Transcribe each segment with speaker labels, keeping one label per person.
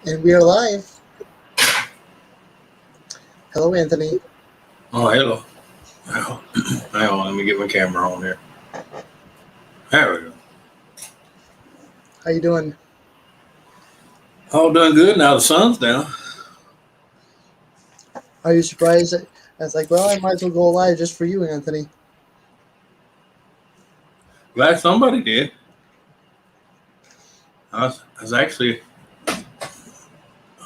Speaker 1: And we are live. Hello, Anthony.
Speaker 2: Oh, hello. Hang on, let me get my camera on here. There we go.
Speaker 1: How you doing?
Speaker 2: All done good. Now the sun's down.
Speaker 1: Are you surprised? I was like, well, I might as well go live just for you, Anthony.
Speaker 2: Glad somebody did. I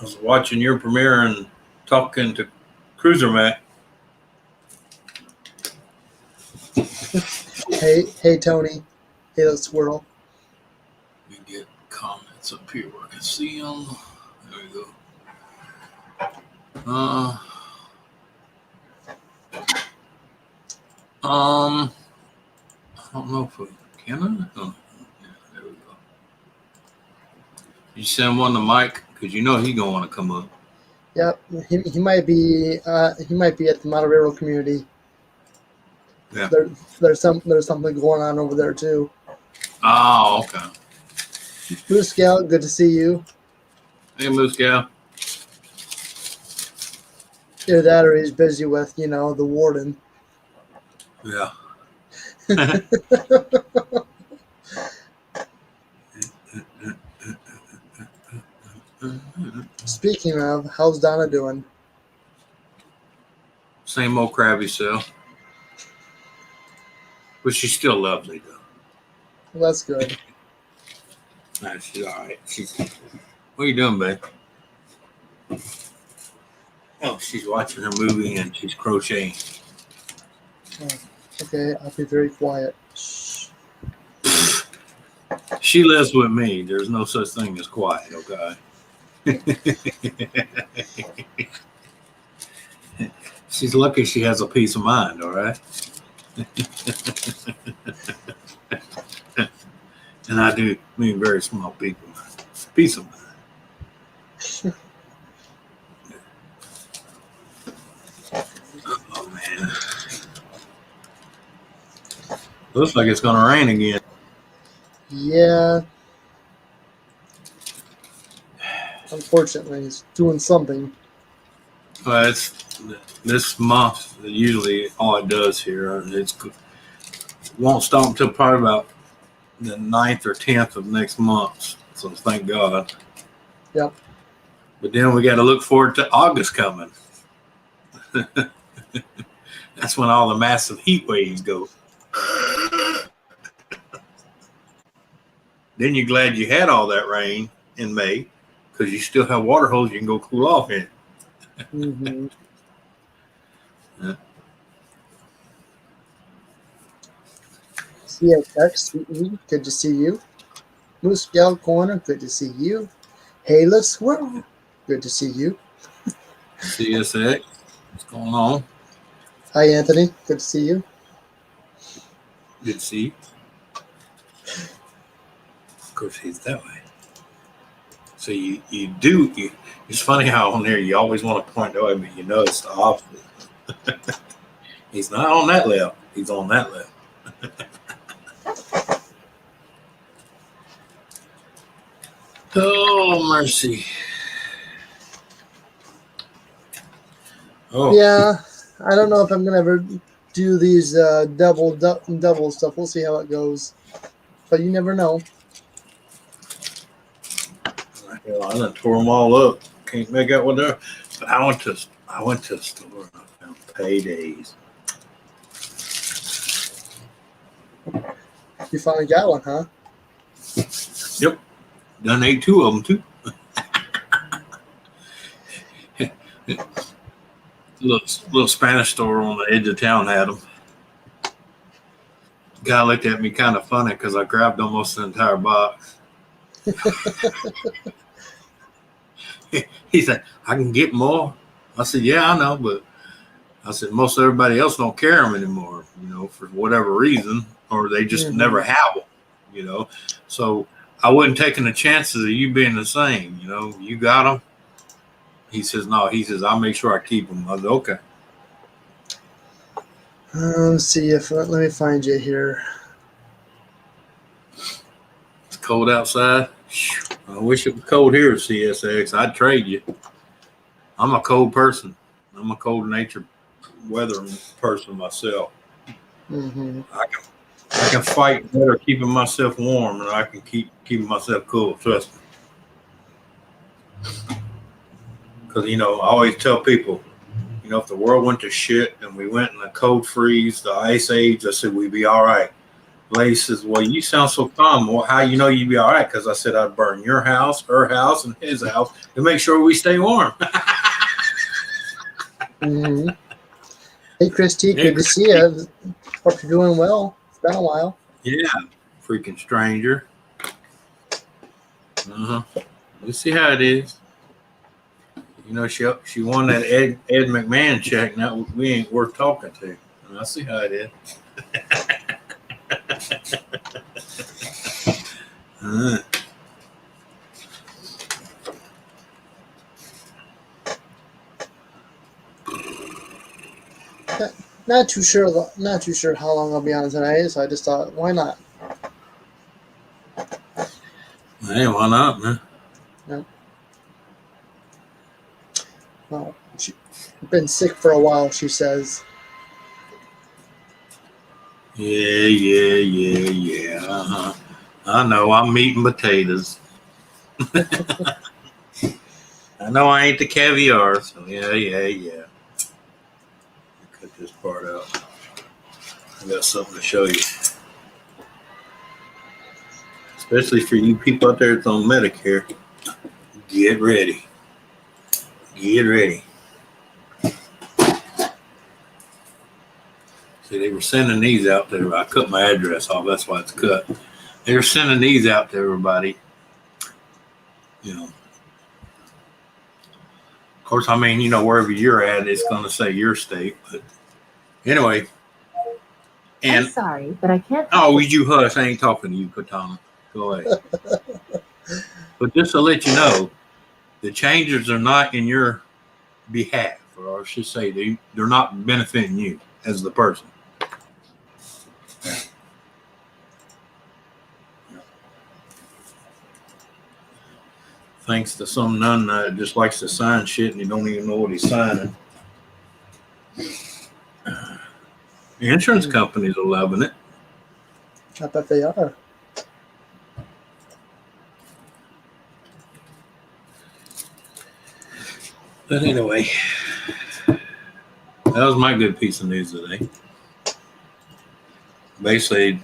Speaker 2: was watching your premiere and talking to Cruiser Matt.
Speaker 1: Hey, Tony. Hey, little squirrel.
Speaker 2: Let me get comments up here where I can see them. There we go. I don't know if we can. Oh, yeah, there we go. You send one to Mike because you know he's gonna want to come up.
Speaker 1: Yep, he might be at the Monterey community.
Speaker 2: Yeah.
Speaker 1: There's something going on over there too.
Speaker 2: Oh, okay.
Speaker 1: Blue Scout, good to see you.
Speaker 2: Hey, Moose Gal.
Speaker 1: Either that or he's busy with, the warden.
Speaker 2: Yeah.
Speaker 1: Speaking of, how's Donna doing?
Speaker 2: Same old crabby self. But she's still lovely, though.
Speaker 1: Well, that's good.
Speaker 2: Nah, she's all right. What are you doing, babe? Oh, she's watching her movie and she's crocheting.
Speaker 1: Okay, I'll be very quiet. Shh.
Speaker 2: She lives with me. There's no such thing as quiet, okay? She's lucky she has a peace of mind, all right? And I do mean very small people. Peace of mind. Oh, man. Looks like it's going to rain again.
Speaker 1: Yeah. Unfortunately, it's doing something.
Speaker 2: Well, it's this month, usually all it does here. It won't stop until probably about the 9th or 10th of next month. So thank God.
Speaker 1: Yep.
Speaker 2: But then we got to look forward to August coming. That's when all the massive heat waves go. Then you're glad you had all that rain in May because you still have water holes you can go cool off in.
Speaker 1: Mm-hmm.
Speaker 2: Yeah.
Speaker 1: CSX, Sweetie, good to see you. Moose Gal Corner, good to see you. Hayla Squirrel, good to see you.
Speaker 2: CSX, what's going on?
Speaker 1: Hi, Anthony, good to see you.
Speaker 2: Good to see you. Of course, he's that way. So it's funny how on there you always want to point that way, but you know it's the opposite. He's not on that left. He's on that left. Oh, mercy. Oh,
Speaker 1: Yeah, I don't know if I'm gonna ever do these double stuff. We'll see how it goes, but you never know.
Speaker 2: hell, I done tore them all up. Can't make out what they're. But I went to a store and I found paydays.
Speaker 1: You finally got one, huh?
Speaker 2: Yep. Done ate 2 of them too. little Spanish store on the edge of town had them. Guy looked at me kind of funny because I grabbed almost the entire box. He said, "I can get more." I said, "Yeah, I know, but I said most everybody else don't carry them anymore, for whatever reason, or they just never have them, So I wasn't taking the chances of you being the same, You got them. He says, "No." He says, "I'll make sure I keep them." I said, "Okay."
Speaker 1: Let's see if let me find you here.
Speaker 2: It's cold outside. I wish it was cold here at CSX. I'd trade you. I'm a cold person. I'm a cold natured weather person myself.
Speaker 1: Mm-hmm.
Speaker 2: I can fight better keeping myself warm than I can keeping myself cool. Trust me. Because I always tell people, if the world went to shit and we went in the cold freeze, the ice age, I said we'd be all right. Lady says, "Well, you sound so calm. Well, how you know you'd be all right?" Because I said I'd burn your house, her house, and his house to make sure we stay warm.
Speaker 1: Mm-hmm. Hey, Christy, good to see you. Hope you're doing well. It's been a while.
Speaker 2: Yeah, freaking stranger. Let's see how it is. She won that Ed McMahon check. Now we ain't worth talking to. And I see how it is.
Speaker 1: Not too sure. Not too sure how long I'll be on tonight. So I just thought, why not?
Speaker 2: Hey, why not, man?
Speaker 1: No. Well, she's been sick for a while. She says.
Speaker 2: Yeah. I know. I'm meat and potatoes. I know I ain't the caviar. So yeah. Cut this part out. I got something to show you. Especially for you people out there that's on Medicare. Get ready. Get ready. See, they were sending these out there. I cut my address off. That's why it's cut. They were sending these out to everybody. You know. Of course, I mean, you know, wherever you're at, it's going to say your state. But anyway. And,
Speaker 3: I'm sorry, but I can't.
Speaker 2: Oh, you hush. I ain't talking to you, Katana. Go ahead. But just to let you know, the changes are not in your behalf, or I should say, they're not benefiting you as the person. Thanks to some nun that just likes to sign shit and he don't even know what he's signing. The insurance companies are loving it.
Speaker 1: I bet they are.
Speaker 2: But anyway, that was my good piece of news today. Basically,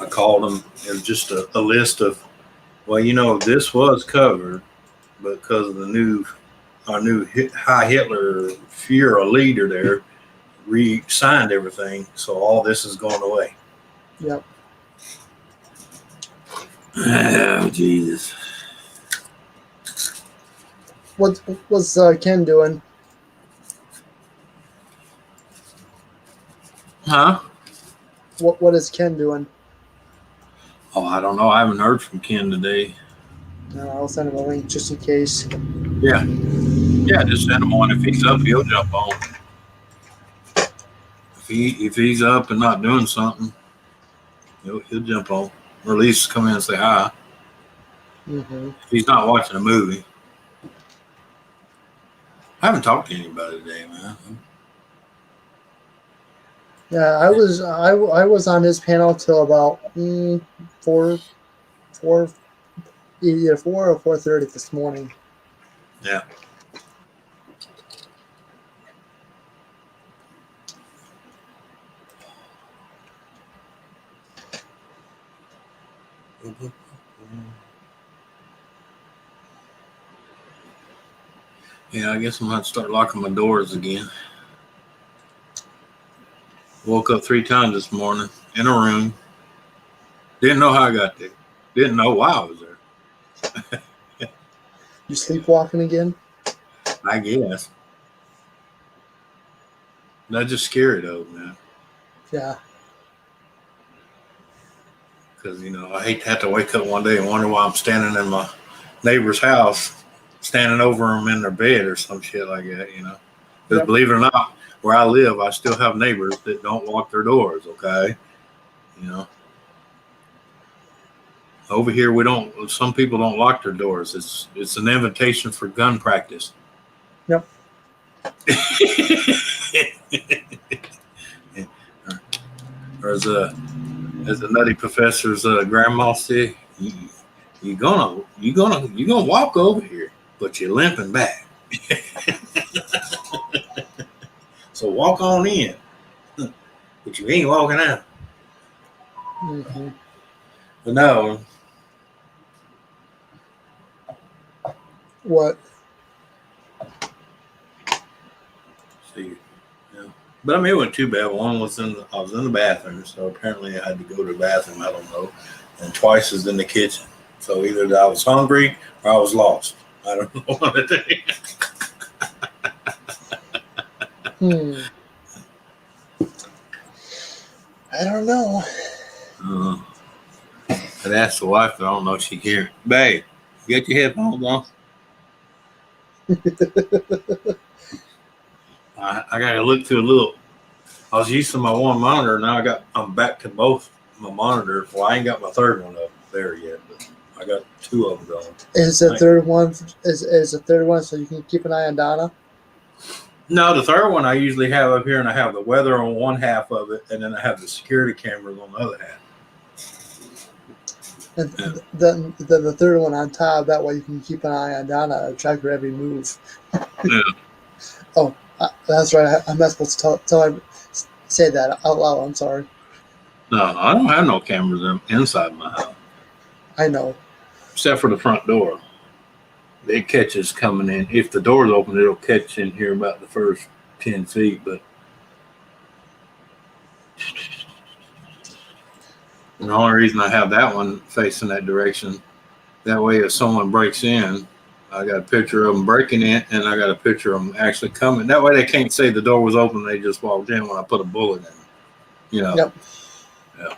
Speaker 2: I called them. It was just a list of, well, you know, this was covered, but because of our new High Hitler Führer leader there, re-signed everything, so all this is going away.
Speaker 1: Yep.
Speaker 2: Oh, Jesus.
Speaker 1: What's Ken doing?
Speaker 2: Huh?
Speaker 1: What is Ken doing?
Speaker 2: Oh, I don't know. I haven't heard from Ken today.
Speaker 1: No, I'll send him a link just in case.
Speaker 2: Yeah. Yeah, just send him one. If he's up, he'll jump on. If he's up and not doing something, he'll jump on. Or at least come in and say hi.
Speaker 1: Mm-hmm.
Speaker 2: If he's not watching a movie. I haven't talked to anybody today, man.
Speaker 1: Yeah, I was on his panel till about four, either 4 or 4:30 this morning.
Speaker 2: Yeah. Yeah, I guess I'm going to start locking my doors again. Woke up 3 times this morning in a room. Didn't know how I got there. Didn't know why I was there.
Speaker 1: You sleepwalking again?
Speaker 2: I guess. That's just scary though, man.
Speaker 1: Yeah.
Speaker 2: Because, you know, I hate to have to wake up one day and wonder why I'm standing in my neighbor's house, standing over them in their bed or some shit like that, you know. Because
Speaker 1: Yep.
Speaker 2: believe it or not, where I live, I still have neighbors that don't lock their doors, okay? You know. Over here, some people don't lock their doors. It's an invitation for gun practice.
Speaker 1: Yep.
Speaker 2: Or as the nutty professor's grandma said, you gonna walk over here, but you're limping back. So walk on in, but you ain't walking out.
Speaker 1: Mm-hmm.
Speaker 2: But no.
Speaker 1: What?
Speaker 2: See, yeah. But I mean, it wasn't too bad. One was I was in the bathroom, so apparently I had to go to the bathroom. I don't know. And twice was in the kitchen. So either I was hungry or I was lost. I don't know what to do.
Speaker 1: I don't know.
Speaker 2: I'd ask the wife, but I don't know if she can. Babe, you got your headphones on? I got to look to a little. I was used to my one monitor. Now I'm back to both my monitors. Well, I ain't got my third one up there yet, but I got 2 of them going.
Speaker 1: Is the third one so you can keep an eye on Donna?
Speaker 2: No, the third one I usually have up here, and I have the weather on one half of it, and then I have the security cameras on the other half.
Speaker 1: And then the third one on top. That way you can keep an eye on Donna and track her every move.
Speaker 2: Yeah.
Speaker 1: Oh, that's right. I'm not supposed to tell her say that out loud. I'm sorry.
Speaker 2: No, I don't have no cameras inside my house.
Speaker 1: I know.
Speaker 2: Except for the front door. It catches coming in. If the door's open, it'll catch in here about the first 10 feet. But And the only reason I have that one facing that direction, that way if someone breaks in, I got a picture of them breaking in, and I got a picture of them actually coming. That way they can't say the door was open, they just walked in when I put a bullet in them. You know?
Speaker 1: Yep.
Speaker 2: Yeah.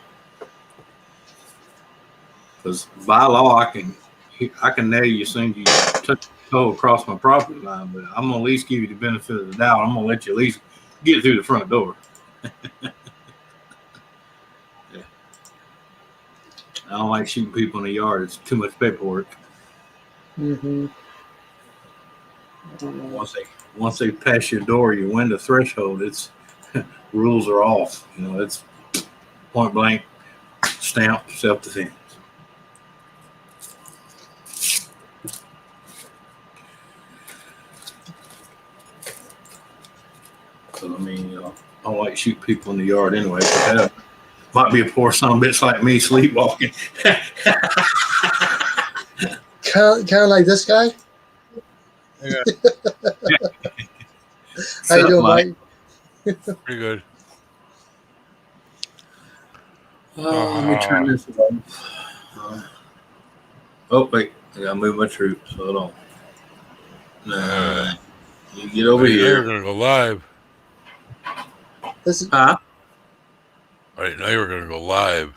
Speaker 2: Because by law, I can nail you as soon as you touch your toe across my property line, but I'm going to at least give you the benefit of the doubt. I'm going to let you at least get through the front door. Yeah. I don't like shooting people in the yard. It's too much paperwork.
Speaker 1: Mm-hmm.
Speaker 2: Once they pass your door, you win the threshold. It's rules are off. You know, it's point blank, stamp, self-defense. So I mean, you know, I don't like shooting people in the yard anyway. But that might be a poor son of a bitch like me sleepwalking.
Speaker 1: Kind of like this guy.
Speaker 2: Yeah.
Speaker 1: How you doing, Mike?
Speaker 4: Pretty good.
Speaker 2: Let me turn this off. Oh wait, I gotta move my troops. Hold on. Nah, you get over here.
Speaker 4: We're gonna go live.
Speaker 1: This is
Speaker 2: Huh?
Speaker 4: Right now, we're gonna go live.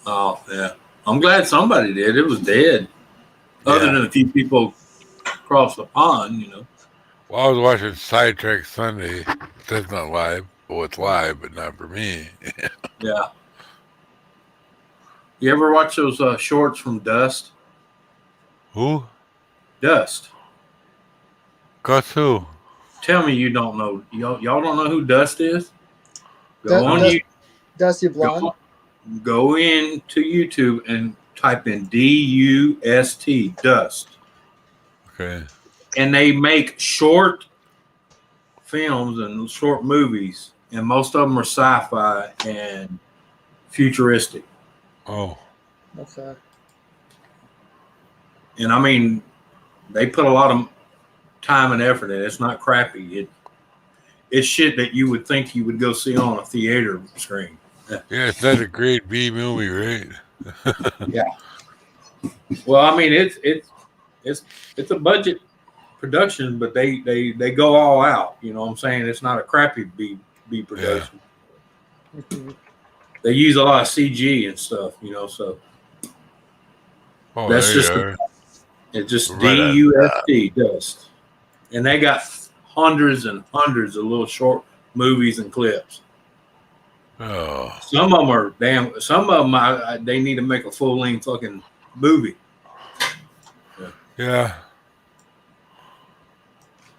Speaker 2: Oh yeah. I'm glad somebody did. It was dead. Other than a few people across the pond, you know.
Speaker 4: Well, I was watching Sidetrack Sunday. That's not live. Well, it's live, but not for me.
Speaker 2: Yeah. You ever watch those shorts from Dust?
Speaker 4: Who?
Speaker 2: Dust.
Speaker 4: Gus who?
Speaker 2: Tell me you don't know. Y'all don't know who Dust is? Go
Speaker 1: Dusty Blonde.
Speaker 2: Go into YouTube and type in D-U-S-T, Dust.
Speaker 4: Okay.
Speaker 2: And they make short films and short movies, and most of them are sci-fi and futuristic.
Speaker 4: Oh.
Speaker 1: Okay.
Speaker 2: And I mean, they put a lot of time and effort in it. It's not crappy. It's shit that you would think you would go see on a theater screen.
Speaker 4: Yeah, it's not a great B movie, right?
Speaker 2: Yeah. Well, I mean, it's a budget production, but they go all out. You know what I'm saying? It's not a crappy B production.
Speaker 1: Yeah. Mm-hmm.
Speaker 2: They use a lot of CG and stuff, you know. So that's just it's just DUST, Dust, and they got hundreds and hundreds of little short movies and clips.
Speaker 4: Oh.
Speaker 2: Some of them are damn. Some of them they need to make a full length fucking movie.
Speaker 4: Yeah.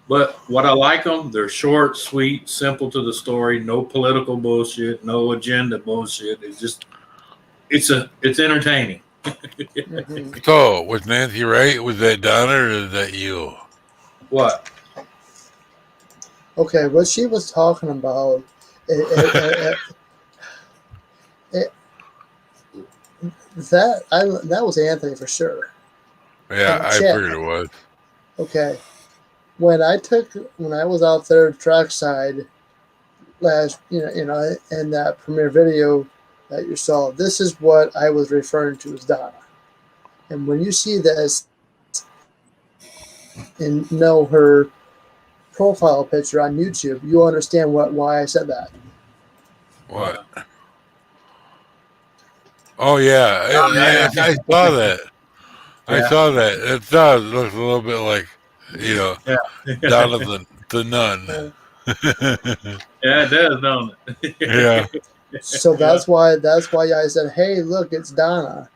Speaker 2: But what I like them, they're short, sweet, simple to the story. No political bullshit, no agenda bullshit. It's entertaining.
Speaker 1: Mm-hmm.
Speaker 4: So, was Nancy right? Was that Donna or is that you?
Speaker 2: What?
Speaker 1: Okay, what she was talking about, that was Anthony for sure.
Speaker 4: Yeah, I figured it was.
Speaker 1: Okay, when I was out there trackside last, in that premiere video that you saw, this is what I was referring to as Donna. And when you see this and know her profile picture on YouTube, you'll understand why I said that.
Speaker 4: What? Oh yeah, I saw that. I saw that. It does look a little bit like, Donna the nun.
Speaker 2: Yeah, it does, don't it?
Speaker 4: Yeah.
Speaker 1: So that's why I said, "Hey, look, it's Donna."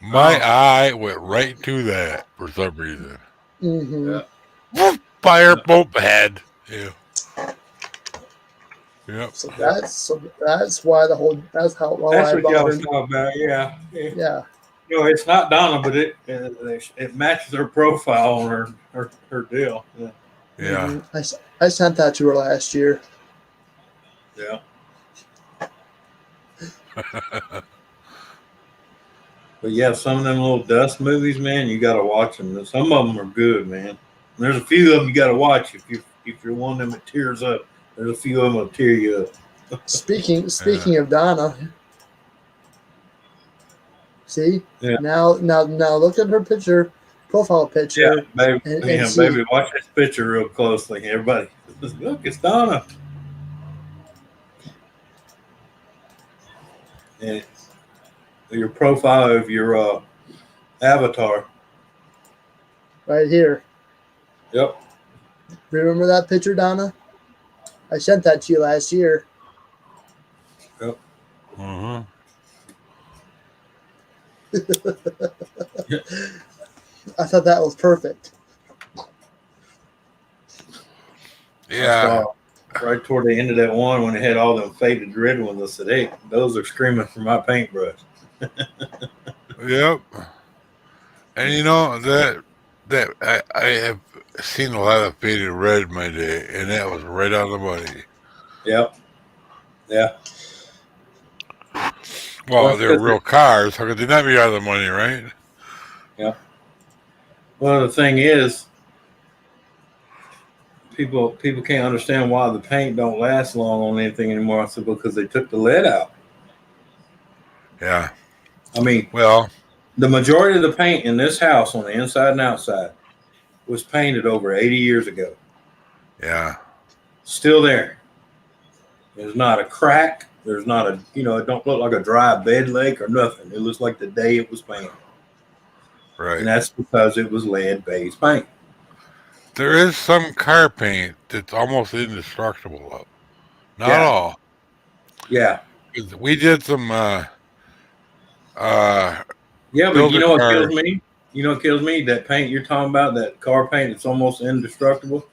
Speaker 4: My eye went right to that for some reason.
Speaker 1: Mm-hmm.
Speaker 2: Yeah.
Speaker 4: Fire boat head. Yeah. Yep.
Speaker 1: So that's why I
Speaker 2: That's
Speaker 1: bought
Speaker 2: what y'all
Speaker 1: her.
Speaker 2: was talking about, yeah.
Speaker 1: Yeah.
Speaker 2: You know, it's not Donna, but it matches her profile on her deal. Yeah.
Speaker 4: Yeah.
Speaker 1: Mm-hmm. I sent that to her last year.
Speaker 2: Yeah. But yeah, some of them little Dust movies, man, you got to watch them. Some of them are good, man. There's a few of them you got to watch if you're one of them that tears up. There's a few of them that'll tear you up.
Speaker 1: Speaking of Donna, See?
Speaker 2: Yeah.
Speaker 1: Now look at her picture, profile picture,
Speaker 2: baby,
Speaker 1: and see.
Speaker 2: baby, watch this picture real closely. Everybody, look, it's Donna. And your profile of your avatar.
Speaker 1: Right here.
Speaker 2: Yep.
Speaker 1: Remember that picture, Donna? I sent that to you last year.
Speaker 2: Yep.
Speaker 4: Uh-huh.
Speaker 1: I thought that was perfect.
Speaker 4: Yeah.
Speaker 2: Right toward the end of that one when it had all them faded red ones, I said, "Hey, those are screaming for my paintbrush."
Speaker 4: Yep. And you know that I have seen a lot of faded red in my day, and that was right on the money.
Speaker 2: Yep. Yeah.
Speaker 4: Well, they're real cars. How could they not be on the money, right?
Speaker 2: Yeah. Well, the thing is, people can't understand why the paint don't last long on anything anymore. I said because they took the lead out.
Speaker 4: Yeah.
Speaker 2: I mean,
Speaker 4: Well,
Speaker 2: the majority of the paint in this house on the inside and outside was painted over 80 years ago.
Speaker 4: yeah.
Speaker 2: Still there. There's not a crack. There's not a, it don't look like a dry bed leg or nothing. It looks like the day it was painted.
Speaker 4: Right.
Speaker 2: And that's because it was lead-based paint.
Speaker 4: There is some car paint that's almost indestructible, though. Not
Speaker 2: Yeah.
Speaker 4: all.
Speaker 2: Yeah.
Speaker 4: We did some
Speaker 2: Yeah, but you
Speaker 4: builder
Speaker 2: know what
Speaker 4: cars.
Speaker 2: kills me? You know what kills me? That paint you're talking about, that car paint that's almost indestructible.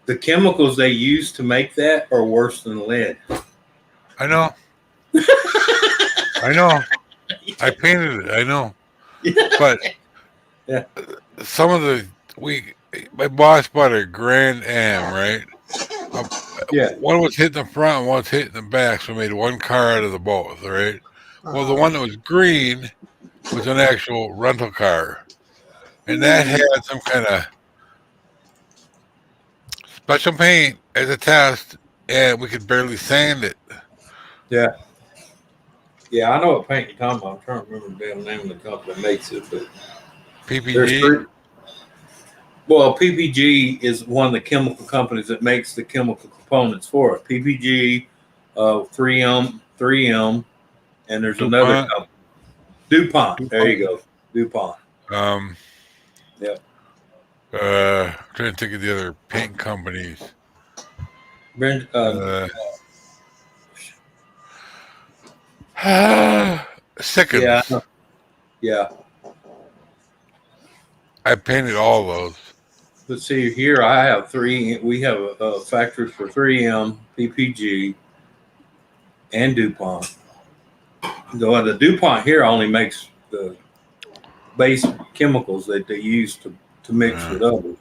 Speaker 2: The chemicals they use to make that are worse than lead.
Speaker 4: I know. I know. I painted it. I know. But
Speaker 2: Yeah.
Speaker 4: some of my boss bought a Grand Am, right?
Speaker 2: Yeah.
Speaker 4: One was hitting the front, and one was hitting the back, so we made one car out of the both, right? Well, the one that was green was an actual rental car, and that had some kind of special paint as a test, and we could barely sand it.
Speaker 2: Yeah. Yeah, I know what paint you're talking about. I'm trying to remember the damn name of the company that makes it, but there's
Speaker 4: PPG.
Speaker 2: three. Well, PPG is one of the chemical companies that makes the chemical components for it. PPG, 3M, and there's another
Speaker 4: DuPont.
Speaker 2: company. DuPont. There
Speaker 4: DuPont.
Speaker 2: you go. DuPont. Yep.
Speaker 4: I'm trying to think of the other paint companies. Seconds.
Speaker 2: Yeah. Yeah.
Speaker 4: I painted all those.
Speaker 2: But see, here I have three. We have factories for 3M, PPG, and DuPont. Though the DuPont here only makes the base chemicals that they use to mix with others,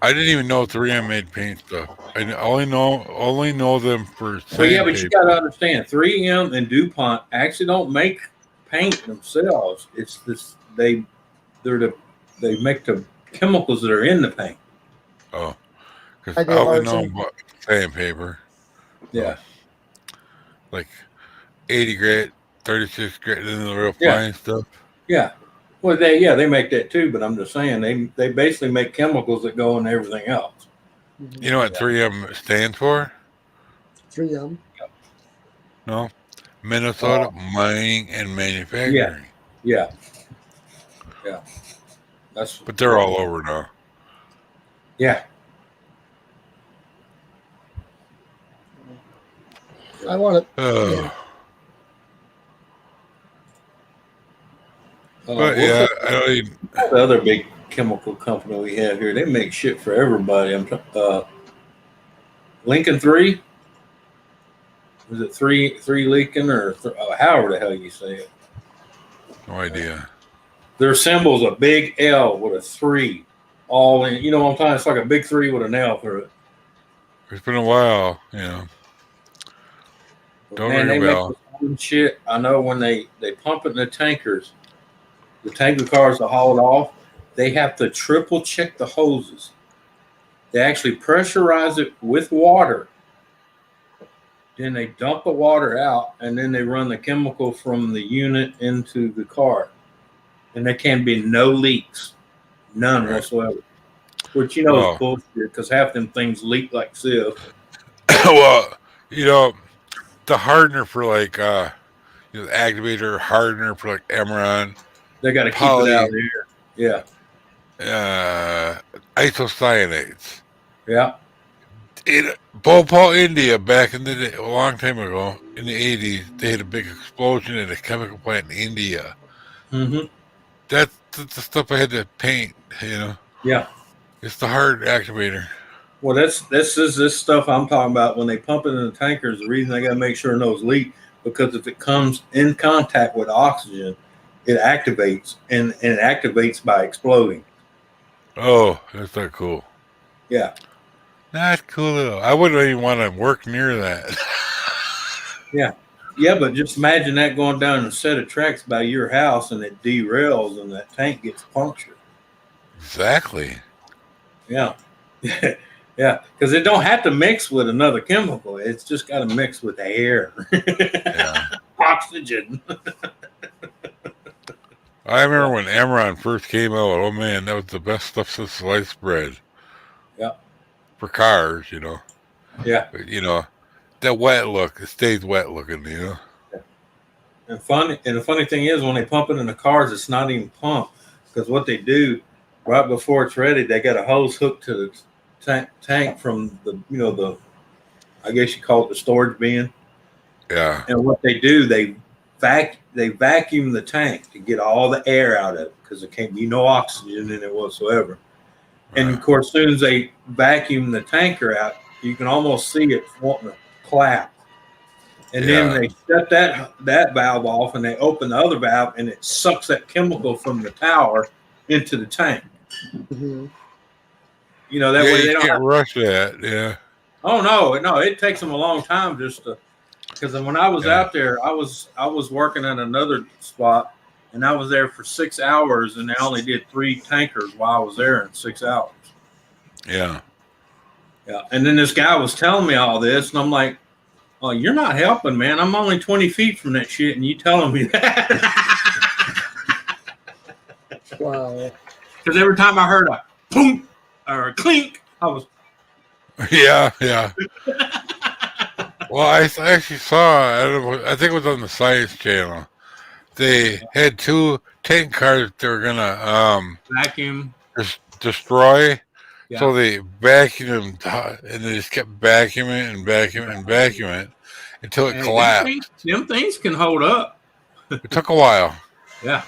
Speaker 4: I didn't even know 3M made paint stuff. I only know them for sandpaper.
Speaker 2: Well, yeah, but you got to understand, 3M and DuPont actually don't make paint themselves. It's this they make the chemicals that are in the paint.
Speaker 4: Oh, because I only know about sandpaper.
Speaker 2: Yeah,
Speaker 4: like 80 grit, 36 grit, and then the real fine stuff.
Speaker 2: Yeah. Well, they make that too, but I'm just saying they basically make chemicals that go in everything else.
Speaker 4: You know what 3M stands for?
Speaker 1: 3M.
Speaker 4: No, Minnesota Mining and Manufacturing.
Speaker 2: Yeah.
Speaker 4: But they're all over now.
Speaker 2: Yeah.
Speaker 1: I want it.
Speaker 4: But yeah,
Speaker 2: the other big chemical company we have here, they make shit for everybody. Lincoln 3. Is it three Lincoln or however the hell you say it?
Speaker 4: No idea.
Speaker 2: Their symbol's a big L with a 3 all in. You know what I'm talking? It's like a big 3 with an L through it.
Speaker 4: It's been a while, Don't ring a bell.
Speaker 2: Make shit. I know when they pump it in the tankers, the tanker cars to haul it off, they have to triple check the hoses. They actually pressurize it with water then they dump the water out, and then they run the chemical from the unit into the car. And there can be no leaks, none whatsoever. Which, is
Speaker 4: Oh.
Speaker 2: bullshit, because half them things leak like sieve.
Speaker 4: Well, the hardener for like the activator hardener for like N.O.R.A,
Speaker 2: They got to keep it out of there.
Speaker 4: isocyanates.
Speaker 2: Yeah.
Speaker 4: In Bhopal, India, back in the day, a long time ago, in the 80s, they had a big explosion at a chemical plant in India.
Speaker 2: Mm-hmm.
Speaker 4: That's the stuff I had to paint,
Speaker 2: Yeah.
Speaker 4: It's the hard activator.
Speaker 2: Well, this is this stuff I'm talking about. When they pump it in the tankers, the reason they got to make sure those leak, because if it comes in contact with oxygen, it activates, and it activates by exploding.
Speaker 4: Oh, that's not cool.
Speaker 2: Yeah.
Speaker 4: Not cool at all. I wouldn't even want to work near that.
Speaker 2: Yeah, but just imagine that going down a set of tracks by your house, and it derails, and that tank gets punctured.
Speaker 4: Exactly.
Speaker 2: Yeah. Yeah, because it don't have to mix with another chemical. It's just got to mix with the air.
Speaker 4: Yeah.
Speaker 2: Oxygen.
Speaker 4: I remember when N.O.R.A first came out. Oh man, that was the best stuff since sliced bread.
Speaker 2: Yeah.
Speaker 4: For cars,
Speaker 2: Yeah.
Speaker 4: But, that wet look, it stays wet looking,
Speaker 2: And the funny thing is, when they pump it in the cars, it's not even pumped, because what they do right before it's ready, they got a hose hooked to the tank from the I guess you call it the storage bin.
Speaker 4: Yeah.
Speaker 2: And what they do, they vacuum the tank to get all the air out of it, because there can't be no oxygen in it whatsoever. And of course, as soon as they vacuum the tanker out, you can almost see it wanting to clap. And then they shut that valve off, and they open the other valve, and it sucks that chemical from the tower into the tank.
Speaker 1: Mm-hmm.
Speaker 2: That way they
Speaker 4: you
Speaker 2: don't
Speaker 4: can't rush that. Yeah.
Speaker 2: Oh no, it takes them a long time because when I was out there, I was working at another spot, and I was there for 6 hours, and they only did 3 tankers while I was there in 6 hours.
Speaker 4: Yeah.
Speaker 2: Yeah, and then this guy was telling me all this, and I'm like, "Oh, you're not helping, man. I'm only 20 feet from that shit, and you telling me that?"
Speaker 1: Wow.
Speaker 2: Because every time I heard a boom or a clink, I was.
Speaker 4: Yeah. Well, I actually saw, I think it was on the Science Channel. They had 2 tank cars they were going to
Speaker 2: Vacuum.
Speaker 4: destroy.
Speaker 2: Yeah.
Speaker 4: So they vacuumed them, and they just kept vacuuming and vacuuming until it collapsed.
Speaker 2: Them things can hold up.
Speaker 4: It took a while.
Speaker 2: Yeah.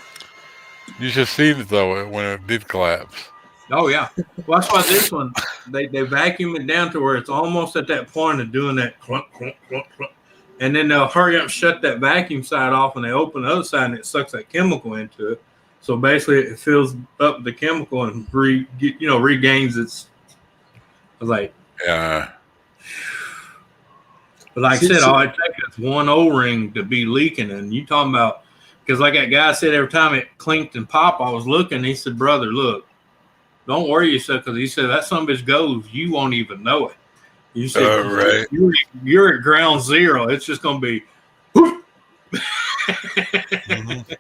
Speaker 4: You should have seen it, though, when it did collapse.
Speaker 2: Oh, yeah. Well, that's why this one, they vacuum it down to where it's almost at that point of doing that clunk, clunk, clunk, clunk. And then they'll hurry up and shut that vacuum side off, and they open the other side, and it sucks that chemical into it. So basically, it fills up the chemical and regains its. I was like,
Speaker 4: yeah.
Speaker 2: But like I said, all it takes is one O-ring to be leaking, and you talking about, because like that guy said, every time it clinked and popped, I was looking. He said, "Brother, look, don't worry yourself," because he said that some bitch goes, you won't even know it. You said,
Speaker 4: right.
Speaker 2: You're at ground zero. It's just going to be. Whoop.
Speaker 4: Mm-hmm.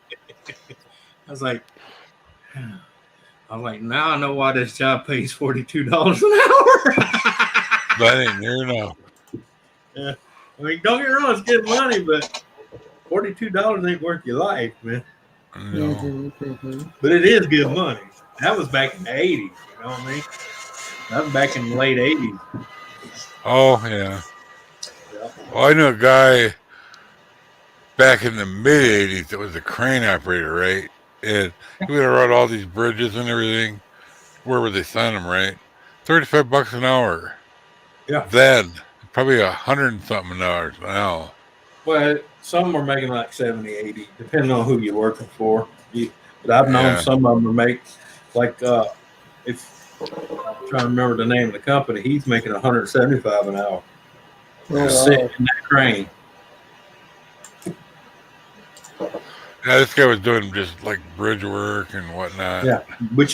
Speaker 2: I was like, now I know why this job pays $42 an hour.
Speaker 4: That ain't near enough.
Speaker 2: Yeah. I mean, don't get me wrong, it's good money, but $42 ain't worth your life, man.
Speaker 4: No.
Speaker 1: Mm-hmm.
Speaker 2: But it is good money. That was back in the 80s, you know what I mean? That was back in the late 80s.
Speaker 4: Oh, yeah. Well, I knew a guy back in the mid-'80s that was a crane operator, right? And he would have run all these bridges and everything. Where would they send him, right? $35 an hour.
Speaker 2: Yeah.
Speaker 4: Then, probably $100 and something an now.
Speaker 2: Well, some are making like 70, 80, depending on who you're working for. But I've known some of them make, like, if I'm trying to remember the name of the company, he's making $175 an hour. Sitting in that crane.
Speaker 4: Yeah, this guy was doing just like bridge work and whatnot.
Speaker 2: Yeah, but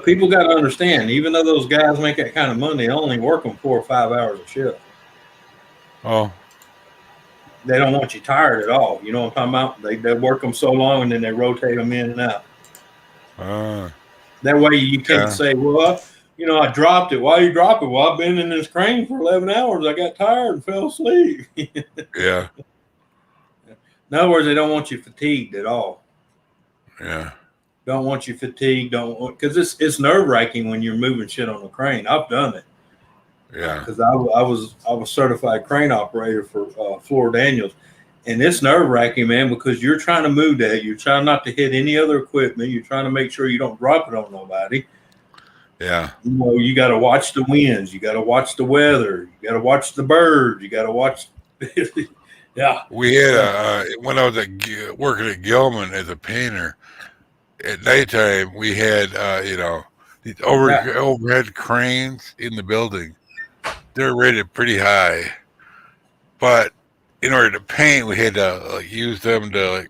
Speaker 2: people got to understand, even though those guys make that kind of money, they only work them 4 or 5 hours a shift.
Speaker 4: Oh.
Speaker 2: they don't want you tired at all. You know what I'm talking about? They work them so long and then they rotate them in and out. That way you can't say, well, I dropped it. Why you drop it? Well, I've been in this crane for 11 hours. I got tired and fell asleep.
Speaker 4: Yeah.
Speaker 2: In other words, they don't want you fatigued at all.
Speaker 4: Yeah.
Speaker 2: Don't want you fatigued. Because it's nerve-wracking when you're moving shit on a crane. I've done it.
Speaker 4: Yeah.
Speaker 2: Because I was certified crane operator for Floor Daniels. And it's nerve-wracking, man, because you're trying to move that. You're trying not to hit any other equipment. You're trying to make sure you don't drop it on nobody.
Speaker 4: Yeah.
Speaker 2: You got to watch the winds. You got to watch the weather. You got to watch the birds. You got to watch. Yeah.
Speaker 4: We had when I was working at Gilman as a painter, at nighttime we had these overhead cranes in the building. They're rated pretty high, but in order to paint, we had to use them to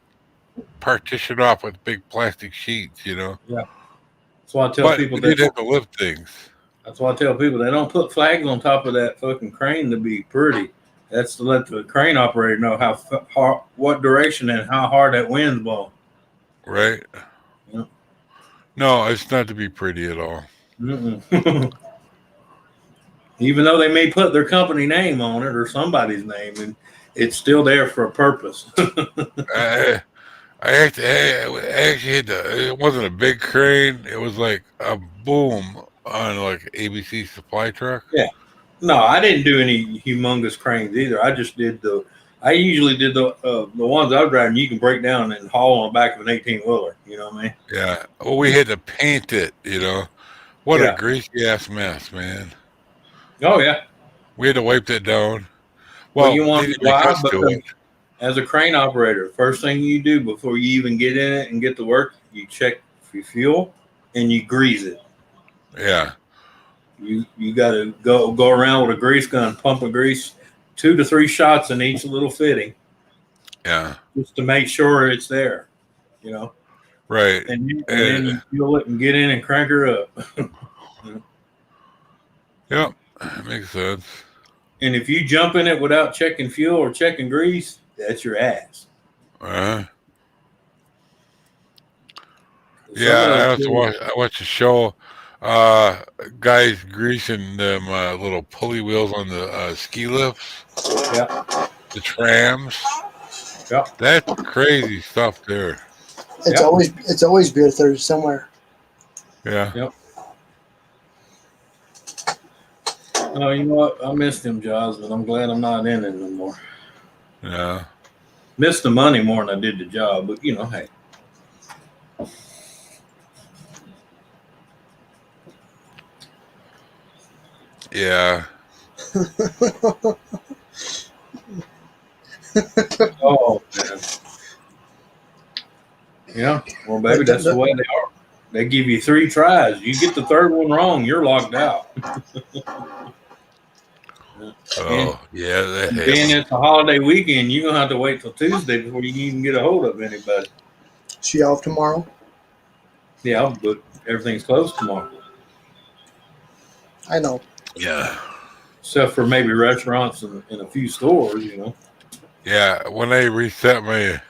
Speaker 4: partition off with big plastic sheets.
Speaker 2: Yeah. That's why I tell people
Speaker 4: they have to lift things.
Speaker 2: That's why I tell people they don't put flags on top of that fucking crane to be pretty. That's to let the crane operator know what direction and how hard that wind's blowing.
Speaker 4: Right.
Speaker 2: Yeah.
Speaker 4: No, it's not to be pretty at all.
Speaker 2: Even though they may put their company name on it or somebody's name, and it's still there for a purpose.
Speaker 4: I actually had it wasn't a big crane. It was like a boom on like ABC supply truck.
Speaker 2: Yeah. No, I didn't do any humongous cranes either. I usually did the ones I was driving you can break down and haul on the back of an 18-wheeler. You know what I mean?
Speaker 4: Yeah. Well, we had to paint it, What a greasy ass mess, man.
Speaker 2: Oh, yeah.
Speaker 4: We had to wipe that down.
Speaker 2: Well, you want to as a crane operator, first thing you do before you even get in it and get to work, you check your fuel and you grease it.
Speaker 4: Yeah.
Speaker 2: You got to go around with a grease gun, pump of grease, 2 to 3 shots in each little fitting.
Speaker 4: Yeah.
Speaker 2: Just to make sure it's there,
Speaker 4: Right.
Speaker 2: And then you fuel it and get in and crank her up.
Speaker 4: Yep. Makes sense.
Speaker 2: And if you jump in it without checking fuel or checking grease, that's your ass.
Speaker 4: Yeah, I watched a show. Guys greasing them little pulley wheels on the ski lifts.
Speaker 2: Yeah.
Speaker 4: The trams.
Speaker 2: Yeah.
Speaker 4: That's crazy stuff there.
Speaker 1: It's always beer thirty somewhere.
Speaker 4: Yeah.
Speaker 2: Yep. Oh, you know what? I missed them jobs, but I'm glad I'm not in it no more.
Speaker 4: Yeah.
Speaker 2: Missed the money more than I did the job, but hey.
Speaker 4: Yeah.
Speaker 2: Oh, man. Yeah. Well, baby, that's the way they are. They give you 3 tries. You get the third one wrong, you're locked out.
Speaker 4: Yeah.
Speaker 2: Being it's a holiday weekend, you're going to have to wait till Tuesday before you can even get a hold of anybody.
Speaker 1: She off tomorrow?
Speaker 2: Yeah, but everything's closed tomorrow.
Speaker 1: I know.
Speaker 4: Yeah.
Speaker 2: Except for maybe restaurants and a few stores,
Speaker 4: Yeah, when they reset my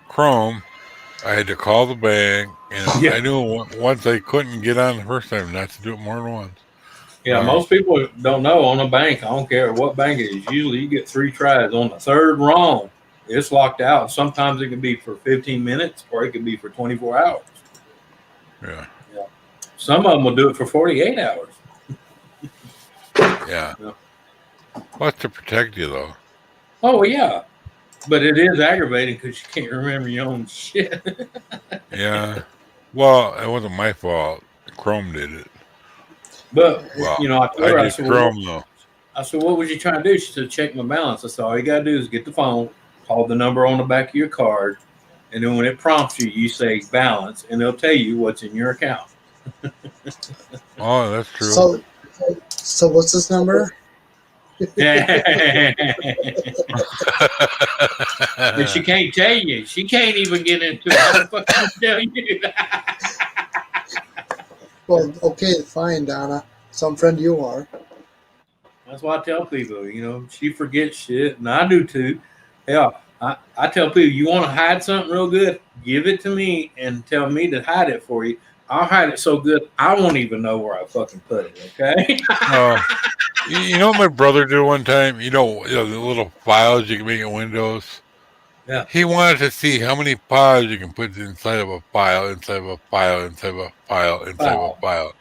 Speaker 4: Chrome, I had to call the bank, and I knew once they couldn't get on the first time, not to do it more than once.
Speaker 2: Yeah, most people don't know on a bank. I don't care what bank it is. Usually you get 3 tries. On the third wrong, it's locked out. Sometimes it can be for 15 minutes or it can be for 24 hours.
Speaker 4: Yeah.
Speaker 2: Some of them will do it for 48 hours.
Speaker 4: Yeah. Well, to protect you, though.
Speaker 2: Oh, yeah. But it is aggravating because you can't remember your own shit.
Speaker 4: Yeah. Well, it wasn't my fault. Chrome did it.
Speaker 2: But,
Speaker 4: I
Speaker 2: told her,
Speaker 4: did Chrome, though.
Speaker 2: I said, what was you trying to do? She said, check my balance. I said, all you got to do is get the phone, call the number on the back of your card, and then when it prompts you, you say balance, and they'll tell you what's in your account.
Speaker 4: Oh, that's true.
Speaker 1: So what's this number?
Speaker 2: But she can't tell you. She can't even get into it. How the fuck can I tell you?
Speaker 1: Well, okay, fine, Donna. Some friend you are.
Speaker 2: That's why I tell people, she forgets shit, and I do too. Yeah, I tell people, you want to hide something real good, give it to me and tell me to hide it for you. I'll hide it so good I won't even know where I fucking put it. Okay.
Speaker 4: You know what my brother did one time? You know the little files you can make in Windows?
Speaker 2: Yeah.
Speaker 4: He wanted to see how many files you can put inside of a file, inside of a file, inside of a file, inside of a file.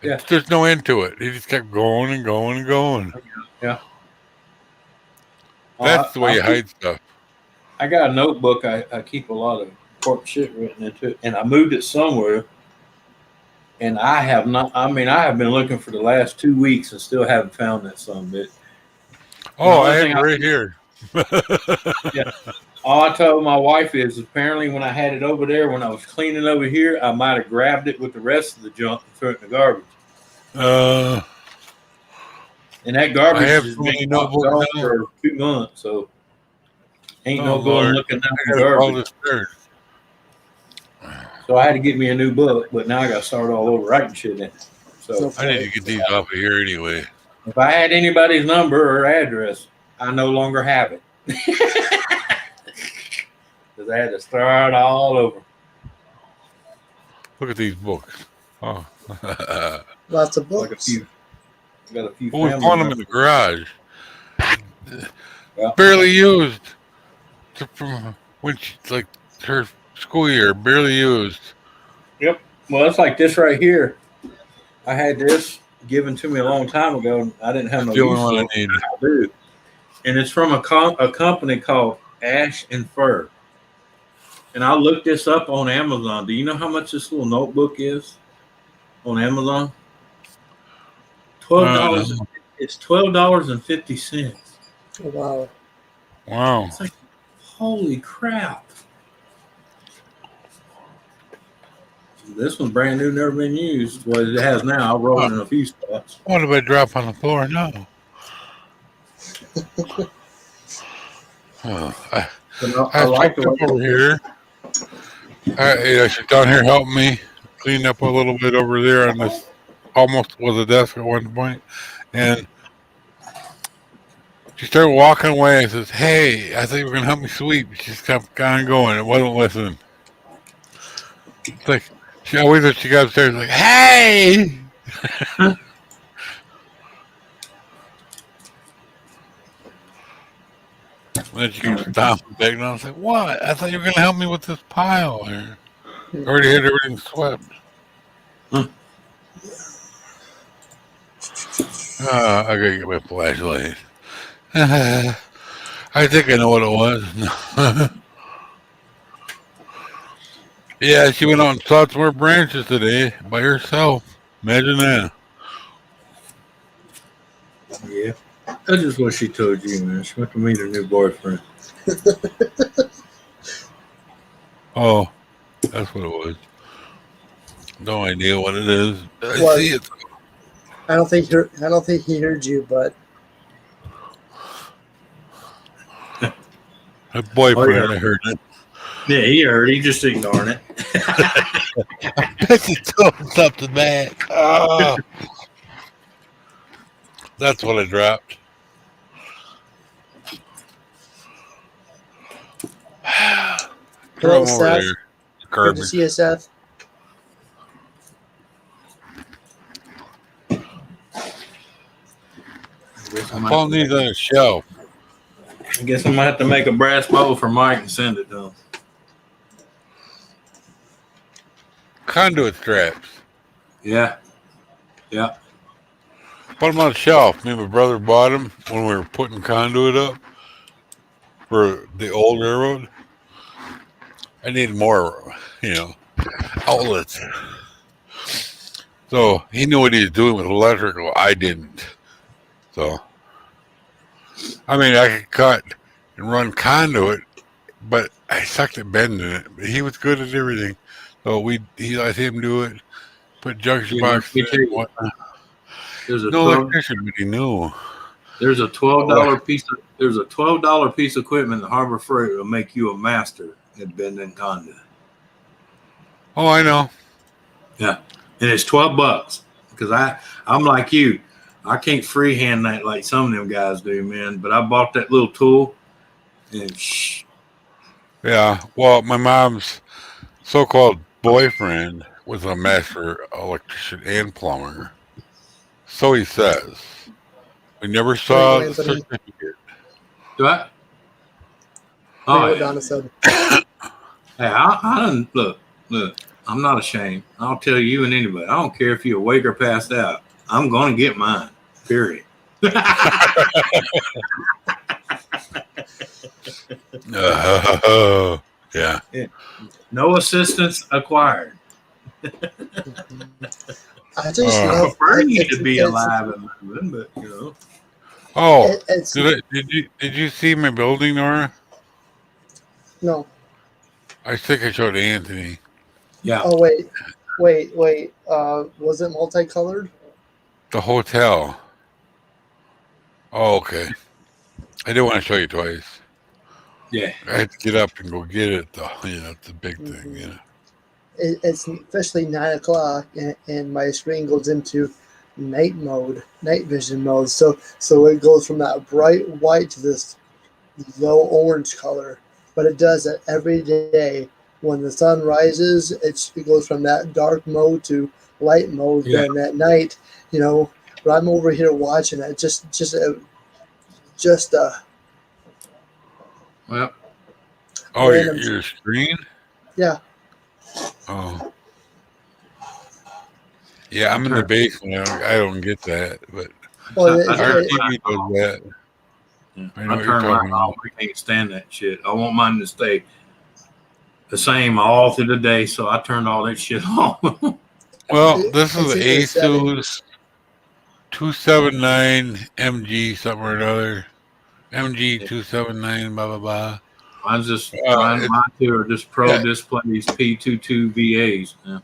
Speaker 2: Yeah.
Speaker 4: There's no end to it. He just kept going and going and going.
Speaker 2: Yeah.
Speaker 4: That's the way you hide stuff.
Speaker 2: I got a notebook. I keep a lot of important shit written into it, and I moved it somewhere. And I have not. I mean, I have been looking for the last 2 weeks and still haven't found that son of a bitch.
Speaker 4: Oh, I have it right here.
Speaker 2: Yeah. All I told my wife is apparently when I had it over there, when I was cleaning over here, I might have grabbed it with the rest of the junk and threw it in the garbage. And that garbage has been gone for 2 months, so ain't no going looking at the garbage. So I had to get me a new book, but now I got to start all over writing shit in it. So
Speaker 4: I need to get these off of here anyway.
Speaker 2: If I had anybody's number or address, I no longer have it. Because I had to start all over.
Speaker 4: Look at these books. Oh.
Speaker 1: Lots of books.
Speaker 2: Like a few. I got a few.
Speaker 4: We found them in the garage.
Speaker 2: Yeah.
Speaker 4: Barely used. From when she, like her school year, barely used.
Speaker 2: Yep. Well, it's like this right here. I had this given to me a long time ago, and I didn't have no use for it. I do. And it's from a company called Ash and Fur. And I looked this up on Amazon. Do you know how much this little notebook is on Amazon? $12. It's $12.50.
Speaker 1: Oh, wow.
Speaker 4: Wow.
Speaker 2: It's like, holy crap. This one's brand new, never been used. Well, it has now. I'll roll it in a few spots.
Speaker 4: What if I drop on the floor? No. I like the over here. She's down here helping me clean up a little bit over there on this. Almost was a desk at one point, and she started walking away and says, "Hey, I thought you were going to help me sweep." She just kept on going. It wasn't listening. It's like she always, when she got upstairs, like, "Hey." And then she comes stomping back, and I was like, "What? I thought you were going to help me with this pile here. I already had everything swept." I gotta get my flashlight. I think I know what it was. Yeah, she went out and saw some more branches today by herself. Imagine that.
Speaker 2: Yeah. That's just what she told you, man. She went to meet her new boyfriend.
Speaker 4: Oh, that's what it was. No idea what it is. I see it.
Speaker 1: I don't think he heard you, but
Speaker 4: her boyfriend, I heard it.
Speaker 2: Yeah, he heard. He just ignoring it.
Speaker 4: I bet he told him something bad. Oh. That's what I dropped.
Speaker 1: hello, Seth. Good to see you, Seth.
Speaker 4: I'm pulling these on a shelf.
Speaker 2: I guess I might have to make a brass bowl for Mike and send it to him.
Speaker 4: Conduit straps.
Speaker 2: Yeah. Yeah.
Speaker 4: Put them on a shelf. Me and my brother bought them when we were putting conduit up for the old railroad. I needed more, outlets. So he knew what he was doing with electrical. I didn't. So, I mean, I could cut and run conduit, but I sucked at bending it. But he was good at everything. So he let him do it. Put junction box in and whatnot.
Speaker 2: There's
Speaker 4: no electrician, but he knew.
Speaker 2: There's a $12 piece. There's a $12 piece of equipment in Harbor Freight that will make you a master at bending conduit.
Speaker 4: Oh, I know.
Speaker 2: Yeah, and it's $12 because I'm like you. I can't freehand that like some of them guys do, man. But I bought that little tool, And shh.
Speaker 4: Yeah. Well, my mom's so-called boyfriend was a master electrician and plumber. So he says. We never
Speaker 1: There you go,
Speaker 4: saw the
Speaker 1: Anthony.
Speaker 4: certificate.
Speaker 2: Do I?
Speaker 1: Read
Speaker 2: Oh
Speaker 1: what
Speaker 2: yeah.
Speaker 1: Donna said.
Speaker 2: Hey, I don't look. I'm not ashamed. I'll tell you and anybody. I don't care if you're awake or passed out. I'm gonna get mine. Period.
Speaker 4: Yeah.
Speaker 2: No assistance acquired.
Speaker 1: I just
Speaker 2: I
Speaker 4: Uh,
Speaker 1: love
Speaker 2: prefer
Speaker 1: it.
Speaker 2: you to be alive and moving, but
Speaker 4: oh,
Speaker 1: It's
Speaker 4: did you see my building, Nora?
Speaker 1: no.
Speaker 4: I think I showed Anthony.
Speaker 2: yeah.
Speaker 1: Oh wait. Was it multicolored?
Speaker 4: The hotel. Oh, okay. I didn't want to show you twice.
Speaker 2: Yeah.
Speaker 4: I had to get up and go get it, though. It's a big thing,
Speaker 1: Mm-hmm. It's officially 9 o'clock, and my screen goes into night vision mode. So it goes from that bright white to this low orange color. But it does it every day. When the sun rises, it goes from that dark mode to light mode.
Speaker 2: Yeah.
Speaker 1: Then at night, but I'm over here watching it. Just a
Speaker 2: Well,
Speaker 4: Oh,
Speaker 1: random.
Speaker 4: your screen?
Speaker 1: Yeah.
Speaker 4: Oh. Yeah,
Speaker 2: I
Speaker 4: I'm in the
Speaker 2: turned.
Speaker 4: basement. I don't get that, but
Speaker 1: Well,
Speaker 2: I
Speaker 4: our
Speaker 2: turned
Speaker 4: TV
Speaker 2: mine off.
Speaker 4: does that.
Speaker 2: Yeah.
Speaker 4: I know
Speaker 2: I
Speaker 4: what you're
Speaker 2: turned mine
Speaker 4: talking
Speaker 2: off.
Speaker 4: about.
Speaker 2: I can't stand that shit. I want mine to stay the same all through the day, so I turned all that shit off.
Speaker 4: Well, this is
Speaker 1: it's
Speaker 4: the
Speaker 1: either setting.
Speaker 4: Asus 279 MG something or another. MG 279 blah blah blah.
Speaker 2: Mine's just mine
Speaker 4: It's
Speaker 2: two are just Pro
Speaker 4: yeah,
Speaker 2: Displays P22 VAs. Yeah.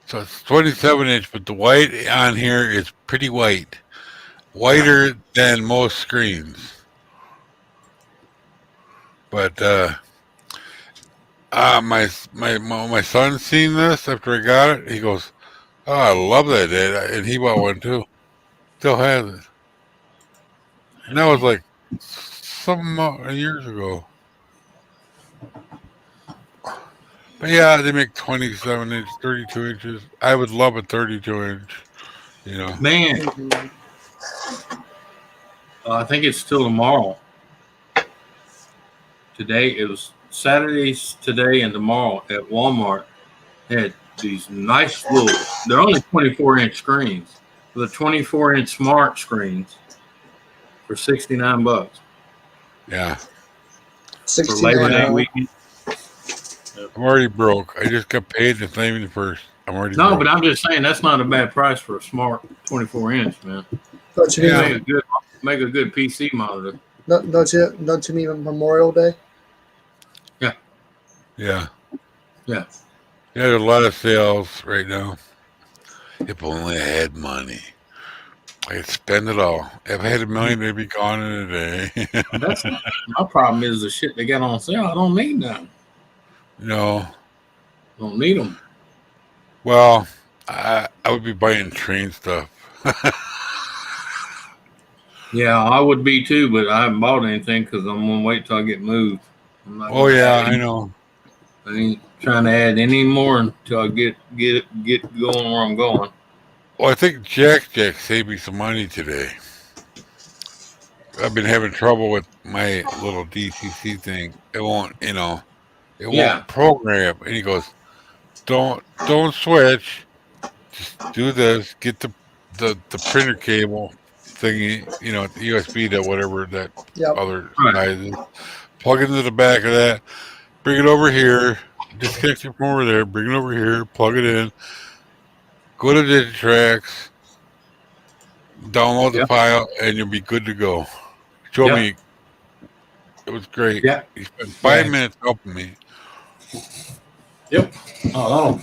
Speaker 4: so it's 27-inch, but the white on here is pretty white,
Speaker 2: Yeah.
Speaker 4: whiter than most screens. But my son seen this after I got it. He goes, "Oh, I love that, Dad," and he bought one too. Still has it, and that was like some years ago. But yeah, they make 27-inch, 32 inches. I would love a 32-inch.
Speaker 2: Man,
Speaker 1: Mhm.
Speaker 2: I think it's still tomorrow. Today it was Saturdays today and tomorrow at Walmart. They had these nice little. They're only 24-inch screens. The 24-inch smart screens for $69
Speaker 4: Yeah,
Speaker 2: for Labor
Speaker 1: 69
Speaker 2: Day
Speaker 1: now.
Speaker 2: weekend.
Speaker 4: I'm already broke. I just got paid. It's not even the first. I'm already
Speaker 2: No,
Speaker 4: broke.
Speaker 2: but I'm just saying that's not a bad price for a smart 24-inch, man.
Speaker 1: Don't you
Speaker 4: Yeah.
Speaker 1: mean
Speaker 2: Make a good PC monitor.
Speaker 1: don't you mean Memorial Day?
Speaker 4: Yeah.
Speaker 2: Yeah.
Speaker 4: Yeah, there's a lot of sales right now. If only I had money, I could spend it all. If I had $1 million, they'd be gone in a day.
Speaker 2: That's my problem is the shit they got on sale. I don't need none.
Speaker 4: No.
Speaker 2: Don't need them.
Speaker 4: Well, I would be buying train stuff.
Speaker 2: Yeah, I would be too, but I haven't bought anything because I'm gonna wait till I get moved. I'm not
Speaker 4: Oh
Speaker 2: gonna
Speaker 4: yeah,
Speaker 2: add
Speaker 4: I
Speaker 2: any,
Speaker 4: know.
Speaker 2: I ain't trying to add any more until I get going where I'm going.
Speaker 4: Well, I think Jack saved me some money today. I've been having trouble with my little DCC thing. It won't, it
Speaker 2: Yeah,
Speaker 4: won't program. And he goes, don't switch. Just do this. Get the printer cable thingy, the USB to whatever that
Speaker 1: Yep.
Speaker 4: other
Speaker 2: right.
Speaker 4: size is. Plug it into the back of that. Bring it over here. Disconnect it from over there. Bring it over here. Plug it in. Go to Digitrax. Download the
Speaker 2: Yep,
Speaker 4: file, and you'll be good to go. Show
Speaker 2: yep,
Speaker 4: me. It was great.
Speaker 2: yep,
Speaker 4: He spent 5
Speaker 2: yeah,
Speaker 4: minutes helping me.
Speaker 2: yep. Oh,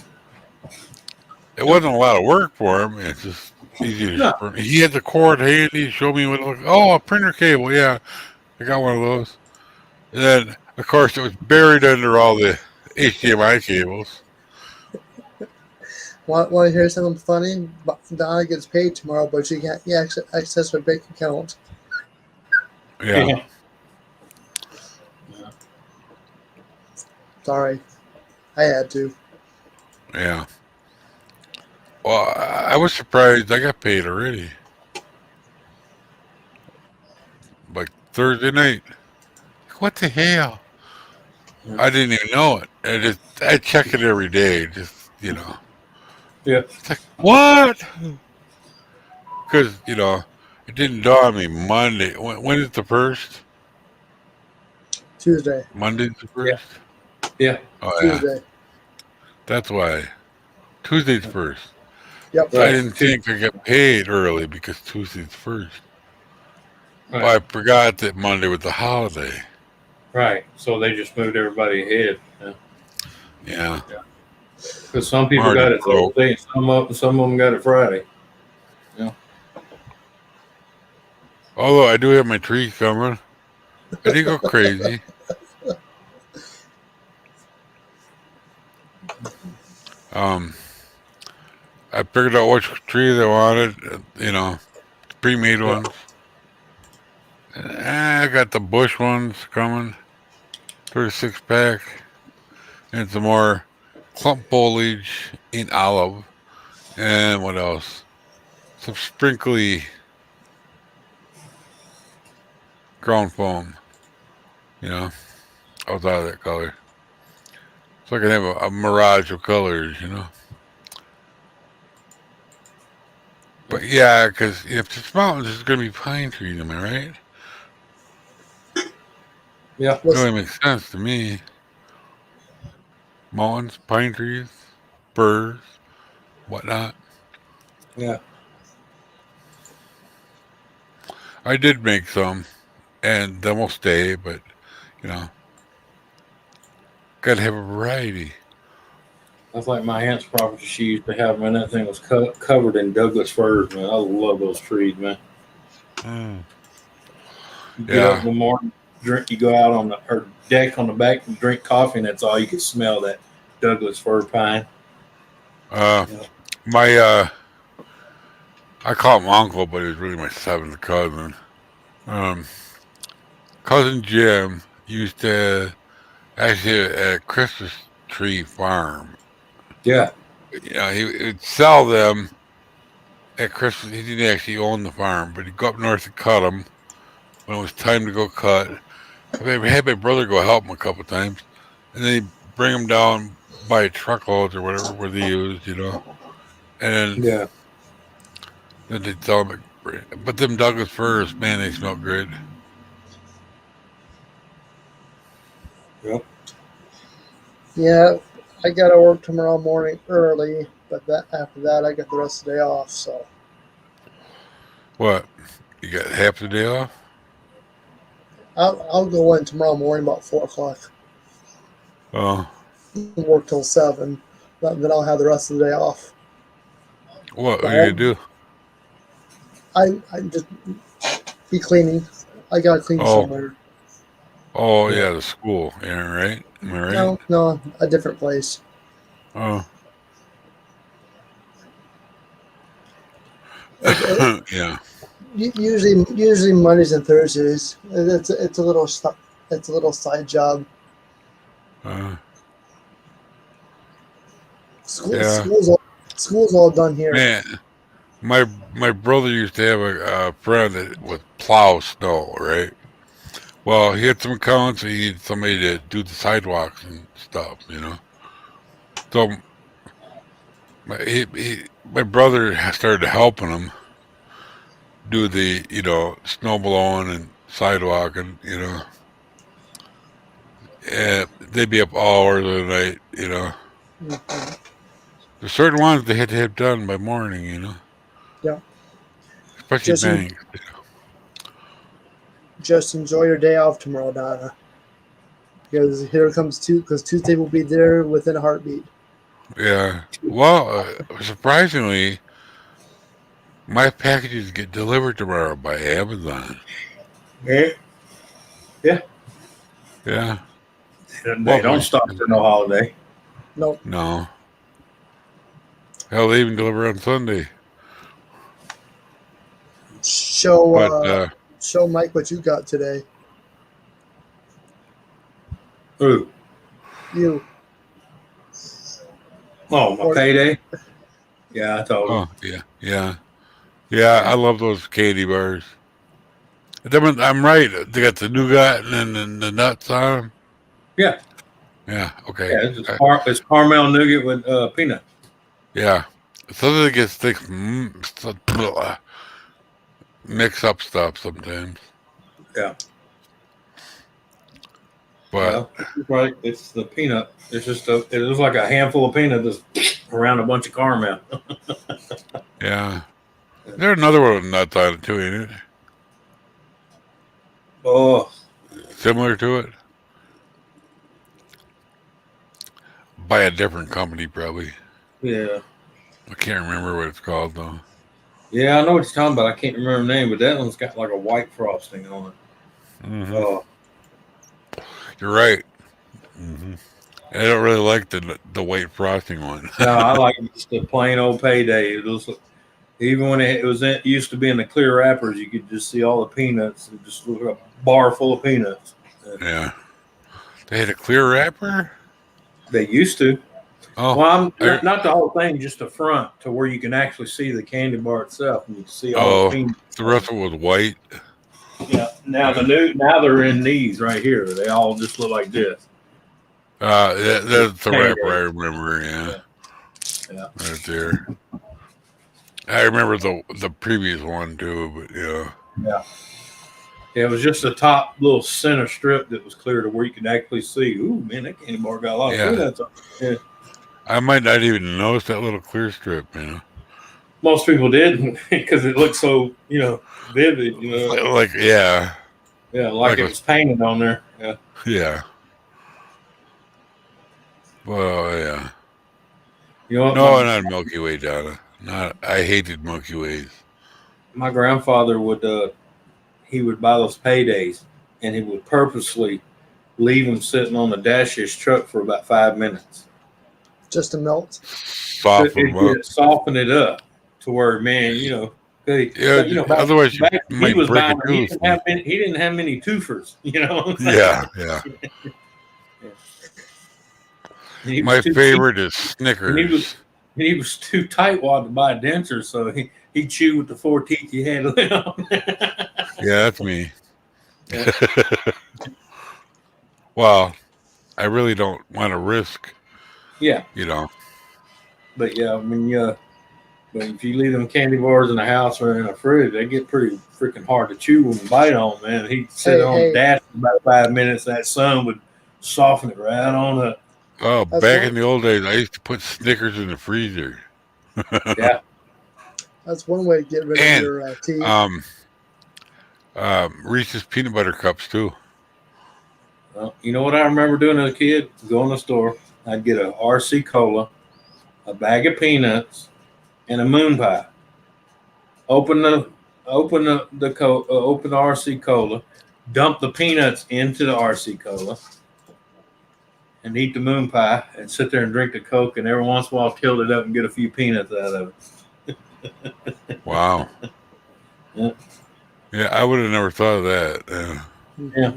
Speaker 4: It wasn't a lot of work for him. It's just easy
Speaker 2: no,
Speaker 4: to. He had the cord handy. Show me what it looked. Oh, a printer cable. Yeah, I got one of those. And then, of course, it was buried under all the HDMI cables.
Speaker 1: Want to hear something funny? Donna gets paid tomorrow, but she can't access her bank account.
Speaker 4: Yeah.
Speaker 2: yeah.
Speaker 1: Sorry, I had to.
Speaker 4: Yeah. Well, I was surprised I got paid already. Like Thursday night. What the hell? I didn't even know it. I check it every day. Just
Speaker 2: Yeah.
Speaker 4: it's like what? Because it didn't dawn on me Monday. When is the first?
Speaker 1: Tuesday.
Speaker 4: Monday's the
Speaker 2: Yeah.
Speaker 4: first.
Speaker 2: Yeah.
Speaker 4: Oh yeah,
Speaker 1: Tuesday.
Speaker 4: that's why Tuesday's first.
Speaker 1: Yep.
Speaker 4: I
Speaker 2: Right.
Speaker 4: didn't think I got paid early because Tuesday's first.
Speaker 2: Right.
Speaker 4: But I forgot that Monday was the holiday.
Speaker 2: Right. So they just moved everybody ahead.
Speaker 4: Yeah,
Speaker 2: Because some
Speaker 4: I'm
Speaker 2: people
Speaker 4: already
Speaker 2: got it
Speaker 4: broke.
Speaker 2: Thursday, and some of them got it Friday.
Speaker 4: Although I do have my tree coming. I didn't go crazy. Um, I figured out which trees I wanted. Pre-made
Speaker 2: Yeah.
Speaker 4: ones. I got the bush ones coming. 36 pack. And some more clump foliage in olive. And what else? Some sprinkly ground foam. I was out of that color. So I can have a mirage of colors. But yeah, because if it's mountains, there's going to be pine trees, am I right?
Speaker 2: Yeah.
Speaker 4: It only makes sense to me. Mountains, pine trees, birds, whatnot.
Speaker 2: Yeah.
Speaker 4: I did make some, and they will stay, but, you know, got to have a variety.
Speaker 2: That's like my aunt's property. She used to have, man. That thing was covered in Douglas firs, man. I love those trees, man.
Speaker 4: Mm.
Speaker 2: You get up in
Speaker 4: Yeah.
Speaker 2: the morning, drink. You go out on the her deck on the back and drink coffee, and that's all you can smell, that Douglas fir pine.
Speaker 4: Uh,
Speaker 2: Yeah.
Speaker 4: my, I call him uncle, but he's really my seventh cousin. Um, Cousin Jim used to actually a Christmas tree farm.
Speaker 2: Yeah.
Speaker 4: He would sell them at Christmas. He didn't actually own the farm, but he'd go up north and cut them when it was time to go cut. I had my brother go help him a couple times, and then he'd bring them down by truckloads or whatever where they used. And
Speaker 2: Yeah.
Speaker 4: then they'd sell them. But them Douglas firs, man, they smell good.
Speaker 2: Yep.
Speaker 1: Yeah, I gotta work tomorrow morning early, but after that I got the rest of the day off. So
Speaker 4: What? You got half the day off?
Speaker 1: I'll go in tomorrow morning about 4 o'clock
Speaker 4: Oh,
Speaker 1: and work till 7. But then I'll have the rest of the day off.
Speaker 4: what
Speaker 1: But
Speaker 4: are you gonna do?
Speaker 1: I just be cleaning. I gotta clean
Speaker 4: Oh,
Speaker 1: somewhere.
Speaker 4: oh
Speaker 2: Yeah.
Speaker 4: yeah, the school. Yeah, right. Am I right?
Speaker 1: No, a different place.
Speaker 4: Oh,
Speaker 1: It,
Speaker 4: yeah.
Speaker 1: usually Mondays and Thursdays. It's a little it's a little side job.
Speaker 4: Uh,
Speaker 1: School
Speaker 4: yeah.
Speaker 1: school's all done here.
Speaker 4: Man, my brother used to have a friend that would plow snow, right? Well, he had some accounts. He needed somebody to do the sidewalks and stuff. So my brother started helping him do the snow blowing and sidewalk and. And they'd be up all hours of the night.
Speaker 1: Mhm.
Speaker 4: There's certain ones they had to have done by morning.
Speaker 1: Yeah,
Speaker 4: Especially
Speaker 1: just en-
Speaker 4: banks.
Speaker 1: just enjoy your day off tomorrow, Donna. Because here comes because Tuesday will be there within a heartbeat.
Speaker 4: Yeah. Well, surprisingly, my packages get delivered tomorrow by Amazon.
Speaker 2: Yeah. Yeah.
Speaker 4: Yeah.
Speaker 2: They
Speaker 4: Well,
Speaker 2: don't stop for no holiday.
Speaker 1: Nope.
Speaker 4: no. Hell, they even deliver on Sunday.
Speaker 1: Show
Speaker 4: But
Speaker 1: show Mike what you got today.
Speaker 2: Ooh.
Speaker 1: You.
Speaker 2: Oh, my payday? Yeah, I told him.
Speaker 4: Oh, yeah. I love those candy bars. I'm right. They got the nougat and then the nuts on them.
Speaker 2: Yeah.
Speaker 4: Yeah. Okay.
Speaker 2: Yeah, it's caramel nougat with peanut.
Speaker 4: Yeah. Sometimes it gets thick. Mix up stuff sometimes.
Speaker 2: Yeah.
Speaker 4: But
Speaker 2: Right. It's the peanut. It's just it looks like a handful of peanut that's around a bunch of caramel.
Speaker 4: yeah. There's another one with nuts on it too, ain't it?
Speaker 2: Oh,
Speaker 4: Similar to it. By a different company, probably.
Speaker 2: yeah.
Speaker 4: I can't remember what it's called though.
Speaker 2: Yeah, I know what you're talking about. I can't remember the name, but that one's got like a white frosting on it.
Speaker 4: Mm-hmm.
Speaker 2: Oh,
Speaker 4: You're right. Mm-hmm. I don't really like the white frosting one.
Speaker 2: no, I like just the plain old payday. It was, even when it used to be in the clear wrappers, you could just see all the peanuts. It just looked like a bar full of peanuts.
Speaker 4: Yeah. They had a clear wrapper?
Speaker 2: They used to.
Speaker 4: Oh.
Speaker 2: Well, not the whole thing, just the front to where you can actually see the candy bar itself, and you can see all the peanuts.
Speaker 4: The rest of it was white.
Speaker 2: Yeah. Now they're in these right here. They all just look like this.
Speaker 4: That's the wrapper I remember.
Speaker 2: Yeah.
Speaker 4: Right there. I remember the previous one too, but yeah.
Speaker 2: Yeah. It was just the top little center strip that was clear to where you could actually see. Ooh, man, that candy bar got a lot of peanuts on it. Yeah.
Speaker 4: I might not even notice that little clear strip,
Speaker 2: Most people did because it looked so, vivid,
Speaker 4: Like, yeah.
Speaker 2: Yeah, like it was painted on there. Yeah.
Speaker 4: Yeah. Well, yeah.
Speaker 2: You know what?
Speaker 4: No, not Milky Way, Donna. I hated Milky Ways.
Speaker 2: My grandfather he would buy those paydays, and he would purposely leave them sitting on the dash of his truck for about 5 minutes.
Speaker 1: Just to melt.
Speaker 2: Soften it up to where, man,
Speaker 4: otherwise
Speaker 2: he didn't have many twofers,
Speaker 4: Yeah. My favorite is Snickers.
Speaker 2: He was too tightwad to buy a denser, so he chewed with the 4 teeth he had left.
Speaker 4: Yeah, that's me. Yeah. Well, I really don't want to risk.
Speaker 2: Yeah. But yeah, I mean, but if you leave them candy bars in the house or in a fridge, they get pretty freaking hard to chew and bite on, man. He'd sit on the dash for about 5 minutes. That sun would soften it right on up.
Speaker 4: Oh, back in the old days, I used to put Snickers in the freezer.
Speaker 2: Yeah.
Speaker 1: That's one way to get rid of your teeth.
Speaker 4: Reese's peanut butter cups too.
Speaker 2: Well, you know what I remember doing as a kid? Go in the store, I'd get a RC cola, a bag of peanuts, and a moon pie. Open the RC cola, dump the peanuts into the RC cola, and eat the moon pie, and sit there and drink the Coke, and every once in a while tilt it up and get a few peanuts out of it.
Speaker 4: Wow. Yeah, I would have never thought of that.
Speaker 2: Yeah.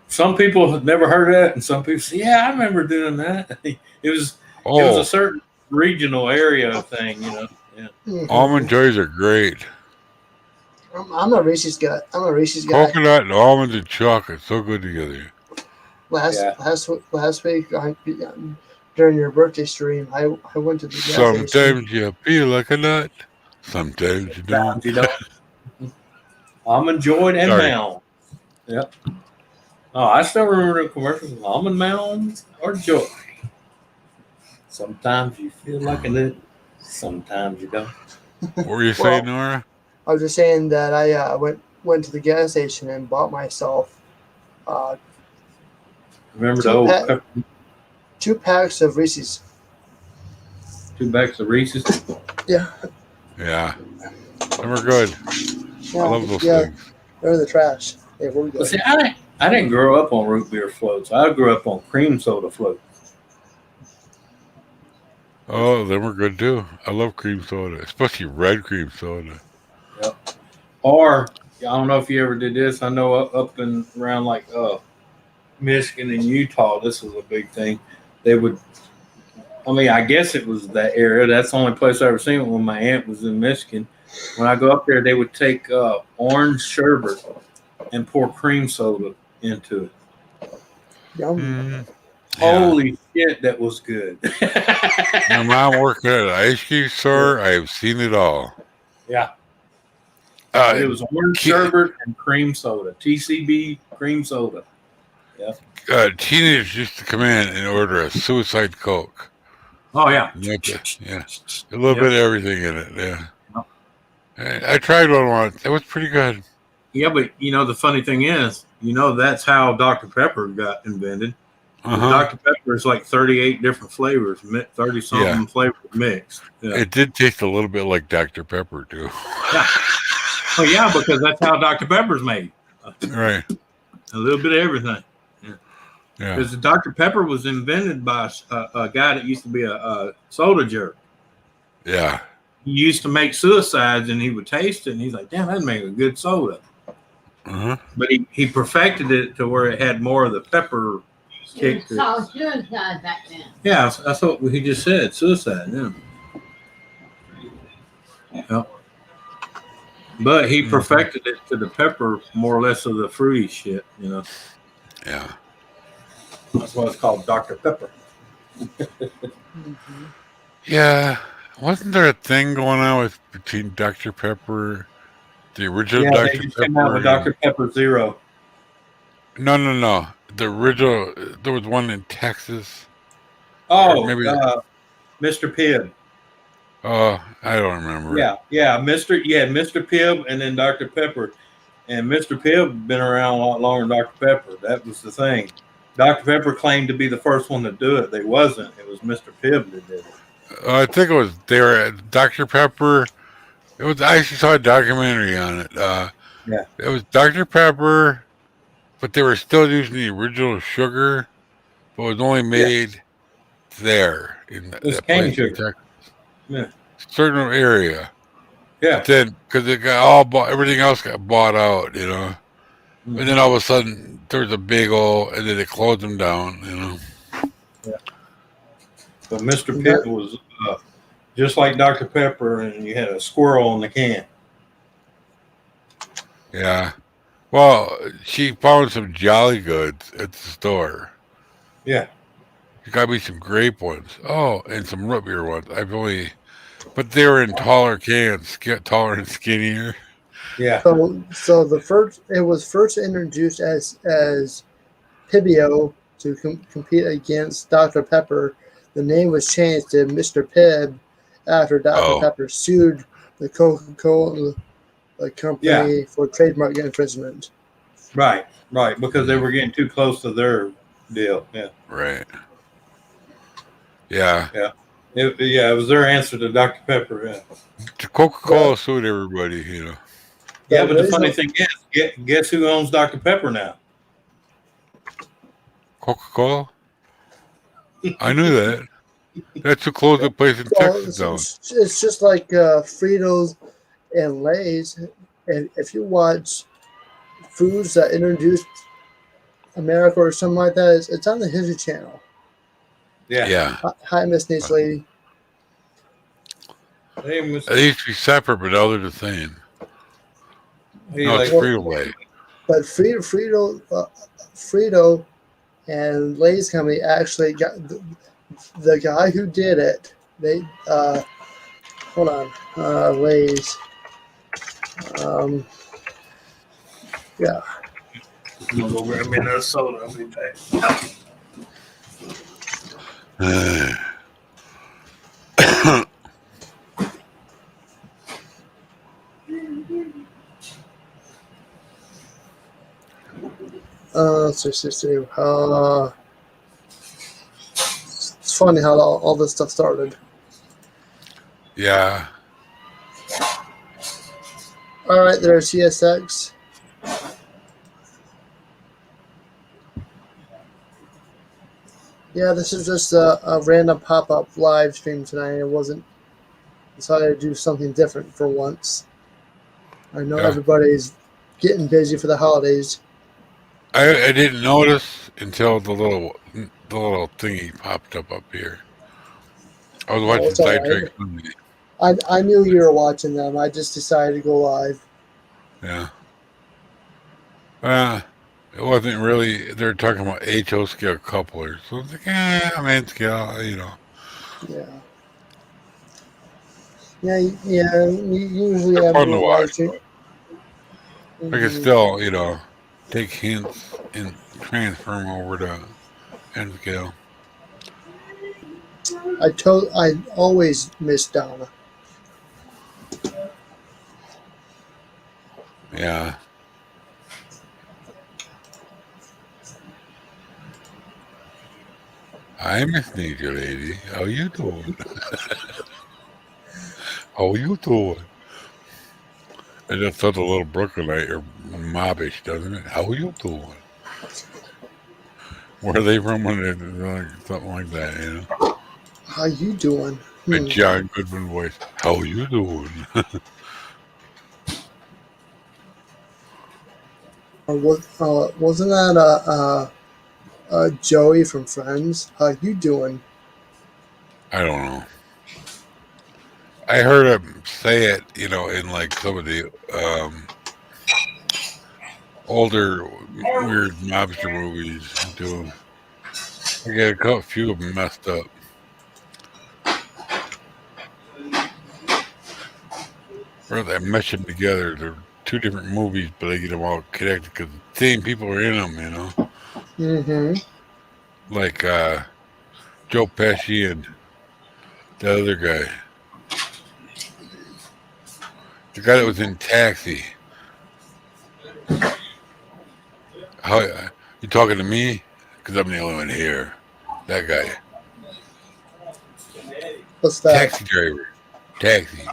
Speaker 2: Some people have never heard of that, and some people say, "Yeah, I remember doing that." It was a certain regional area thing, Yeah.
Speaker 4: Almond Joys are great.
Speaker 1: I'm a Reese's guy.
Speaker 4: Coconut and almonds and chocolate, so good together.
Speaker 1: Last week during your birthday stream, I went to the gas station.
Speaker 4: Sometimes you feel like a nut. Sometimes you don't.
Speaker 2: Almond Joy and Mound. Yep. Oh, I still remember the commercials. Almond Mound or Joy. Sometimes you feel like a nut. Sometimes you don't.
Speaker 4: What were you saying, Nora?
Speaker 1: I was just saying that I went to the gas station and bought myself
Speaker 2: remember the old
Speaker 1: 2 packs of Reese's.
Speaker 2: 2 bags of Reese's?
Speaker 1: Yeah.
Speaker 4: Yeah. They were good. I love those things.
Speaker 1: They're in the trash. They were good.
Speaker 2: But see, I didn't grow up on root beer floats. I grew up on cream soda floats.
Speaker 4: Oh, they were good too. I love cream soda, especially red cream soda.
Speaker 2: Yep. Or I don't know if you ever did this. I know up and around like Michigan and Utah, this was a big thing. they would. I mean, I guess it was that area. That's the only place I ever seen it when my aunt was in Michigan. When I go up there, they would take orange sherbet and pour cream soda into it.
Speaker 1: Yum.
Speaker 4: Yeah.
Speaker 2: Holy shit, that was good.
Speaker 4: My mom worked at an ice cream store. I have seen it all.
Speaker 2: Yeah. It was orange sherbet and cream soda. TCB cream soda. Yeah.
Speaker 4: Teenagers used to come in and order a suicide Coke.
Speaker 2: Oh, yeah.
Speaker 4: Yeah. A little bit of everything in it. Yeah. I tried one once. It was pretty good.
Speaker 2: Yeah, but the funny thing is, that's how Dr. Pepper got invented. Dr. Pepper is like 38 different flavors, 30 something flavors mixed. Yeah.
Speaker 4: It did taste a little bit like Dr. Pepper too.
Speaker 2: Yeah. Well, yeah, because that's how Dr. Pepper's made.
Speaker 4: Right.
Speaker 2: A little bit of everything.
Speaker 4: Yeah.
Speaker 2: Because Dr. Pepper was invented by a guy that used to be a soda jerk.
Speaker 4: Yeah.
Speaker 2: He used to make suicides, and he would taste it, and he's like, "Damn, that'd make a good soda." But he perfected it to where it had more of the pepper kick.
Speaker 5: Saw suicide back then.
Speaker 2: Yeah, that's what he just said. Suicide. Yeah. But he perfected it to the pepper, more or less of the fruity shit.
Speaker 4: Yeah.
Speaker 2: That's why it's called Dr. Pepper.
Speaker 4: Yeah. Wasn't there a thing going on between Dr. Pepper, the original Dr.
Speaker 2: They just
Speaker 4: Pepper?
Speaker 2: came out with Dr. Pepper Zero.
Speaker 4: No. The original, there was one in Texas.
Speaker 2: Oh, maybe Mr. Pibb.
Speaker 4: Oh, I don't remember.
Speaker 2: Yeah, Mr. Pibb and then Dr. Pepper. And Mr. Pibb been around a lot longer than Dr. Pepper. That was the thing. Dr. Pepper claimed to be the first one to do it. They wasn't. It was Mr. Pibb that did it.
Speaker 4: I think it was Dr. Pepper. I actually saw a documentary on it. It was Dr. Pepper, but they were still using the original sugar, but it was only made there in that
Speaker 2: cane
Speaker 4: place
Speaker 2: sugar.
Speaker 4: Certain area.
Speaker 2: Yeah.
Speaker 4: But then, because it got all bought, everything else got bought out, And then all of a sudden, there was a big hole, and then they closed them down,
Speaker 2: Yeah. But Mr. Pibb was just like Dr. Pepper, and you had a squirrel in the can.
Speaker 4: Yeah. Well, she found some Jolly Goods at the store.
Speaker 2: Yeah.
Speaker 4: You got me some grape ones. Oh, and some root beer ones. But they were in taller cans, taller and skinnier.
Speaker 2: Yeah.
Speaker 1: So it was first introduced as Pibbio to compete against Dr. Pepper. The name was changed to Mr. Pibb after Dr. Pepper sued the Coca-Cola company for trademark infringement.
Speaker 2: Right, because they were getting too close to their deal. Yeah.
Speaker 4: Right. Yeah.
Speaker 2: Yeah. It was their answer to Dr. Pepper. Yeah.
Speaker 4: Coca-Cola sued everybody,
Speaker 2: Yeah, but the funny thing is, guess who owns Dr. Pepper now?
Speaker 4: Coca-Cola? I knew that. That's who closed the place in Texas down.
Speaker 1: It's just like Fritos and Lay's. And if you watch foods that introduced America or something like that, it's on the History Channel.
Speaker 4: Yeah.
Speaker 1: Hi, Miss Nice Lady.
Speaker 2: They
Speaker 4: used to be separate, but now they're the same. No, it's Frito-Lay.
Speaker 1: But Frito and Lay's company actually got the guy who did it. They hold on, Lay's. Yeah.
Speaker 2: I'm gonna go grab me another soda. I'll be back.
Speaker 1: It's funny how all this stuff started.
Speaker 4: Yeah.
Speaker 1: All right, there's CSX. Yeah, this is just a random pop-up live stream tonight. It wasn't decided to do something different for once. I know everybody's getting busy for the holidays.
Speaker 4: I didn't notice until the little the little thingy popped up here. I was
Speaker 1: No,
Speaker 4: watching
Speaker 1: it's all
Speaker 4: Sidetrack
Speaker 1: right.
Speaker 4: Sunday.
Speaker 1: I knew you were watching them. I just decided to go live.
Speaker 4: Yeah. It wasn't really. They're talking about HO scale couplers. So I was like, man scale,
Speaker 1: Yeah. Yeah. You usually
Speaker 4: They're
Speaker 1: have
Speaker 4: fun to watch.
Speaker 1: realized it.
Speaker 4: I can
Speaker 1: Mhm.
Speaker 4: still, take hints and transfer them over to N scale.
Speaker 1: I always miss Donna.
Speaker 4: Yeah. Hi, Miss Nature Lady. How you doing? How you doing? It just sounds a little Brooklynite or mobbish, doesn't it? How you doing? Where are they from when they're like, something like that,
Speaker 1: How you doing?
Speaker 4: A John Goodman voice. How you doing?
Speaker 1: Wasn't that Joey from Friends? How you doing?
Speaker 4: I don't know. I heard him say it, in like some of the older weird mobster movies. Too. I got a few of them messed up. Or they mesh them together. They're two different movies, but they get them all connected because the same people are in them,
Speaker 1: Mm-hmm.
Speaker 4: Like Joe Pesci and the other guy. The guy that was in Taxi. How you talking to me? Because I'm the only one here. That guy.
Speaker 1: What's that?
Speaker 4: Taxi driver. Taxi.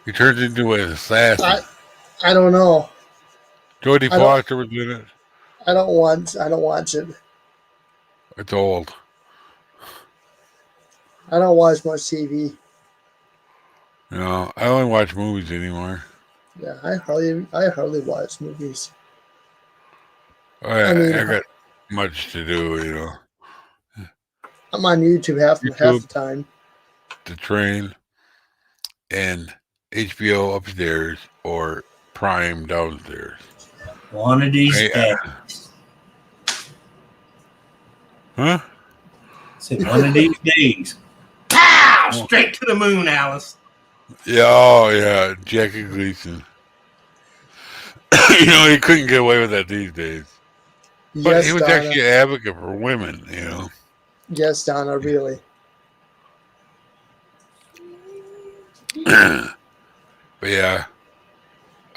Speaker 4: He turns into an assassin.
Speaker 1: I don't know.
Speaker 4: Jodie
Speaker 1: I don't
Speaker 4: Foster was in it.
Speaker 1: I don't watch it.
Speaker 4: It's old.
Speaker 1: I don't watch much TV.
Speaker 4: I only watch movies anymore.
Speaker 1: Yeah, I hardly watch movies. I mean,
Speaker 4: I got much to do,
Speaker 1: I'm on YouTube half
Speaker 4: YouTube,
Speaker 1: the time.
Speaker 4: the train, and HBO upstairs or Prime downstairs.
Speaker 2: One of these days.
Speaker 4: Huh?
Speaker 2: Said one of these days. Pow! Straight to the moon, Alice.
Speaker 4: Yeah, oh yeah, Jackie Gleason. He couldn't get away with that these days. But he
Speaker 1: Yes,
Speaker 4: was
Speaker 1: Donna.
Speaker 4: actually an advocate for women,
Speaker 1: Yes, Donna. Really.
Speaker 4: But yeah,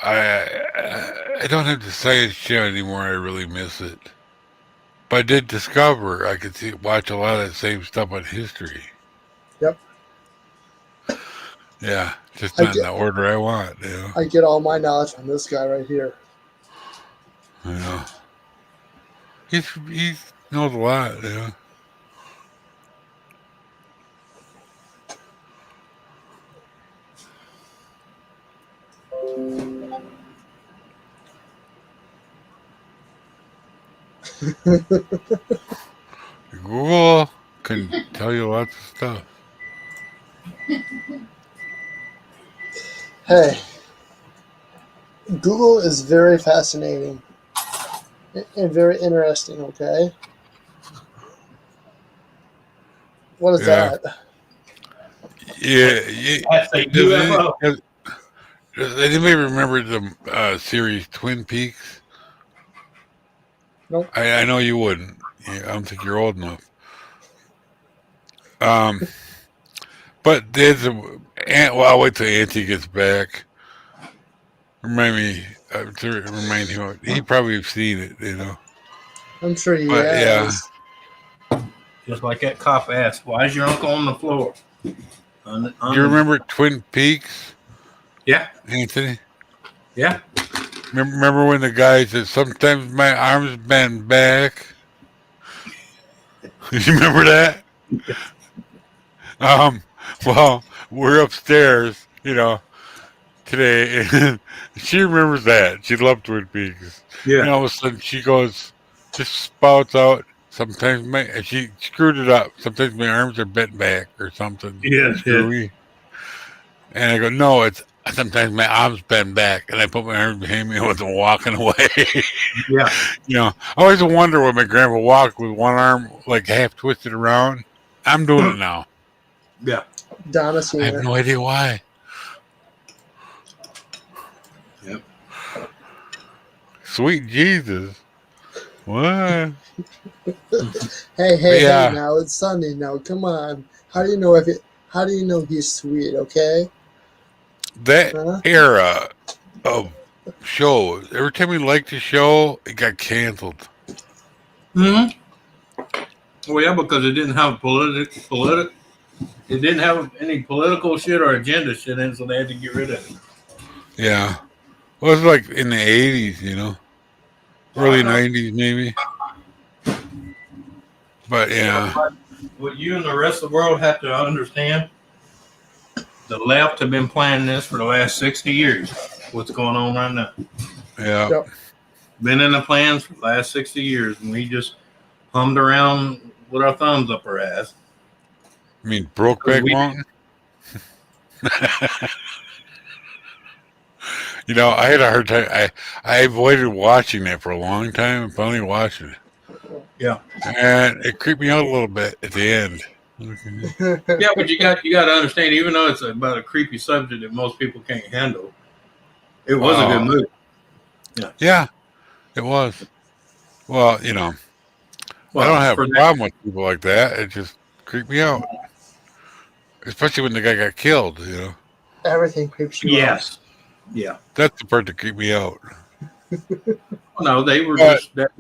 Speaker 4: I don't have the science channel anymore. I really miss it. But I did discover I could watch a lot of the same stuff on history.
Speaker 1: Yep.
Speaker 4: Yeah, just
Speaker 1: I
Speaker 4: not in
Speaker 1: get
Speaker 4: the order I want.
Speaker 1: I get all my knowledge from this guy right here.
Speaker 4: He knows a lot. Google can tell you lots of stuff.
Speaker 1: Hey, Google is very fascinating and very interesting. Okay. What is
Speaker 4: Yeah,
Speaker 1: that?
Speaker 2: That's a UFO.
Speaker 4: Does anybody remember the series Twin Peaks?
Speaker 1: Nope.
Speaker 4: I know you wouldn't. I don't think you're old enough. But there's well, I'll wait till Auntie gets back. Remind me to remind him. He probably have seen it.
Speaker 1: I'm sure he
Speaker 4: But yeah,
Speaker 1: has.
Speaker 2: Just like that cop asked, why is your uncle on the floor?
Speaker 4: do you remember Twin Peaks,
Speaker 2: Yeah,
Speaker 4: Anthony?
Speaker 2: yeah.
Speaker 4: Remember when the guy said, "Sometimes my arms bend back"? You remember that? Well, we're upstairs, today, and she remembers that. She loved Twin Peaks.
Speaker 2: Yeah.
Speaker 4: And all of a sudden she goes, just spouts out. Sometimes and she screwed it up. Sometimes my arms are bent back or something.
Speaker 2: Yeah,
Speaker 4: Screwy. And I go, no, it's sometimes my arms bend back, and I put my arms behind me with them walking away.
Speaker 2: yeah.
Speaker 4: I always wonder when my grandpa walked with one arm like half twisted around. I'm doing it now.
Speaker 2: Yeah.
Speaker 1: Donna
Speaker 4: I
Speaker 1: seen
Speaker 4: have
Speaker 1: it.
Speaker 4: no idea why.
Speaker 2: Yep.
Speaker 4: Sweet Jesus. What?
Speaker 1: Hey,
Speaker 4: Yeah.
Speaker 1: now it's Sunday now. Come on. How do you know he's sweet, okay?
Speaker 4: That
Speaker 1: Huh?
Speaker 4: era of shows, every time we liked a show, it got canceled.
Speaker 2: Well, yeah, because it didn't have it didn't have any political shit or agenda shit in it, so they had to get rid of it.
Speaker 4: Yeah. Well, it was like in the 80s, early 90s maybe. But yeah.
Speaker 2: What you and the rest of the world have to understand, the left have been planning this for the last 60 years. What's going on right now?
Speaker 4: Yeah.
Speaker 1: Yep.
Speaker 2: Been in the plans for the last 60 years, and we just hummed around with our thumbs up our ass.
Speaker 4: I mean, Brokeback Mountain? I had a hard time. I avoided watching that for a long time and finally watched it.
Speaker 2: Yeah.
Speaker 4: And it creeped me out a little bit at the end.
Speaker 2: Yeah, but you got to understand, even though it's about a creepy subject that most people can't handle, it was a good movie.
Speaker 4: Yeah, it was. Well, I don't have a problem with people like that. It just creeped me out. Especially when the guy got killed,
Speaker 1: Everything creeps you out.
Speaker 2: Yes. Yeah.
Speaker 4: That's the part that creeped me out.
Speaker 2: No, they were just that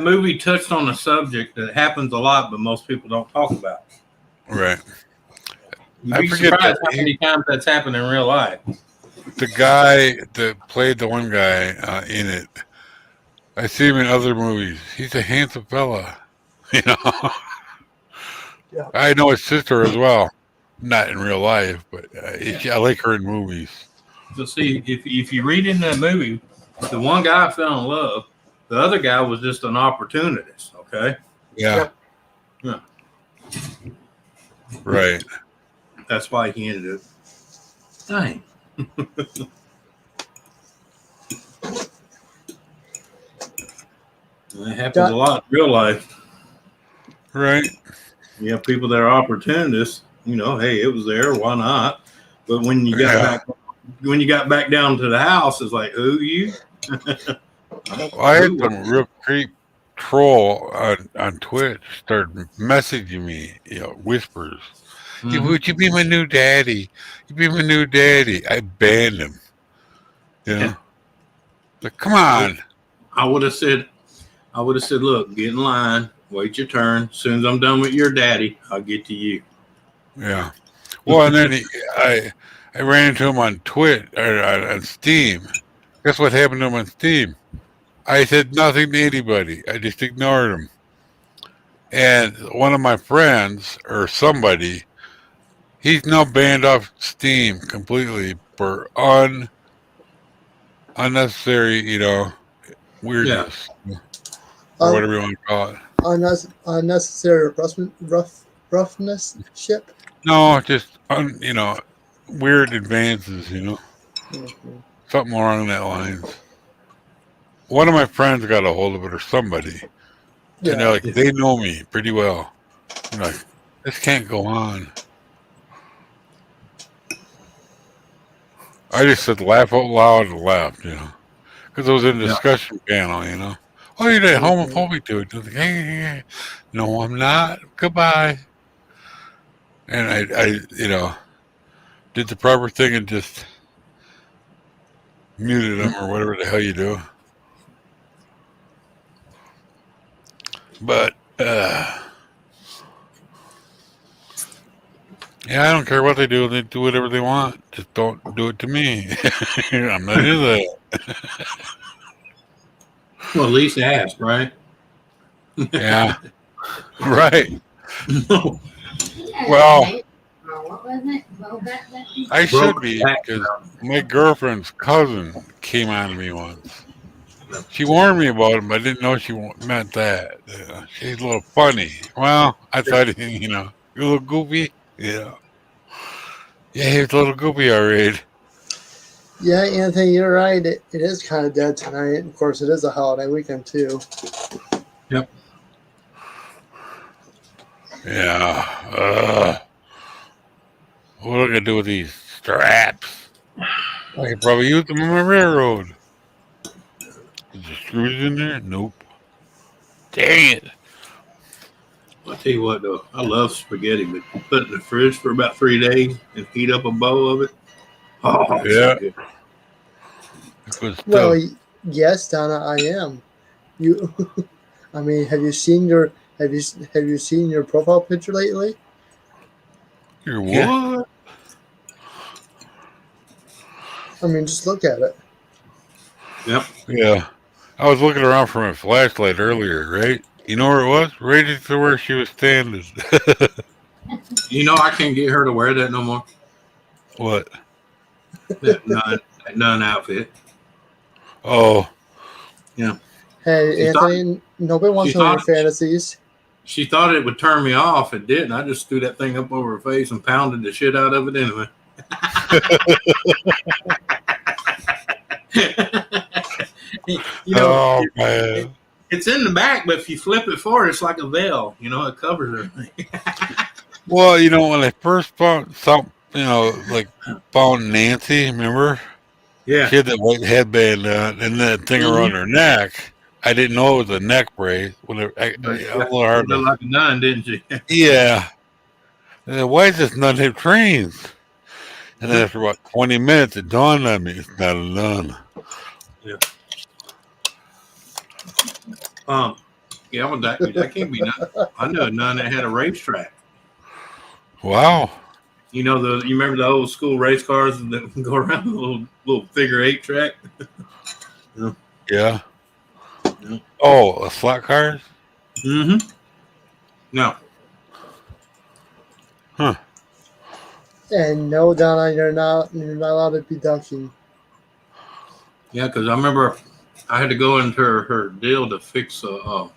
Speaker 2: movie touched on a subject that happens a lot, but most people don't talk about.
Speaker 4: Right.
Speaker 2: You'd be surprised how many times that's happened in real life.
Speaker 4: The guy that played the one guy in it, I see him in other movies. He's a handsome fella,
Speaker 1: Yeah.
Speaker 4: I know his sister as well. Not in real life, but I like her in movies.
Speaker 2: So see, if you read in that movie, the one guy fell in love, the other guy was just an opportunist. Okay.
Speaker 4: Yeah.
Speaker 2: Yeah.
Speaker 4: Right.
Speaker 2: That's why he ended up dying. That happens a lot in real life.
Speaker 4: Right.
Speaker 2: You have people that are opportunists. Hey, it was there. Why not? But when you got back down to the house, it's like, who you?
Speaker 4: I had some real creep troll on Twitch start messaging me, whispers.
Speaker 2: Mm-hmm.
Speaker 4: Would you be my new daddy? You be my new daddy. I banned him. Like, come on.
Speaker 2: I would have said, look, get in line, wait your turn. As soon as I'm done with your daddy, I'll get to you.
Speaker 4: Yeah. Well, and then I ran into him on Twitch or on Steam. Guess what happened to him on Steam? I said nothing to anybody. I just ignored him. And one of my friends or somebody, he's now banned off Steam completely for unnecessary, weirdness. Or whatever you want to call it.
Speaker 1: Unnecessary roughness ship?
Speaker 4: No, just, weird advances,
Speaker 1: Mm-hmm.
Speaker 4: Something along that lines. One of my friends got a hold of it or somebody.
Speaker 1: Yeah.
Speaker 4: And they're like, they know me pretty well. I'm like, this can't go on. I just said laugh out loud and laughed, because it was a discussion panel, Oh, you're that homophobic dude. I was like, hey, no, I'm not. Goodbye. And I did the proper thing and just muted him or whatever the hell you do. But, yeah, I don't care what they do. They do whatever they want. Just don't do it to me. I'm not into that.
Speaker 2: Well, at least ask, right?
Speaker 4: Yeah. Right.
Speaker 5: Well, what was it?
Speaker 4: I should be, because my girlfriend's cousin came on to me once. She warned me about him, but I didn't know she meant that. Yeah, she's a little funny. Well, I thought, you know, you a little goofy. Yeah. Yeah, he's a little goofy, all right.
Speaker 1: Yeah, Anthony, you're right. It is kind of dead tonight. Of course, it is a holiday weekend too.
Speaker 2: Yep.
Speaker 4: Yeah. What am I gonna do with these straps? I could probably use them on my railroad. Is the screws in there? Nope. Dang it.
Speaker 2: I'll tell you what, though, I love spaghetti, but you put it in the fridge for about 3 days and heat up a bowl of it. Oh, it's so
Speaker 4: Yeah,
Speaker 2: good.
Speaker 4: good
Speaker 1: Well,
Speaker 4: stuff.
Speaker 1: yes, Donna, I am. You, I mean, have you seen your profile picture lately?
Speaker 4: You're
Speaker 2: Yeah.
Speaker 4: what?
Speaker 1: I mean, just look at it.
Speaker 2: Yep.
Speaker 4: Yeah. I was looking around for my flashlight earlier, right? You know where it was? Right to where she was standing.
Speaker 2: You know, I can't get her to wear that no more.
Speaker 4: What?
Speaker 2: That nun outfit.
Speaker 4: Oh,
Speaker 2: Yeah.
Speaker 1: Hey,
Speaker 2: She thought
Speaker 1: Anthony, nobody
Speaker 2: she
Speaker 1: wants to know your
Speaker 2: thought
Speaker 1: fantasies.
Speaker 2: she thought it would turn me off. It didn't. I just threw that thing up over her face and pounded the shit out of it anyway. You know,
Speaker 4: oh man.
Speaker 2: it's in the back, but if you flip it forward, it's like a veil. You know, it covers everything.
Speaker 4: Well, you know, when I first found like found Nancy, remember?
Speaker 2: Yeah.
Speaker 4: She had that white headband on and that thing around
Speaker 2: Mhm.
Speaker 4: her neck. I didn't know it was a neck brace.
Speaker 2: But
Speaker 4: A
Speaker 2: yeah,
Speaker 4: little
Speaker 2: she
Speaker 4: hard to.
Speaker 2: looked like a nun, didn't she?
Speaker 4: Yeah. Why is this nun have trains? And then after about 20 minutes, it dawned on me it's not a nun.
Speaker 2: Yeah. Yeah, well, that can't be none. I know a nun that had a racetrack.
Speaker 4: Wow.
Speaker 2: You know you remember the old school race cars that go around the little figure 8 track? Yeah.
Speaker 4: Yeah.
Speaker 2: Yeah.
Speaker 4: Oh, slot cars?
Speaker 2: Mm-hmm. No.
Speaker 4: Huh.
Speaker 1: And no, Donna, you're not allowed to be ducking.
Speaker 2: Yeah, because I remember I had to go into her deal to fix a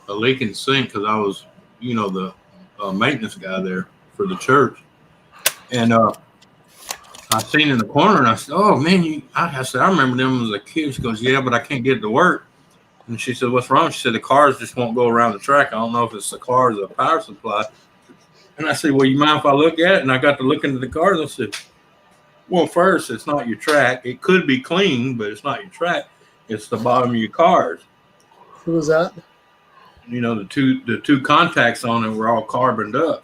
Speaker 2: leaking sink because I was, the maintenance guy there for the church, and I seen in the corner and I said, "Oh man, I said I remember them as a kid." She goes, "Yeah, but I can't get it to work." And she said, "What's wrong?" She said, "The cars just won't go around the track. I don't know if it's the cars or the power supply." And I said, "Well, you mind if I look at it?" And I got to look into the cars. I said, "Well, first, it's not your track. It could be clean, but it's not your track. It's the bottom of your cars.
Speaker 1: Who was that?
Speaker 2: The two contacts on it were all carboned up."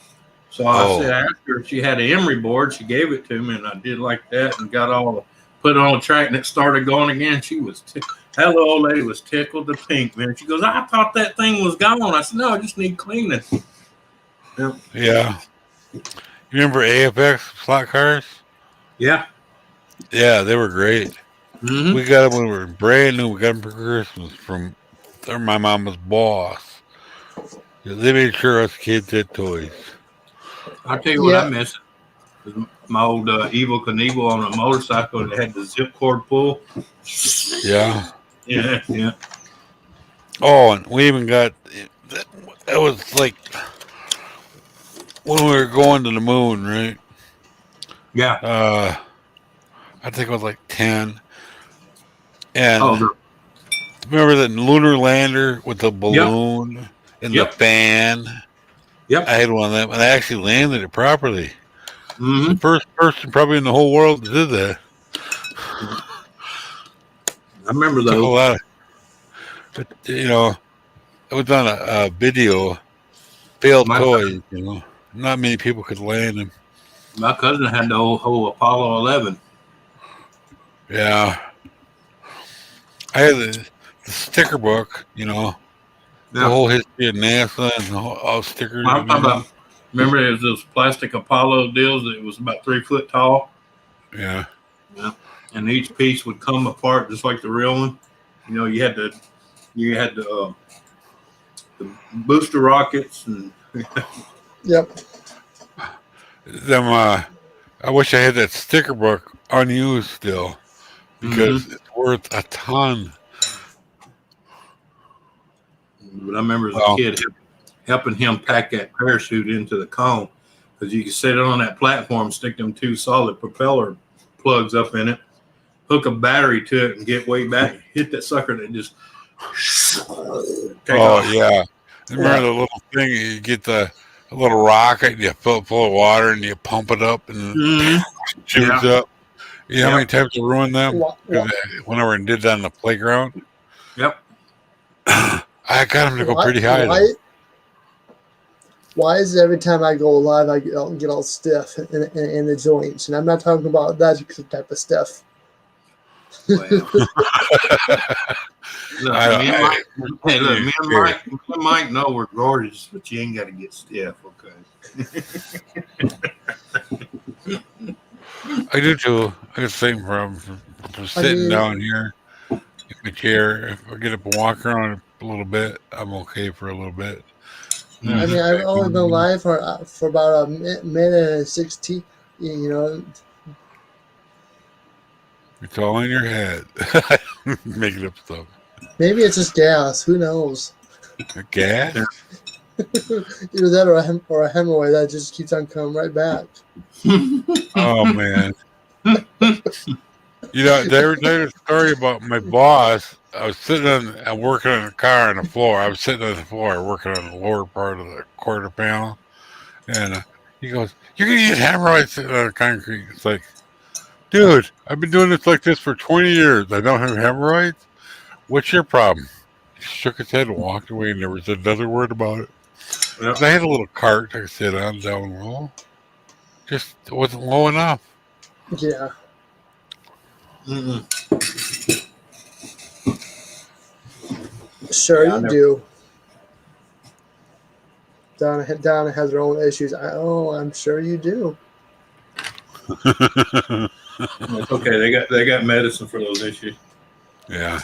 Speaker 2: So I said,
Speaker 4: Oh.
Speaker 2: after she had an emery board, she gave it to me, and I did like that and put it on the track, and it started going again. That little old lady was tickled to pink, man. She goes, "I thought that thing was gone." I said, "No, I just need cleaning." Yeah.
Speaker 4: Yeah. You remember AFX slot cars?
Speaker 2: Yeah.
Speaker 4: Yeah, they were great.
Speaker 2: Mm-hmm.
Speaker 4: We got them when we were brand new. We got them for Christmas they're my mama's boss. They made sure us kids had toys.
Speaker 2: I'll tell you what I
Speaker 1: Yeah,
Speaker 2: miss. My old Evil Knievel on a motorcycle that had the zip cord pull.
Speaker 4: Yeah.
Speaker 2: Yeah, yeah.
Speaker 4: Oh, and we even got that was like when we were going to the moon, right?
Speaker 2: Yeah.
Speaker 4: I think I was like 10. And
Speaker 2: Oh,
Speaker 4: remember that lunar lander with the
Speaker 2: yep,
Speaker 4: balloon and the
Speaker 2: yep,
Speaker 4: fan?
Speaker 2: yep.
Speaker 4: I had one of them, and I actually landed it properly. The
Speaker 2: Mm-hmm.
Speaker 4: first person probably in the whole world that did that.
Speaker 2: I remember
Speaker 4: Took a
Speaker 2: those.
Speaker 4: lot of, it was on a video, failed
Speaker 2: My
Speaker 4: toys, Not many people could land them.
Speaker 2: my cousin had the whole Apollo 11.
Speaker 4: Yeah. I had the sticker book, the
Speaker 2: Yeah.
Speaker 4: whole history of NASA and all stickers
Speaker 2: I'm
Speaker 4: and
Speaker 2: talking
Speaker 4: everything.
Speaker 2: about. Remember, it was those plastic Apollo deals that was about 3 foot tall.
Speaker 4: Yeah.
Speaker 2: Yeah. And each piece would come apart just like the real one. You had the booster rockets and
Speaker 1: yep.
Speaker 4: Them, I wish I had that sticker book unused still
Speaker 2: mm-hmm.
Speaker 4: because it's worth a ton.
Speaker 2: But I remember as a kid helping him pack that parachute into the cone because you could sit it on that platform, stick them 2 solid propeller plugs up in it, hook a battery to it, and get way back, hit that sucker, and it just take off.
Speaker 4: Yeah. Remember the little thing? You get a little rocket, and you fill it full of water, and you pump it up, and it shoots up. You know how many times I ruined them? Whenever I did that on the playground.
Speaker 2: Yep.
Speaker 4: I got them to go pretty high.
Speaker 1: Why is it every time I go live, I get all stiff in the joints? And I'm not talking about that type of stuff.
Speaker 2: Well. Me and Mike know we're gorgeous, but you ain't got to get stiff, okay?
Speaker 4: I do too. I get the same problem from sitting down here in my chair. If I get up and walk around a little bit, I'm okay for a little bit.
Speaker 1: I mean, I've only been live for about a minute and 16. You know,
Speaker 4: it's all in your head. Making up stuff.
Speaker 1: Maybe it's just gas. Who knows?
Speaker 4: Gas?
Speaker 1: Either that or a hemorrhoid that just keeps on coming right back.
Speaker 4: Oh man! You know, they were telling a story about my boss. I was I'm working on a car on the floor. I was sitting on the floor working on the lower part of the quarter panel, and he goes, "You're gonna get hemorrhoids sitting on the concrete." It's like, dude, I've been doing this like this for 20 years. I don't have hemorrhoids. What's your problem? He shook his head and walked away and never said another word about it. Yep. I had a little cart I could sit on down low. Just it wasn't low enough.
Speaker 1: Yeah. Sure you do. Donna has her own issues. I'm sure you do.
Speaker 2: It's okay. They got medicine for those issues.
Speaker 4: Yeah.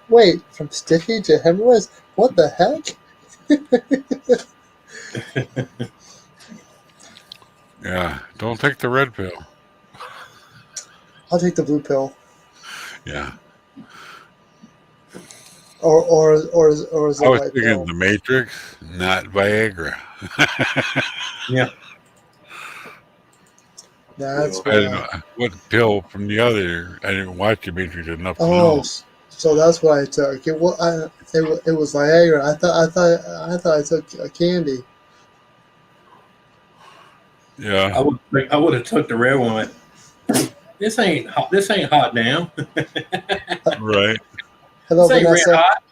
Speaker 1: Wait, from sticky to hemorrhoids? What the heck?
Speaker 4: Yeah, don't take the red pill.
Speaker 1: I'll take the blue pill.
Speaker 4: Yeah.
Speaker 1: Or is it
Speaker 4: I was
Speaker 1: white
Speaker 4: thinking
Speaker 1: pill?
Speaker 4: the Matrix, not Viagra.
Speaker 2: Yeah.
Speaker 1: That's
Speaker 4: what pill from the other? I didn't watch the Matrix enough to know.
Speaker 1: Oh, so that's what I took. It was Viagra. I thought I took a candy.
Speaker 4: Yeah.
Speaker 2: I would have took the red one. This ain't hot. This ain't hot now.
Speaker 4: Right.
Speaker 1: Hello,
Speaker 2: this ain't
Speaker 1: Vanessa.
Speaker 2: red hot.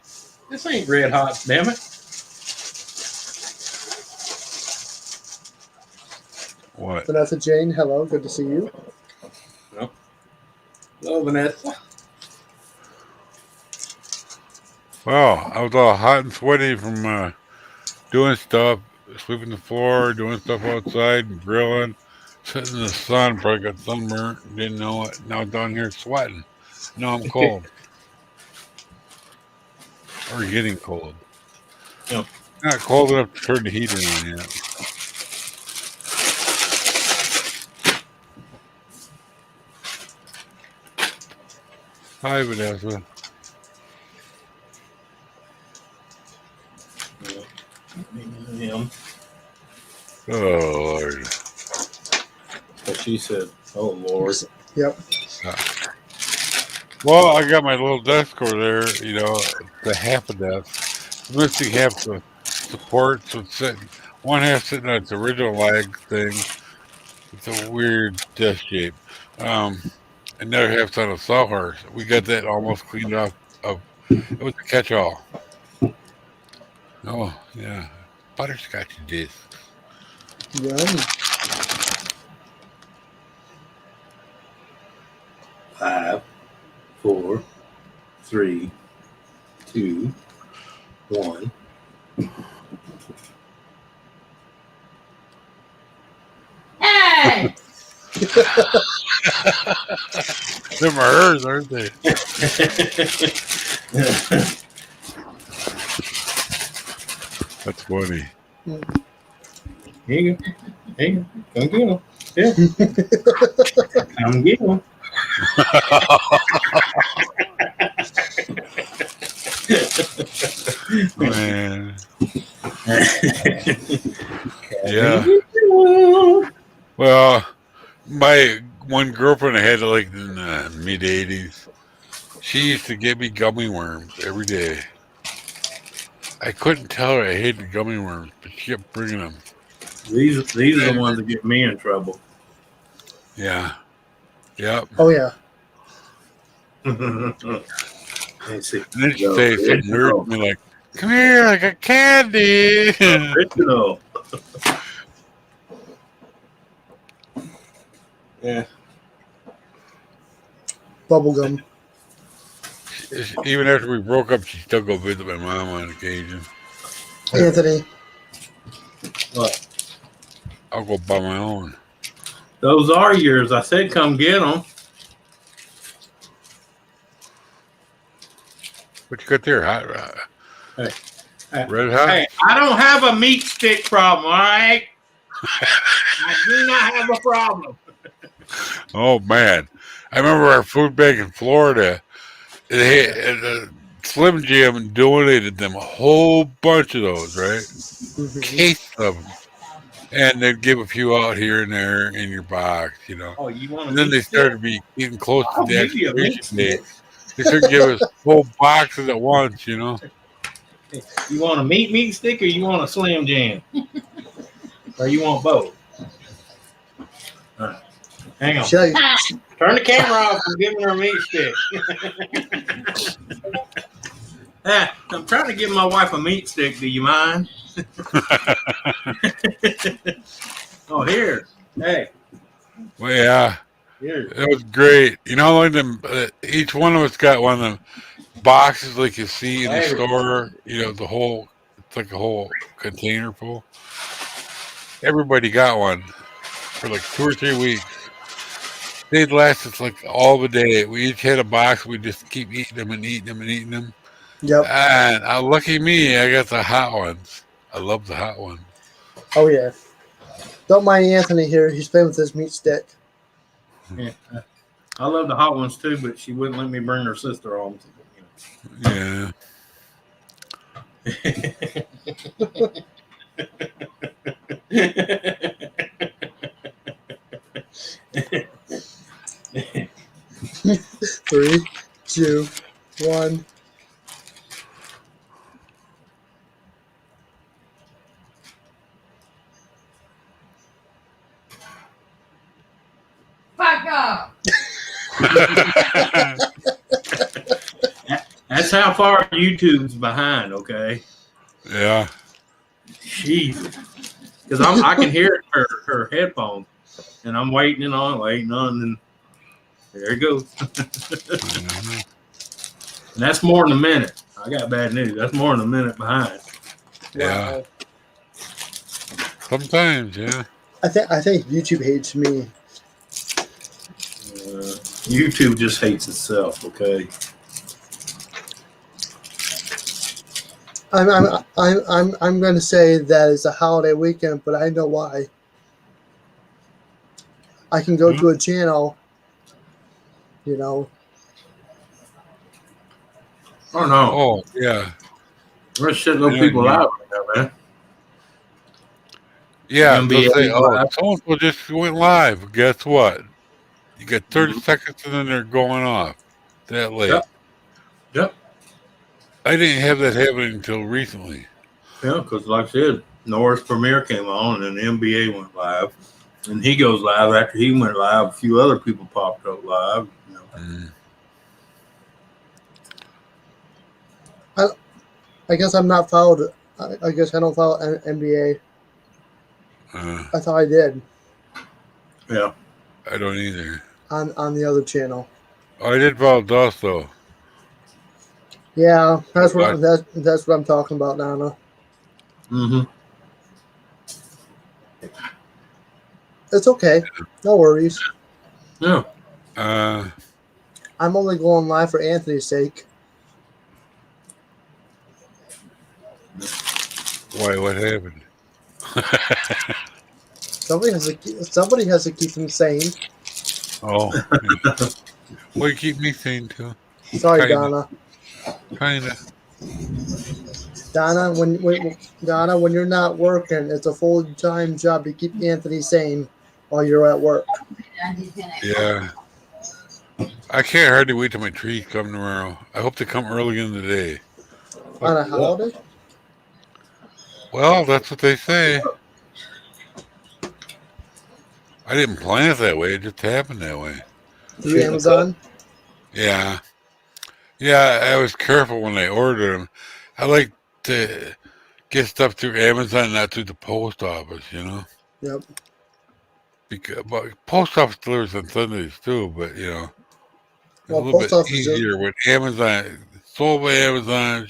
Speaker 2: This ain't red hot. Damn it.
Speaker 4: What?
Speaker 1: Vanessa Jane, hello. Good to see you.
Speaker 2: No. Hello, Vanessa.
Speaker 4: Well, I was all hot and sweaty from doing stuff, sweeping the floor, doing stuff outside, and grilling, sitting in the sun. Probably got sunburnt. Didn't know it. Now down here sweating. Now I'm cold. Or getting cold.
Speaker 2: Yep.
Speaker 4: Not cold enough to turn the heater on yet. Hi, Vanessa.
Speaker 2: Yeah.
Speaker 4: Oh, Lord.
Speaker 2: But she said, oh, Lord.
Speaker 1: Yep.
Speaker 4: Well, I got my little desk over there, you know, the half a desk. Missing half the support, so it's sitting, one half sitting on its original lag thing. It's a weird desk shape. Another half's on a sawhorse. We got that almost cleaned off. It was a catch-all. Oh, yeah. Butterscotch discs.
Speaker 1: Yum.
Speaker 2: 5, 4, 3, 2, 1.
Speaker 5: Hey!
Speaker 4: Them are hers, aren't they? That's funny.
Speaker 2: Here you go. Here you go. Come get them. Yeah. Come get them.
Speaker 4: Yeah. Well, my one girlfriend I had like in the mid '80s. She used to get me gummy worms every day. I couldn't tell her I hated gummy worms, but she kept bringing them.
Speaker 2: These are the ones that get me in trouble.
Speaker 4: Yeah. Yep.
Speaker 1: Oh yeah.
Speaker 2: Let's see.
Speaker 4: And then she'd
Speaker 2: The
Speaker 4: say something weird
Speaker 2: original.
Speaker 4: to me like, "Come here, I got candy."
Speaker 2: Original. Yeah.
Speaker 1: Bubblegum.
Speaker 4: Even after we broke up, she'd still go visit my mom on occasion.
Speaker 1: Anthony.
Speaker 2: What?
Speaker 4: I'll go buy my own.
Speaker 2: Those are yours. I said come get them.
Speaker 4: What you got there? Hot
Speaker 2: Hey.
Speaker 4: red hot?
Speaker 2: Hey, I don't have a meat stick problem, all right? I do not have a problem.
Speaker 4: Oh man, I remember our food bank in Florida. They had a Slim Jim donated them a whole bunch of those, right?
Speaker 1: Mhm.
Speaker 4: Case of them, and they'd give a few out here and there in your box, you know.
Speaker 2: Oh, you want a
Speaker 4: And then
Speaker 2: meat
Speaker 4: they
Speaker 2: stick?
Speaker 4: started to be getting close to
Speaker 2: I'll
Speaker 4: the
Speaker 2: give you a meat
Speaker 4: expiration date.
Speaker 2: stick.
Speaker 4: They couldn't give us whole boxes at once, you know.
Speaker 2: You want a meat stick or you want a Slim Jam? Or you want both? All right. Hang on.
Speaker 1: Should I,
Speaker 2: Turn the camera off. I'm giving her a meat stick. I'm trying to give my wife a meat stick. Do you mind? Oh, here. Hey.
Speaker 4: Well, yeah,
Speaker 2: Here.
Speaker 4: it was great. You know, like them. Each one of us got one of them boxes like you see in the
Speaker 2: Hey.
Speaker 4: store. You know, the whole. It's like a whole container full. Everybody got one for like 2 or 3 weeks. They'd last us like all the day. We each had a box. We just keep eating them and eating them and eating them.
Speaker 1: yep.
Speaker 4: And lucky me, I got the hot ones. I love the hot ones.
Speaker 1: Oh yeah. Don't mind Anthony here. He's playing with his meat stick.
Speaker 2: Yeah. I love the hot ones too, but she wouldn't let me bring her sister home.
Speaker 4: Yeah.
Speaker 1: 3, 2, 1.
Speaker 5: Fuck off.
Speaker 2: That's how far YouTube's behind, okay?
Speaker 4: Yeah.
Speaker 2: Jesus. Because I can hear her headphones, and I'm waiting and then there it goes.
Speaker 4: Mhm.
Speaker 2: And that's more than a minute. I got bad news. That's more than a minute behind.
Speaker 4: Yeah.
Speaker 1: Wow.
Speaker 4: Sometimes, yeah.
Speaker 1: I think YouTube hates me.
Speaker 2: YouTube just hates itself, okay?
Speaker 1: I'm going to say that it's a holiday weekend, but I know why. I can go to a channel, you know.
Speaker 2: Oh, no.
Speaker 4: Oh, yeah.
Speaker 2: There's shitload of
Speaker 4: Yeah,
Speaker 2: people
Speaker 4: you-
Speaker 2: out right now, man.
Speaker 4: Yeah,
Speaker 2: NBA
Speaker 4: they'll say, oh,
Speaker 2: live.
Speaker 4: someone just went live. Guess what? You got 30
Speaker 2: Mhm.
Speaker 4: seconds and then they're going off. That late.
Speaker 2: Yep. Yep.
Speaker 4: I didn't have that happening until recently.
Speaker 2: Yeah, because like I said, N.O.R.A.'s premiere came on and the NBA went live. And he goes live. After he went live, a few other people popped up live. You know.
Speaker 4: Mm.
Speaker 1: I guess I'm not followed. I guess I don't follow NBA. I thought I did
Speaker 2: Yeah.
Speaker 4: I don't either.
Speaker 1: on the other channel.
Speaker 4: Oh, I did follow Doss, though.
Speaker 1: Yeah, that's
Speaker 4: What?
Speaker 1: that's what I'm talking about, Nana.
Speaker 2: Mm-hmm.
Speaker 1: It's okay. No worries.
Speaker 2: Yeah.
Speaker 1: I'm only going live for Anthony's sake.
Speaker 4: Why? What happened?
Speaker 1: Somebody has to keep him sane.
Speaker 4: Oh. Yeah. Well, you keep me sane, too.
Speaker 1: Sorry,
Speaker 4: Kinda.
Speaker 1: Donna.
Speaker 4: Kinda.
Speaker 1: Donna, when you're not working, it's a full-time job to keep Anthony sane while you're at work.
Speaker 4: Yeah. I can't hardly wait till my trees come tomorrow. I hope they come early in the day.
Speaker 1: On a holiday?
Speaker 4: Well, that's what they say. I didn't plan it that way. It just happened that way.
Speaker 1: Through Amazon?
Speaker 4: Yeah. Yeah, I was careful when I ordered them. I like to get stuff through Amazon, not through the post office, you know?
Speaker 1: Yep.
Speaker 4: Because post office delivers on Sundays too, but, you know, it's a
Speaker 1: Well,
Speaker 4: little
Speaker 1: post
Speaker 4: bit
Speaker 1: office
Speaker 4: easier with Amazon, sold by Amazon,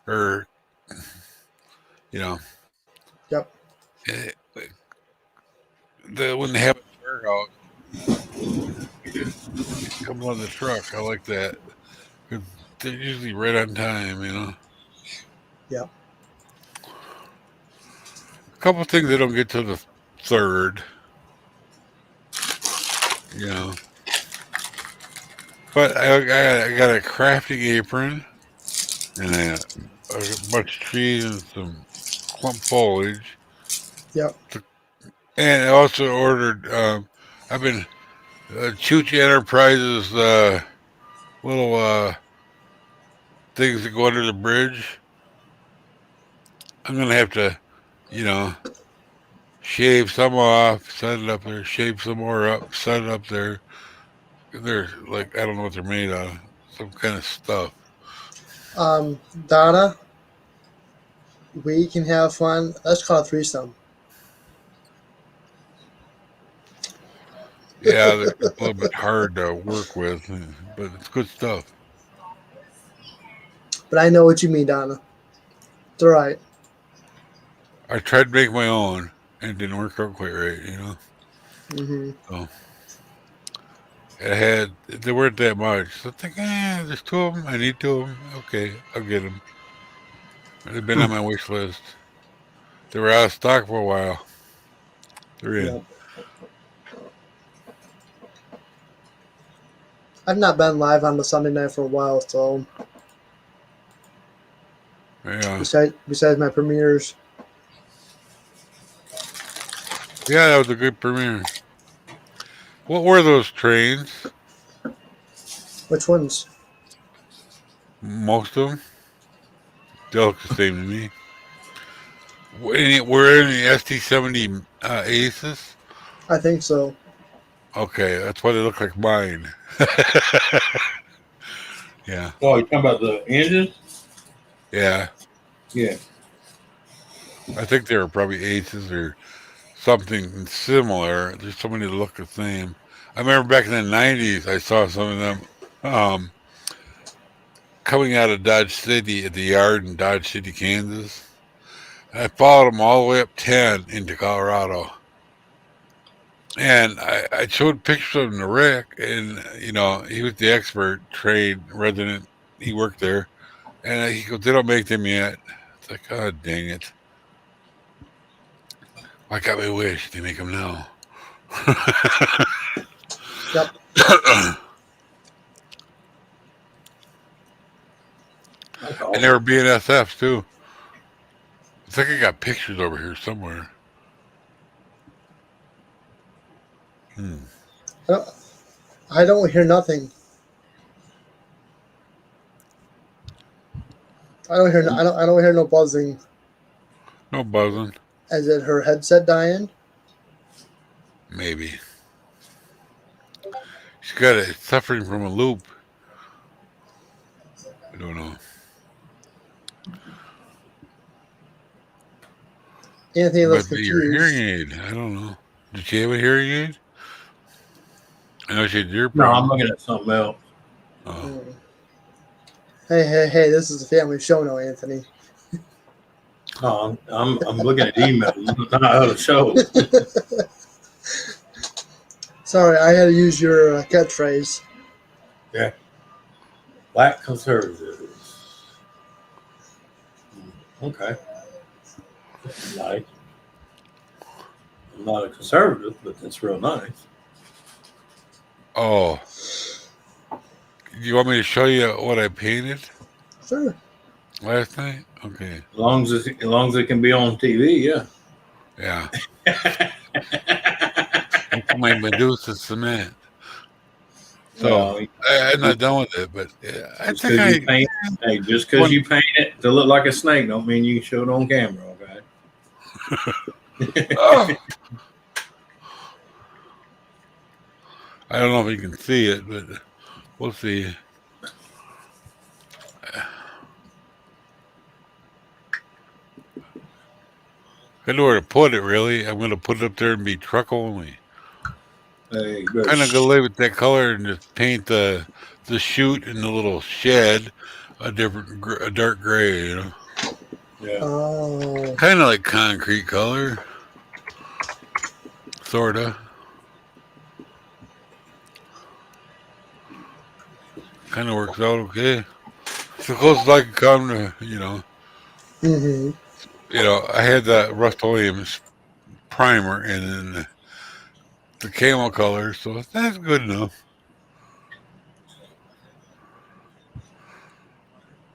Speaker 4: or, you know,
Speaker 1: Yep.
Speaker 4: eh, when they have it in the warehouse, it comes on the truck. I like that. 'Cause they're usually right on time, you know?
Speaker 1: Yep.
Speaker 4: A couple things they don't get to the third, you know. But I got a crafting apron and a bunch of trees and some clump foliage.
Speaker 1: Yep.
Speaker 4: And I also ordered, I've been, Chooch Enterprises, little, things that go under the bridge. I'm going to have to, you know, shave some off, set it up there, shave some more up, set it up there. They're like, I don't know what they're made out of, some kind of stuff.
Speaker 1: Donna, we can have fun. Let's call it threesome.
Speaker 4: Yeah, they're a little bit hard to work with, but it's good stuff.
Speaker 1: But I know what you mean, Donna. It's all right.
Speaker 4: I tried to make my own, and it didn't work out quite right, you know.
Speaker 1: Mm-hmm.
Speaker 4: So they weren't that much. So I think, there's two of them. I need two of them. Okay, I'll get them. They've been on my wish list. They were out of stock for a while. They're in.
Speaker 1: Yep. I've not been live on the Sunday night for a while, so
Speaker 4: Yeah,
Speaker 1: besides my premieres.
Speaker 4: yeah, that was a good premiere. What were those trains?
Speaker 1: Which ones?
Speaker 4: Most of them. They look the same to me. Were any ST-70 Aces?
Speaker 1: I think so.
Speaker 4: Okay, that's why they look like mine. Yeah,
Speaker 2: Oh, you talking about the engine?
Speaker 4: yeah.
Speaker 2: Yeah.
Speaker 4: I think they were probably Aces or something similar. There's so many that look the same. I remember back in the 90s, I saw some of them coming out of Dodge City at the yard in Dodge City, Kansas. I followed them all the way up 10 into Colorado. And I showed pictures of him to Rick, and, you know, he was the expert, trade resident. He worked there. And he goes, they don't make them yet. It's like, oh, dang it. I got my wish. They make them now.
Speaker 1: Yep.
Speaker 4: And they were BNSFs too. I think I got pictures over here somewhere.
Speaker 1: I don't hear nothing. I don't hear no buzzing.
Speaker 4: No buzzing.
Speaker 1: Is it her headset dying?
Speaker 4: Maybe. She's got it suffering from a loop. I don't know.
Speaker 1: Anthony
Speaker 4: It
Speaker 1: looks
Speaker 4: might be your hearing
Speaker 1: confused.
Speaker 4: aid. I don't know. Did she have a hearing aid? I know she had your
Speaker 2: No, I'm
Speaker 4: problem.
Speaker 2: looking at something else.
Speaker 4: Oh.
Speaker 1: Hey! This is a family show, no, Anthony.
Speaker 2: No, I'm looking at emails, not other shows.
Speaker 1: Sorry, I had to use your catchphrase.
Speaker 2: Yeah. Black conservatives. Okay. That's nice. I'm not a conservative, but that's real nice.
Speaker 4: Oh. Do you want me to show you what I painted?
Speaker 1: Sure.
Speaker 4: Last night? Okay.
Speaker 2: As long as it can be on TV, yeah.
Speaker 4: Yeah. That's my Medusa cement. So
Speaker 2: Well,
Speaker 4: I'm not done with it, but I
Speaker 2: just
Speaker 4: think
Speaker 2: because you paint, you paint it to look like a snake, don't mean you can show it on camera. Okay.
Speaker 4: Oh, I don't know if you can see it, but we'll see. I know where to put it, really. I'm going to put it up there and be truck only.
Speaker 2: Hey,
Speaker 4: Kind of going to leave it that color and just paint the chute in the little shed a dark gray, you know.
Speaker 2: yeah.
Speaker 1: Oh.
Speaker 4: Kind of like concrete color. Sort of. Kind of works out okay. So close as I can come to,
Speaker 1: Mm-hmm.
Speaker 4: I had that Rust-Oleum primer and then the camel color, so that's good enough.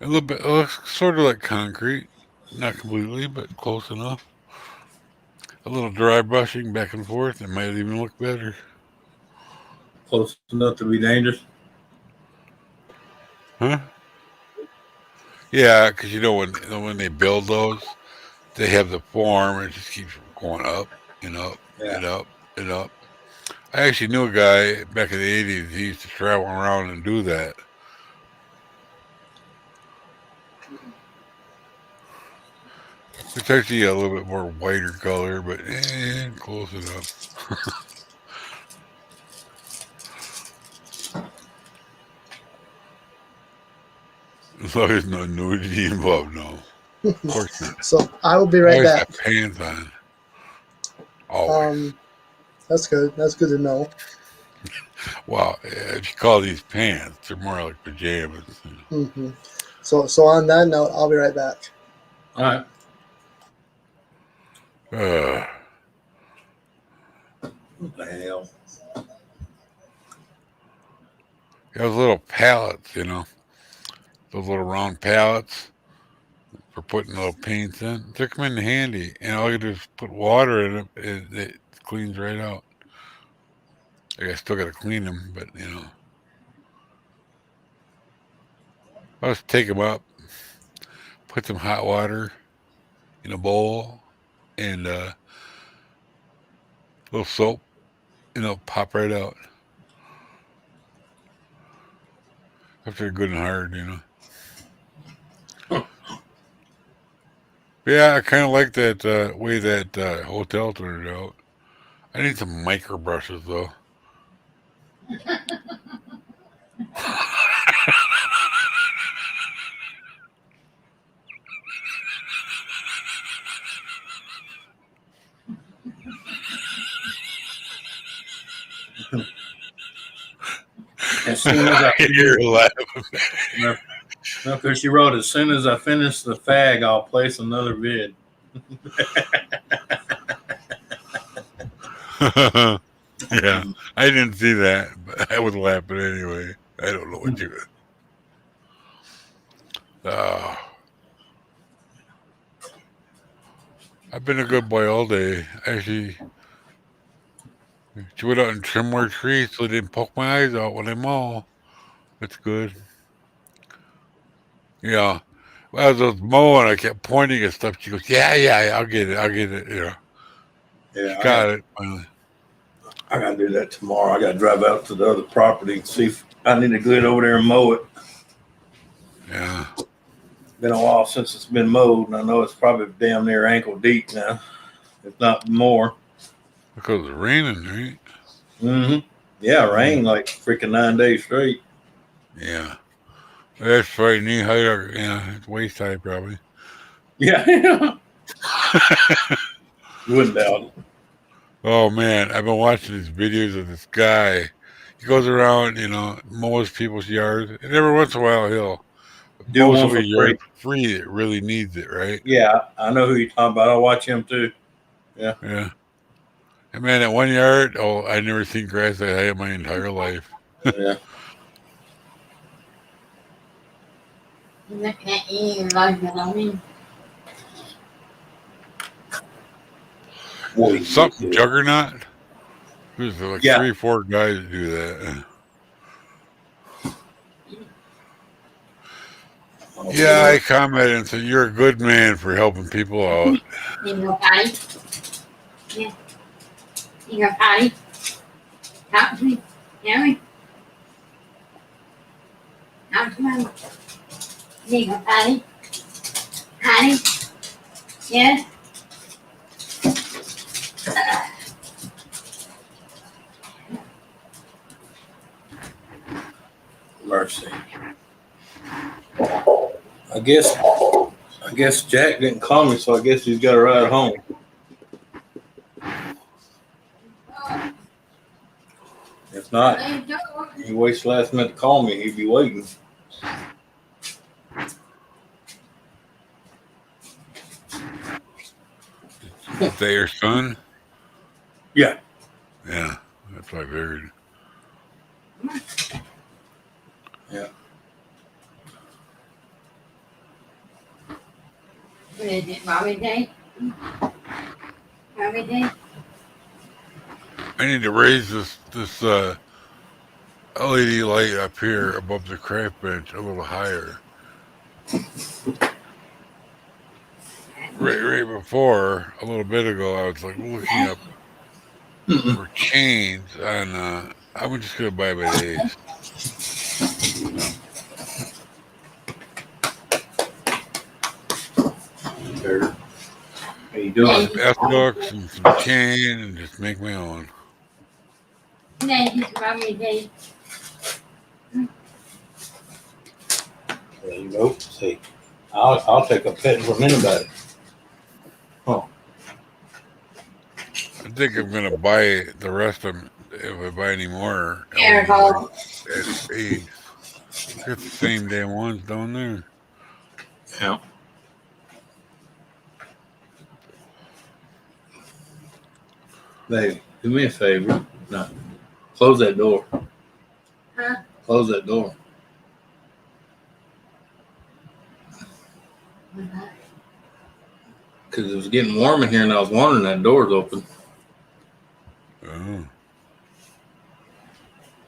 Speaker 4: A little bit, it looks sort of like concrete. Not completely, but close enough. A little dry brushing back and forth, it might even look better.
Speaker 2: Close enough to be dangerous.
Speaker 4: Huh? Yeah, because when they build those, they have the form, and it just keeps going up and up
Speaker 2: Yeah.
Speaker 4: and up and up. I actually knew a guy back in the 80s, he used to travel around and do that. It's actually a little bit more whiter color, but close enough. As long as no nudity involved, no. Of course not.
Speaker 1: So I will be
Speaker 4: I
Speaker 1: right
Speaker 4: always
Speaker 1: back.
Speaker 4: have pants on. Always.
Speaker 1: That's good. That's good to know.
Speaker 4: Well, if you call these pants, they're more like pajamas.
Speaker 1: Mm-hmm. So on that note, I'll be right back.
Speaker 2: All right. What the hell?
Speaker 4: Those little pallets, those little round pallets for putting little paints in. They come in handy, and all you do is put water in them, and it cleans right out. I still got to clean them, but I'll just take them up, put some hot water in a bowl, and a little soap, and they'll pop right out after they're good and hard. Yeah, I kind of like that way that hotel turned out. I need some micro brushes though.
Speaker 2: As soon as I
Speaker 4: You're laughing.
Speaker 2: no, because she wrote, as soon as I finish the fag, I'll place another vid.
Speaker 4: Yeah, I didn't see that, but I was laughing anyway. I don't know what you. Oh, I've been a good boy all day. Actually, she went out and trimmed more trees so they didn't poke my eyes out when I mow. That's good. Yeah. Well, as I was mowing, I kept pointing at stuff. She goes, yeah, I'll get it. She
Speaker 2: Yeah,
Speaker 4: got it finally.
Speaker 2: I gotta do that tomorrow. I gotta drive out to the other property and see if I need to go over there and mow it.
Speaker 4: Yeah.
Speaker 2: Been a while since it's been mowed, and I know it's probably damn near ankle deep now, if not more.
Speaker 4: Because it's raining, right?
Speaker 2: Mm-hmm. Yeah, rain like freaking 9 days straight.
Speaker 4: Yeah. That's right. Knee height, or, it's waist high probably.
Speaker 2: Yeah. Wouldn't doubt it.
Speaker 4: Oh, man. I've been watching these videos of this guy. He goes around, mows people's yards, and every once in a while he'll
Speaker 2: Do
Speaker 4: mow
Speaker 2: one for
Speaker 4: somebody's
Speaker 2: free.
Speaker 4: yard for free that really needs it, right?
Speaker 2: Yeah, I know who you're talking about. I watch him too. Yeah.
Speaker 4: Yeah. And man, at one yard, I never seen grass that high in my entire life.
Speaker 2: Yeah.
Speaker 5: He's looking at you like you know me.
Speaker 2: What do you
Speaker 4: Something
Speaker 2: do?
Speaker 4: Juggernaut. There's like
Speaker 2: Yeah.
Speaker 4: 3-4 guys that do that.
Speaker 2: Oh,
Speaker 4: Yeah,
Speaker 2: boy.
Speaker 4: I commented and said, "You're a good man for helping people out."
Speaker 5: You go potty. Yeah. You go potty. Talk to me. Tell me. Talk to me. You go potty. Potty. Yeah.
Speaker 2: Mercy. I guess Jack didn't call me, so I guess he's got to ride home. If not, he waits last minute to call me. He'd be waiting.
Speaker 4: Is that your son?
Speaker 2: Yeah.
Speaker 4: Yeah, that's what I figured.
Speaker 2: Yeah.
Speaker 5: What is it, Bobby Day? Bobby Day?
Speaker 4: I need to raise this LED light up here above the craft bench a little higher. Right before, a little bit ago, I was like looking up for chains, and I was just gonna buy by the ace.
Speaker 2: How you doing?
Speaker 4: Some S hooks and some chain, and just make my own.
Speaker 5: Today is Bobby Day.
Speaker 2: There you go. See, I'll take a pet from anybody.
Speaker 4: I think I'm gonna buy the rest of them if I buy any more LED
Speaker 5: Careful.
Speaker 4: lights at Ace. Got the same damn ones down there.
Speaker 2: Yeah. Baby, do me a favor. No. Close that door.
Speaker 5: Huh?
Speaker 2: Close that door. Because it was getting warm in here, and I was wondering that door's open.
Speaker 4: Oh.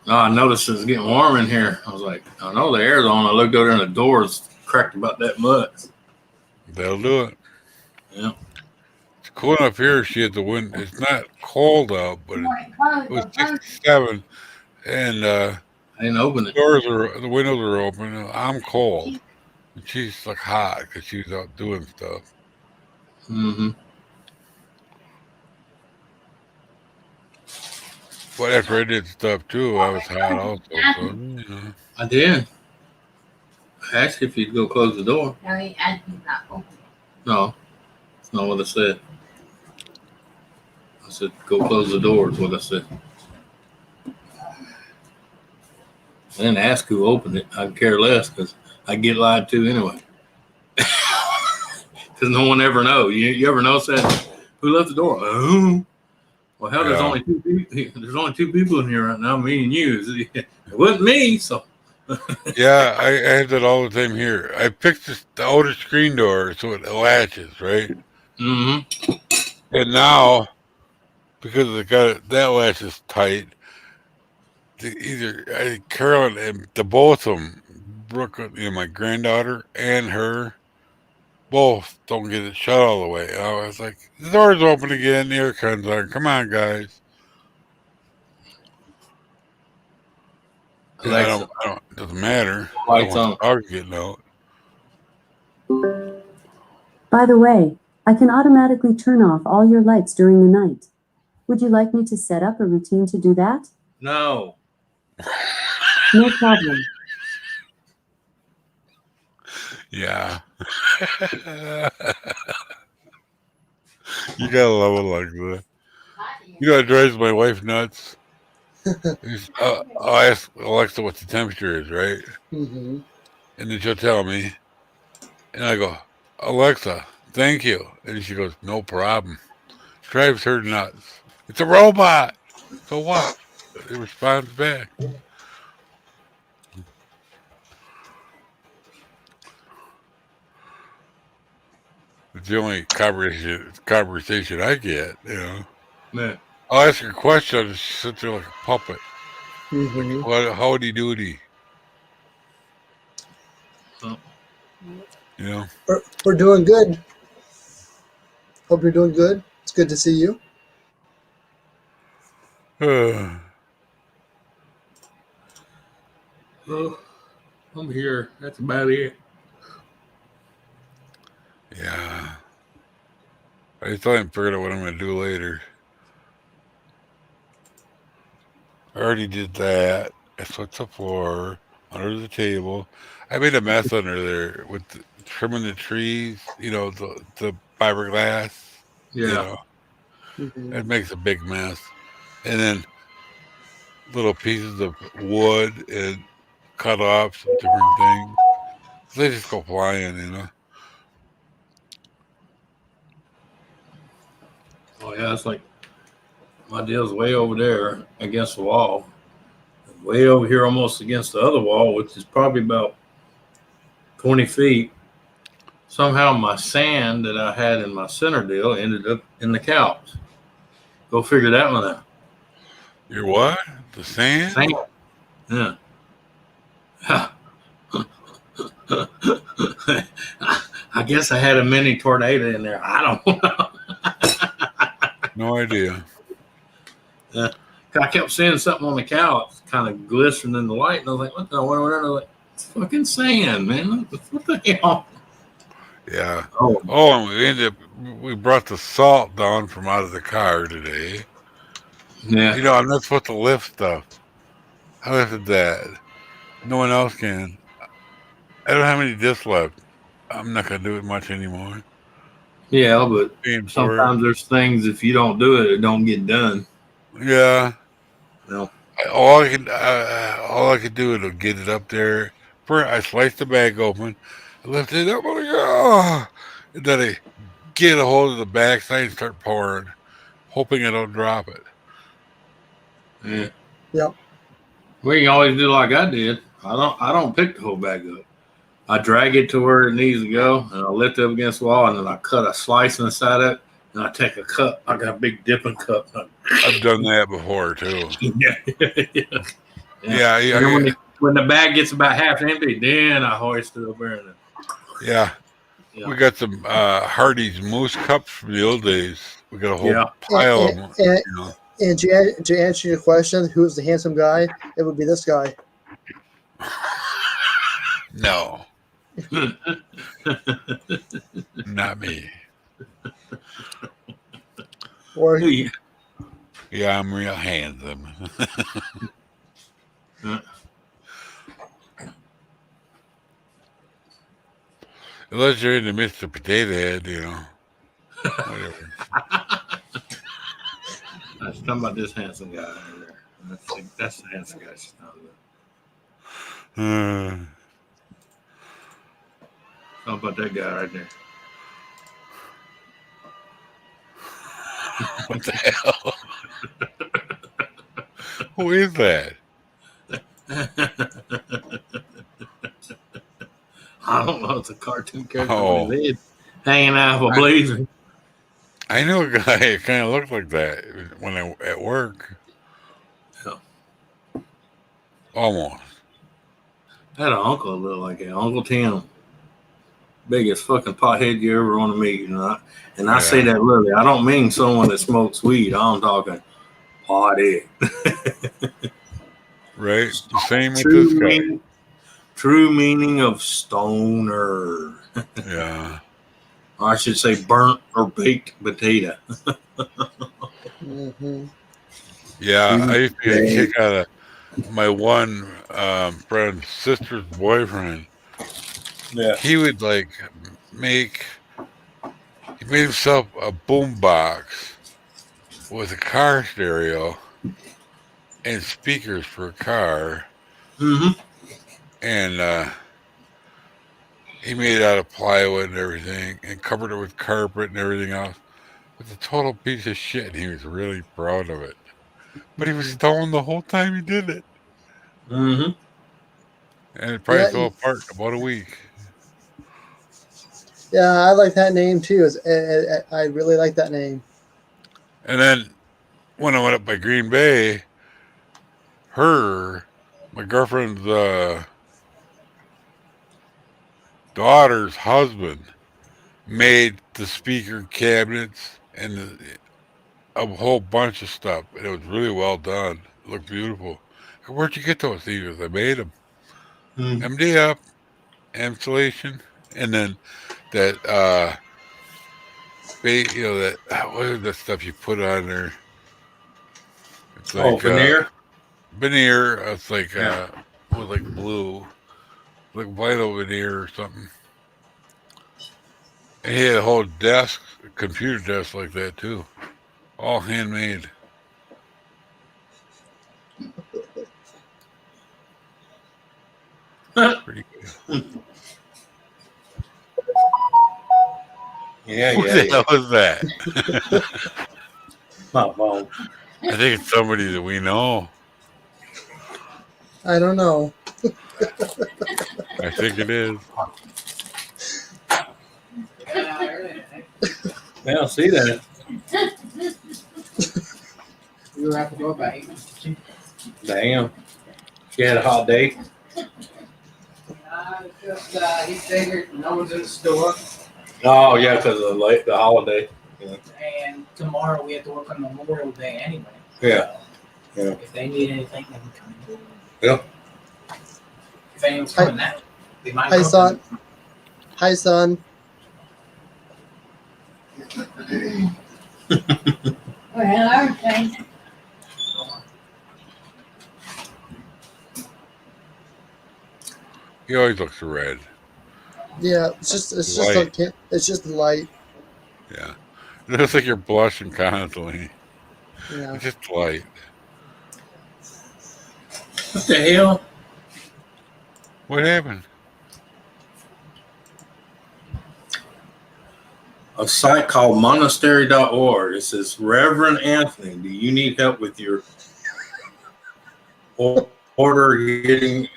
Speaker 2: No, I noticed it was getting warm in here. I was like, I know the air's on. I looked over there, and the door's cracked about that much.
Speaker 4: That'll do it.
Speaker 2: Yeah.
Speaker 4: It's cool enough here. She had the wind. It's not cold out, but it was 67, and
Speaker 2: I didn't open it.
Speaker 4: the windows are open. I'm cold, and she's like hot because she was out doing stuff.
Speaker 2: Mm-hmm.
Speaker 4: But after I did stuff too, I was hot also. So you know.
Speaker 2: I did. I asked if you'd go close the door.
Speaker 5: No, he asked me not open.
Speaker 2: No, that's not what I said. I said, go close the door is what I said. I didn't ask who opened it. I care less because I get lied to anyway. Because no one ever knows. You ever notice that? Who left the door? Oh. Well, hell, there's
Speaker 4: Yeah.
Speaker 2: only two people. There's only two people in here right now, me and you. It wasn't me, so.
Speaker 4: Yeah, I had that all the time here. I picked the outer screen door so it latches, right?
Speaker 2: Mm-hmm.
Speaker 4: And now, because that latch is tight, I think Carolyn and the both of them, Brooke, my granddaughter and her, both don't get it shut all the way. I was like, the door's open again. The air comes on. Come on, guys. And
Speaker 2: Alexa,
Speaker 4: it doesn't matter.
Speaker 2: lights on.
Speaker 4: The dog's getting out.
Speaker 6: By the way, I can automatically turn off all your lights during the night. Would you like me to set up a routine to do that?
Speaker 2: No.
Speaker 6: No problem.
Speaker 4: Yeah. You gotta love it like that. You know, it drives my wife nuts. I'll ask Alexa what the temperature is, right?
Speaker 1: Mm-hmm.
Speaker 4: And then she'll tell me. And I go, Alexa, thank you. And she goes, no problem. It drives her nuts. It's a robot. So what? It responds back. It's the only conversation I get, you know.
Speaker 2: Man.
Speaker 4: I'll ask her a question, I'll just sit there like a puppet.
Speaker 1: Mm-hmm.
Speaker 4: What, howdy doody,
Speaker 2: Oh.
Speaker 4: you know.
Speaker 1: We're doing good. Hope you're doing good. It's good to see you.
Speaker 2: Well, I'm here. That's about it.
Speaker 4: Yeah. I still haven't figured out what I'm going to do later. I already did that. I swept the floor, under the table. I made a mess under there with trimming the trees, you know, the fiberglass, you
Speaker 2: Yeah.
Speaker 4: know.
Speaker 1: Mm-hmm.
Speaker 4: It makes a big mess. And then little pieces of wood and cut offs of different things. They just go flying, you know.
Speaker 2: Oh yeah, it's like my deal's way over there against the wall. Way over here almost against the other wall, which is probably about 20 feet. Somehow my sand that I had in my center deal ended up in the couch. Go figure that one out.
Speaker 4: Your what? The sand?
Speaker 2: Sand. Yeah. I guess I had a mini tornado in there. I don't know.
Speaker 4: No idea.
Speaker 2: Yeah. I kept seeing something on the couch kind of glistening in the light, and I was like, what the hell? I was like, it's fucking sand, man. What the hell?
Speaker 4: Yeah.
Speaker 2: Oh,
Speaker 4: Oh, and we brought the salt down from out of the car today.
Speaker 2: yeah.
Speaker 4: You know, I'm not supposed to lift stuff. I lifted that. No one else can. I don't have any discs left. I'm not gonna do it much anymore.
Speaker 2: Yeah, but
Speaker 4: Paying for it.
Speaker 2: sometimes there's things, if you don't do it, it don't get done.
Speaker 4: Yeah.
Speaker 2: No.
Speaker 4: All I can do is get it up there. First, I slice the bag open, I lift it up, I'm like, oh, and then I get a hold of the backside and start pouring, hoping I don't drop it.
Speaker 2: Yeah.
Speaker 1: Yep.
Speaker 2: We can always do like I did. I don't pick the whole bag up. I drag it to where it needs to go, and I lift it up against the wall, and then I cut a slice inside it, and I take a cup. I got a big dipping cup.
Speaker 4: I've done that before too.
Speaker 2: Yeah.
Speaker 4: Yeah,
Speaker 2: And then when the bag gets about half empty, then I hoist it over there.
Speaker 4: yeah.
Speaker 2: Yeah.
Speaker 4: We got some Hardy's moose cups from the old days. We got a whole
Speaker 2: Yeah.
Speaker 4: pile of them.
Speaker 1: And,
Speaker 4: You know.
Speaker 1: and to answer your question, who's the handsome guy? It would be this guy.
Speaker 4: No, not me.
Speaker 1: Or
Speaker 2: Yeah.
Speaker 4: Yeah, I'm real handsome. Unless you're in the midst of Potato Head, you know. Whatever.
Speaker 2: I was talking about this handsome guy over there. That's the handsome guy she's talking about. How about that guy right there?
Speaker 4: What the hell? Who is that?
Speaker 2: I don't know. It's a cartoon character
Speaker 4: Oh.
Speaker 2: with his head hanging out of a blazer.
Speaker 4: I know a guy that kind of looked like that when I at work.
Speaker 2: Yeah.
Speaker 4: Almost.
Speaker 2: I had an uncle that looked like that. Uncle Tim. Biggest fucking pothead you ever want to meet. And I say that literally. I don't mean someone that smokes weed. I'm talking pothead.
Speaker 4: Right? The same with this guy.
Speaker 2: True meaning of stoner.
Speaker 4: Yeah.
Speaker 2: Or I should say burnt or baked potato.
Speaker 1: mm-hmm.
Speaker 4: Yeah, I used to get a kick out of my one friend's sister's boyfriend.
Speaker 2: Yeah.
Speaker 4: He would he made himself a boom box with a car stereo and speakers for a car.
Speaker 2: Mm-hmm.
Speaker 4: And he made it out of plywood and everything and covered it with carpet and everything else. It's a total piece of shit. He was really proud of it. But he was stoned the whole time he did it.
Speaker 2: Mm-hmm.
Speaker 4: And it probably
Speaker 1: Yeah,
Speaker 4: fell apart in about a week.
Speaker 1: Yeah, I like that name too. I really like that name.
Speaker 4: And then when I went up by Green Bay, my girlfriend's daughter's husband made the speaker cabinets and a whole bunch of stuff, and it was really well done. It looked beautiful. Where'd you get those things? I made them. MDF installation, and then that that what is that stuff you put on there? It's like
Speaker 2: veneer.
Speaker 4: veneer. It's like
Speaker 2: Yeah.
Speaker 4: with like blue, like vinyl veneer or something. And he had a whole desk, computer desk like that too, all handmade. Pretty good.
Speaker 2: Yeah,
Speaker 4: What the hell was that?
Speaker 2: My phone.
Speaker 4: I think it's somebody that we know.
Speaker 1: I don't know.
Speaker 4: I think it is.
Speaker 2: Yeah, I'll see that.
Speaker 7: We were at the door by 8.
Speaker 2: Damn. She had a hot day.
Speaker 7: Just he figured no one's in the store,
Speaker 2: Oh yeah, because of the holiday.
Speaker 7: and tomorrow we have to work on Memorial Day anyway.
Speaker 2: Yeah.
Speaker 7: So if they need anything, they can come in.
Speaker 2: Yeah.
Speaker 7: If anyone's coming now, they might.
Speaker 1: Hi, son. Hi, son.
Speaker 5: Well, okay.
Speaker 4: He always looks red.
Speaker 1: Yeah, it's just light.
Speaker 4: Yeah. It looks like you're blushing constantly.
Speaker 1: Yeah.
Speaker 4: It's just light.
Speaker 2: What the hell?
Speaker 4: What happened?
Speaker 2: A site called monastery.org. It says, Reverend Anthony, do you need help with your order getting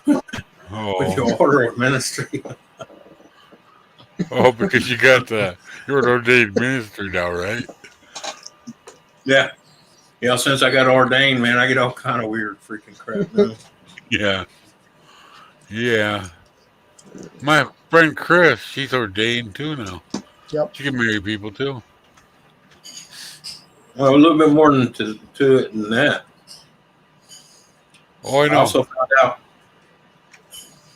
Speaker 2: with your order of ministry?
Speaker 4: Oh, because you're an ordained minister now, right?
Speaker 2: Yeah. Yeah, since I got ordained, man, I get all kind of weird freaking crap now.
Speaker 4: Yeah. Yeah. My friend Chris, she's ordained too now.
Speaker 1: Yep.
Speaker 4: She can marry people too.
Speaker 2: Well, a little bit more to it than that.
Speaker 4: Oh, I
Speaker 2: I
Speaker 4: know.
Speaker 2: also found out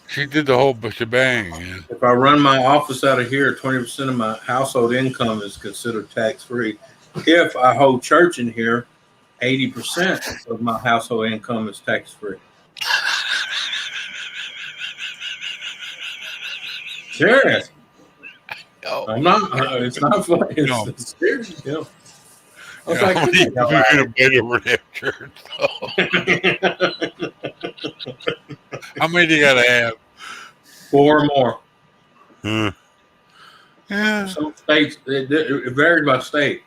Speaker 4: She did the whole shebang. Yeah.
Speaker 2: if I run my office out of here, 20% of my household income is considered tax-free. If I hold church in here, 80% of my household income is tax-free. Serious.
Speaker 4: Oh.
Speaker 2: I'm not. It's not funny.
Speaker 4: No.
Speaker 2: It's serious. Yeah. I was
Speaker 4: Yeah,
Speaker 2: like,
Speaker 4: how many people are going to beg over that church? How many do you got to have?
Speaker 2: 4 or more.
Speaker 4: Yeah.
Speaker 2: Some states, it varies by state.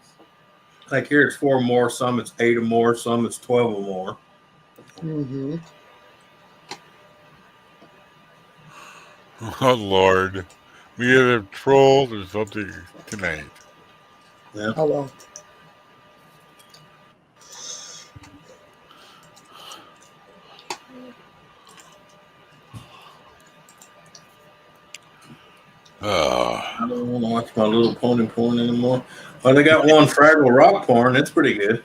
Speaker 2: Like here, it's 4 or more. Some it's 8 or more. Some it's 12 or more.
Speaker 1: Mm-hmm.
Speaker 4: Oh, Lord. We either have trolls or something tonight.
Speaker 2: Yeah.
Speaker 1: Oh well.
Speaker 2: I don't want to watch My Little Pony porn anymore. Oh, they got one Fraggle Rock porn. It's pretty good.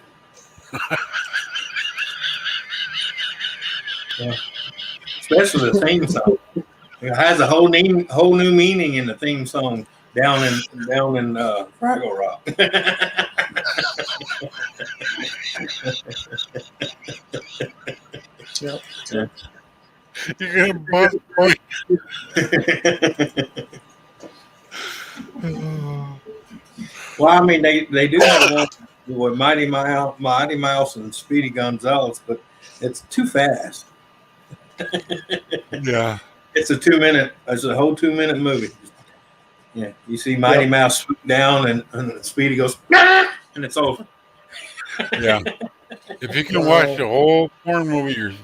Speaker 2: Yeah. Especially the theme song. It has a whole new meaning in the theme song down in Fraggle Rock.
Speaker 1: Yep.
Speaker 2: Yeah.
Speaker 4: You're going to bust me.
Speaker 2: Well, I mean, they do have one with Mighty Mouse and Speedy Gonzales, but it's too fast.
Speaker 4: Yeah.
Speaker 2: It's a 2-minute. It's a whole 2-minute movie. Yeah, you see Mighty Mouse swoop down, and Speedy goes, and it's over.
Speaker 4: Yeah. If you can watch the whole porn movie,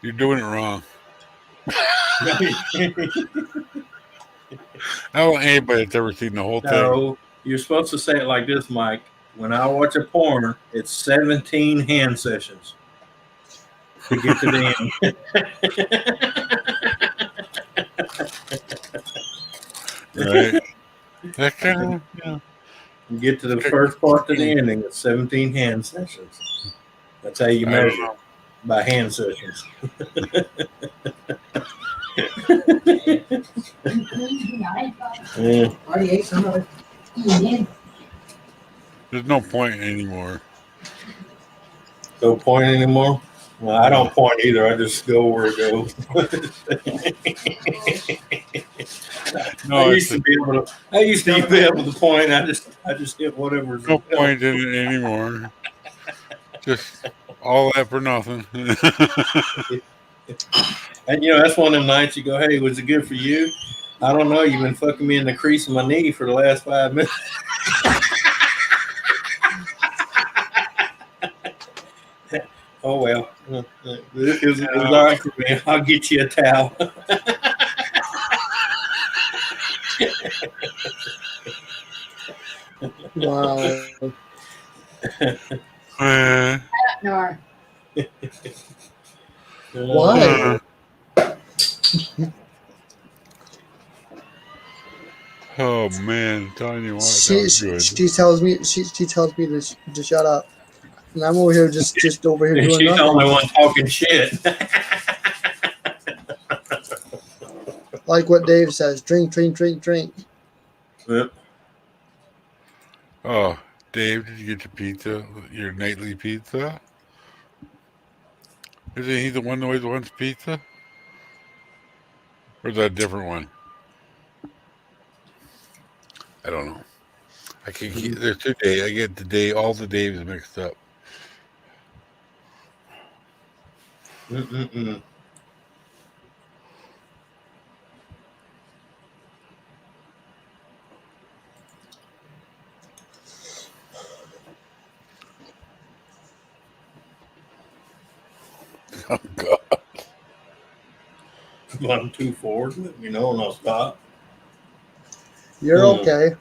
Speaker 4: you're doing it wrong. I don't want anybody that's ever seen the whole thing.
Speaker 2: No, you're supposed to say it like this, Mike. When I watch a porn, it's 17 hand sessions to get to the end.
Speaker 4: Right? That kind of, yeah.
Speaker 2: You get to the first part to the ending, it's 17 hand sessions. That's how you measure by hand sessions. Yeah.
Speaker 7: Already ate some of it.
Speaker 4: There's no point anymore.
Speaker 2: No point anymore? Well, I don't point either. I just go where it goes.
Speaker 4: No,
Speaker 2: I used to be able to point. I just hit whatever's
Speaker 4: no point in it anymore. Just all that for nothing.
Speaker 2: And that's one of them nights you go, hey, was it good for you? I don't know. You've been fucking me in the crease of my knee for the last 5 minutes. Oh, well. It was all right for me. I'll get you a towel.
Speaker 1: Wow.
Speaker 5: N.O.R.A.
Speaker 1: Why?
Speaker 4: Oh man, I'm telling you what,
Speaker 1: She
Speaker 4: that was good.
Speaker 1: she tells me to shut up, and I'm over here just over here doing
Speaker 2: She's
Speaker 1: nothing.
Speaker 2: the only one talking shit.
Speaker 1: Like what Dave says, drink, drink, drink, drink.
Speaker 2: Yep.
Speaker 4: Oh, Dave, did you get your pizza? Your nightly pizza? Isn't he the one that always wants pizza? Or is that a different one? I don't know. I can keep, there's 2 days. I get all the Daves mixed up.
Speaker 2: Mm-mm-mm.
Speaker 4: Oh God.
Speaker 2: 1, 2, 4. Let me know and I'll stop.
Speaker 1: You're okay.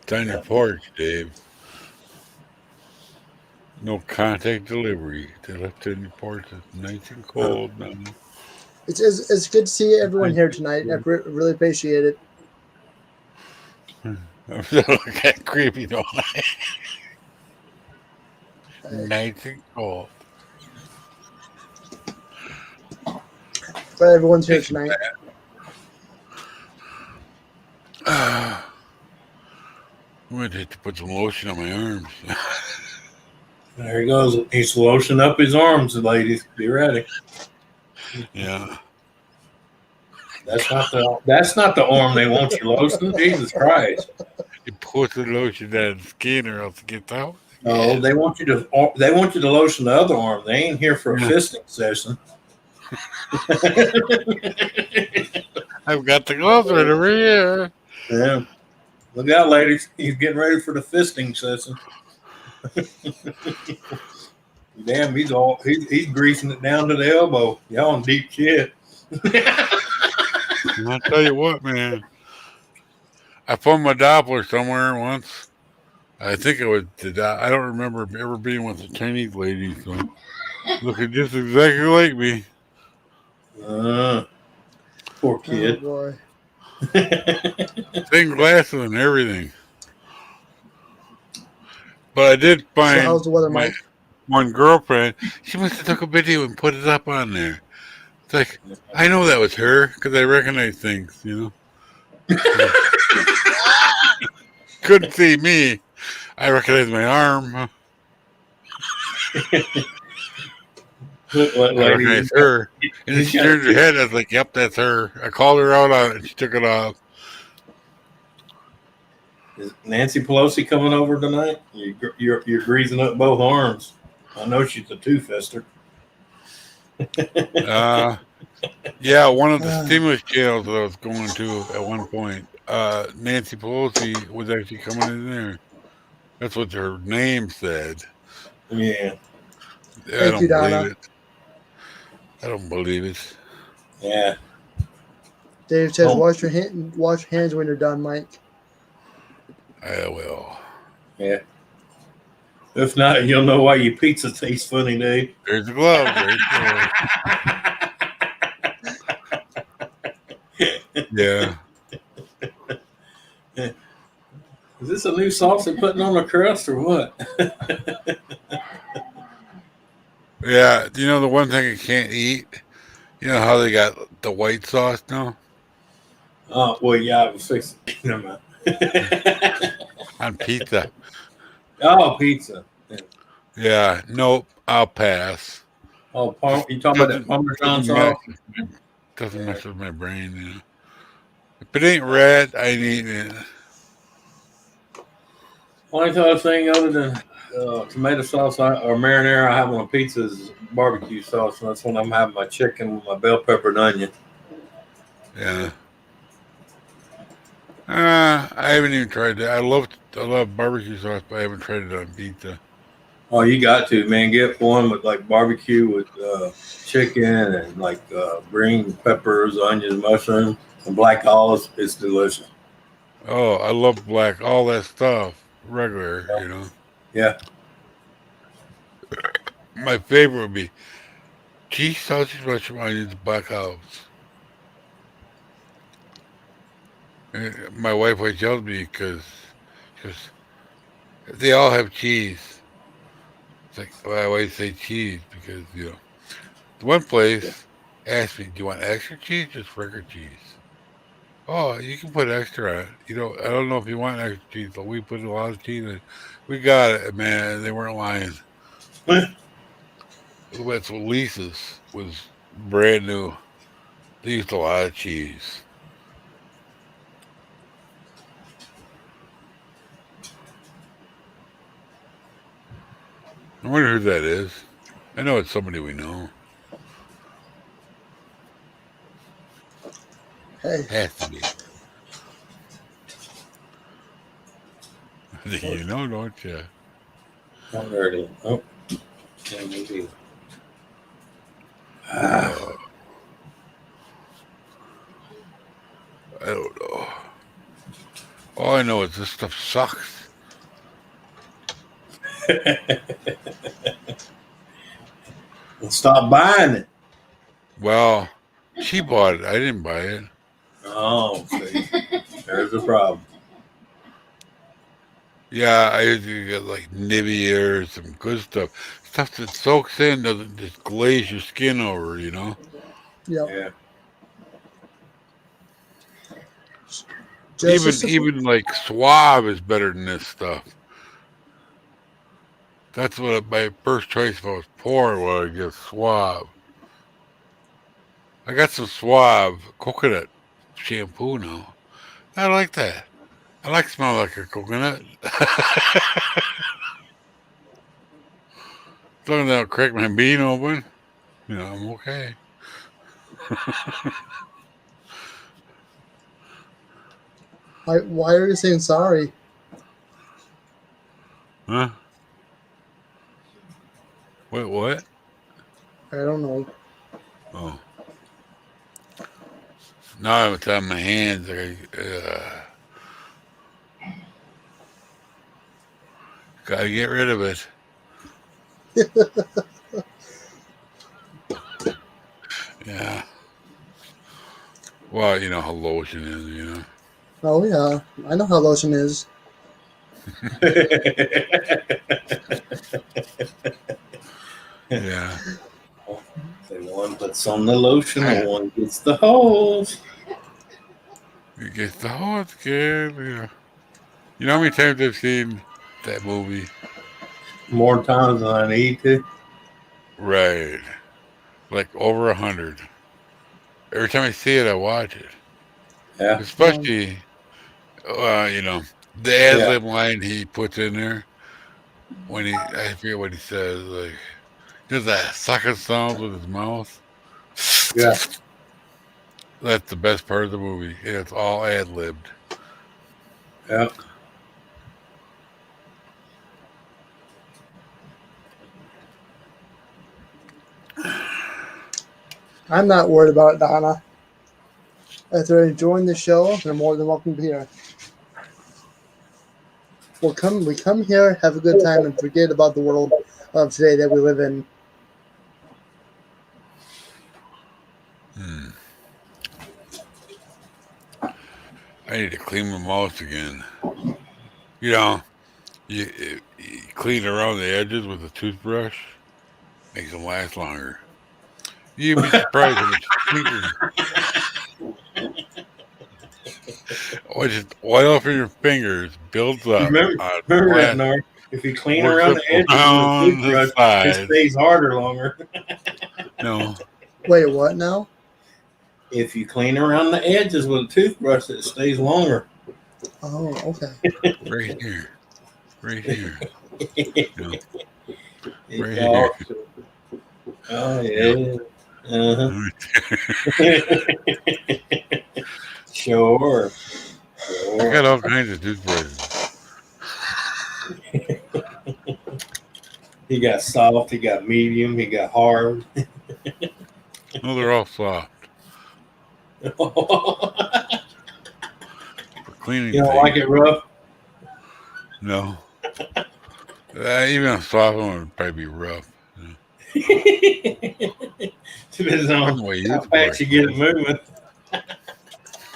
Speaker 4: It's on your porch, Dave. No contact delivery. They left it on your porch. It's nice and cold now.
Speaker 1: It's good to see everyone here tonight. I really appreciate it.
Speaker 4: I'm so kind of creepy, don't I? Nice and cold.
Speaker 1: But everyone's here tonight.
Speaker 4: I'm going to have to put some lotion on my arms.
Speaker 2: There he goes. He's lotioning up his arms, ladies. Be ready.
Speaker 4: Yeah.
Speaker 2: That's not the arm they want you lotioning. Jesus Christ.
Speaker 4: You put the lotion on the skin or else it gets out.
Speaker 2: No, they want you to lotion the other arm. They ain't here for a fisting session.
Speaker 4: I've got the gloves right over here.
Speaker 2: Yeah. Look out, ladies. He's getting ready for the fisting session. Damn, he's greasing it down to the elbow. Y'all in deep shit.
Speaker 4: I'll tell you what, man. I found my Doppler somewhere once. I think it was I don't remember ever being with a Chinese lady, so looking just exactly like me.
Speaker 2: Poor kid.
Speaker 1: Oh boy.
Speaker 4: Same glasses and everything. But I did find
Speaker 1: So how's the weather, Mike?
Speaker 4: one girlfriend. She must have took a video and put it up on there. It's like, I know that was her because I recognize things, Couldn't see me. I recognize my arm. I recognize her. And then she turned her head. I was like, yep, that's her. I called her out on it and she took it off.
Speaker 2: Is Nancy Pelosi coming over tonight? You're greasing up both arms. I know she's a two-fister.
Speaker 4: Yeah, one of the stimulus channels that I was going to at one point, Nancy Pelosi was actually coming in there. That's what her name said.
Speaker 2: Yeah.
Speaker 4: I don't believe it. I don't believe it.
Speaker 2: Yeah.
Speaker 1: Dave says,
Speaker 2: Oh.
Speaker 1: wash your hands when you're done, Mike.
Speaker 4: I will.
Speaker 2: Yeah. If not, you'll know why your pizza tastes funny, Dave.
Speaker 4: There's the gloves right there. Yeah.
Speaker 2: Is this a new sauce they're putting on the crust or what?
Speaker 4: Yeah. You know the one thing I can't eat? You know how they got the white sauce now?
Speaker 2: Oh, well, yeah, I was fixing. Never mind.
Speaker 4: On pizza.
Speaker 2: Oh, pizza. Yeah.
Speaker 4: Yeah. Nope. I'll pass.
Speaker 2: Oh,
Speaker 4: Just
Speaker 2: you talking about that Parmesan sauce?
Speaker 4: Doesn't mess with my brain, you know. If it ain't red, I ain't eating it.
Speaker 2: Only other thing other than tomato sauce or marinara I have on a pizza is barbecue sauce, and that's when I'm having my chicken with my bell pepper and onion.
Speaker 4: Yeah. I haven't even tried that. I love barbecue sauce, but I haven't tried it on pizza.
Speaker 2: Oh, you got to, man. Get one with like barbecue with chicken and like green peppers, onions, mushrooms, and black olives. It's delicious.
Speaker 4: Oh, I love all that stuff. Regular, you know.
Speaker 2: Yeah.
Speaker 4: My favorite would be cheese, sausage, mushroom, onions, black olives. And my wife always yells at me because they all have cheese. It's like, well, I always say cheese because, you know, the one place asked me, do you want extra cheese? Just regular cheese. Oh, you can put extra on it. You know, I don't know if you want extra cheese, but we put a lot of cheese in it. We got it, man. They weren't lying. That's what Lisa's was brand new. They used a lot of cheese. I wonder who that is. I know it's somebody we know.
Speaker 1: Hey,
Speaker 4: Has to be. You know, don't you?
Speaker 2: Oh, there it is. Oh, yeah, maybe.
Speaker 4: I don't know. All I know is this stuff sucks.
Speaker 2: Well, stop buying it.
Speaker 4: Well, she bought it. I didn't buy it.
Speaker 2: Oh, see, there's the problem.
Speaker 4: Yeah, I usually get like Nivea or some good stuff. Stuff that soaks in, doesn't just glaze your skin over, you know?
Speaker 1: yep.
Speaker 2: Yeah.
Speaker 1: Just a simple.
Speaker 4: Even like Suave is better than this stuff. That's what my first choice if I was poor was I get Suave. I got some Suave coconut shampoo now. I like that. I like smell like a coconut. As long as I don't crack my bean open, you know, I'm okay.
Speaker 1: Why are you saying sorry?
Speaker 4: Huh? Wait, what?
Speaker 1: I don't know.
Speaker 4: Oh. Now it's on my hands. Gotta get rid of it. Yeah. Well, you know how lotion is, you know.
Speaker 1: Oh yeah, I know how lotion is.
Speaker 4: Yeah.
Speaker 2: Say one puts on the lotion, one gets the hose.
Speaker 4: It gets the whole it's good. Yeah. You know how many times I've seen that movie?
Speaker 2: More times than I need to.
Speaker 4: Right. Like over 100. Every time I see it, I watch it.
Speaker 2: Yeah.
Speaker 4: Especially, you know, the ad
Speaker 2: Yeah.
Speaker 4: lib line he puts in there when I forget what he says. Like, does that sucking sounds with his mouth.
Speaker 2: Yeah.
Speaker 4: That's the best part of the movie. It's all ad libbed.
Speaker 2: Yeah.
Speaker 1: I'm not worried about it, Donna. If they're enjoying the show, they're more than welcome here. We come here, have a good time, and forget about the world of today that we live in.
Speaker 4: I need to clean my mouth again. You know, you clean around the edges with a toothbrush, makes them last longer. You'd be surprised how much oil from your fingers builds up
Speaker 2: Remember
Speaker 4: on
Speaker 2: that,
Speaker 4: plastic,
Speaker 2: N.O.R.A. If you clean
Speaker 4: works
Speaker 2: around
Speaker 4: up
Speaker 2: the edges with a
Speaker 4: around the
Speaker 2: toothbrush, it
Speaker 4: sides.
Speaker 2: stays harder longer.
Speaker 4: No,
Speaker 1: Wait, what now?
Speaker 2: If you clean around the edges with a toothbrush, it stays longer.
Speaker 1: Oh, okay.
Speaker 4: right here. Right here. No, right
Speaker 2: Oh,
Speaker 4: here.
Speaker 2: oh
Speaker 4: Yeah.
Speaker 2: yeah. Uh-huh. Sure.
Speaker 4: I got all kinds of toothbrushes.
Speaker 2: He got soft, he got medium, he got hard.
Speaker 4: No, they're all soft for cleaning
Speaker 2: You don't
Speaker 4: things.
Speaker 2: like it rough?
Speaker 4: No. Even a soft one would probably be rough.
Speaker 2: Depends on
Speaker 4: The way
Speaker 2: how
Speaker 4: you
Speaker 2: fast you get it moving.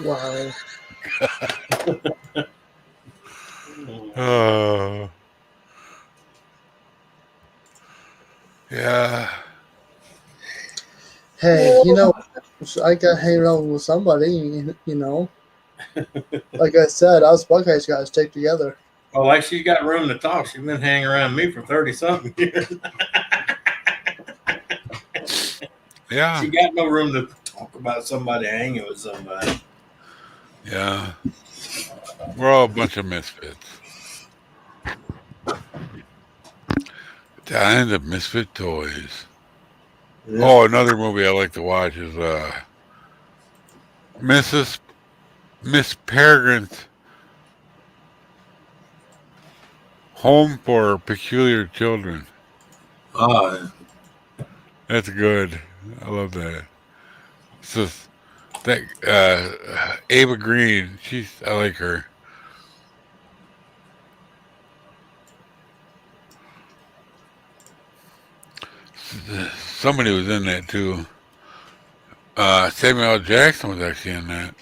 Speaker 1: Wow.
Speaker 4: Yeah.
Speaker 1: Hey, I got hanging out with somebody, Like I said, us Buckeyes guys stick together.
Speaker 2: Well, like she got room to talk. She's been hanging around me for 30-something years.
Speaker 4: Yeah.
Speaker 2: She got no room to talk about somebody hanging with somebody.
Speaker 4: Yeah. We're all a bunch of misfits. The end of Misfit Toys.
Speaker 2: Yeah.
Speaker 4: Oh, another movie I like to watch is Miss Peregrine's Home for Peculiar Children.
Speaker 2: Oh,
Speaker 4: That's good. I love that. It's just that Ava Green. I like her. Somebody was in that too. Samuel L. Jackson was actually in that.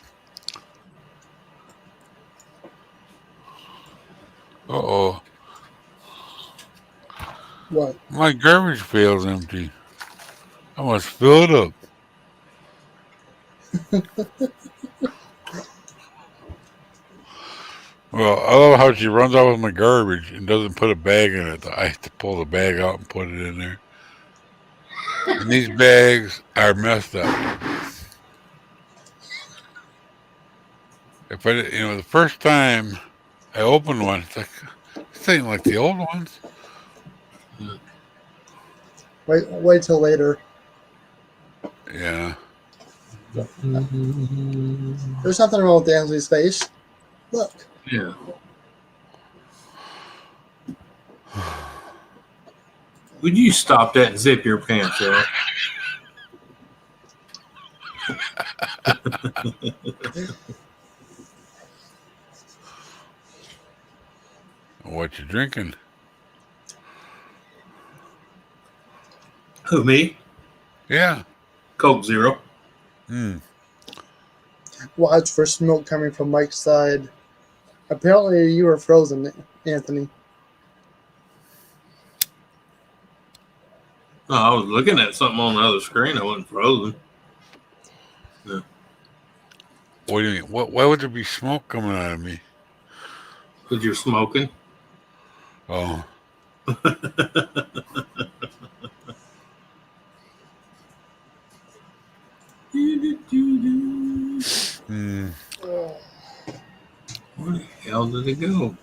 Speaker 4: Uh-oh.
Speaker 1: What?
Speaker 4: My garbage pail's empty. I must fill it up. Well, I love how she runs out with my garbage and doesn't put a bag in it. I have to pull the bag out and put it in there. And these bags are messed up. If the first time I opened one, it's like, this ain't like the old ones.
Speaker 1: Wait till later.
Speaker 4: Yeah.
Speaker 1: There's nothing wrong with Ansley's face. Look.
Speaker 2: yeah. Would you stop that and zip your pants up?
Speaker 4: What you drinking?
Speaker 2: Who, me?
Speaker 4: Yeah.
Speaker 2: Coke Zero.
Speaker 1: Watch for smoke coming from Mike's side. Apparently, you were frozen, Anthony.
Speaker 2: No, I was looking at something on the other screen. I wasn't frozen. Yeah.
Speaker 4: What do you mean? Why would there be smoke coming out of me?
Speaker 2: Because you're smoking.
Speaker 4: Oh.
Speaker 2: Where the hell did it go?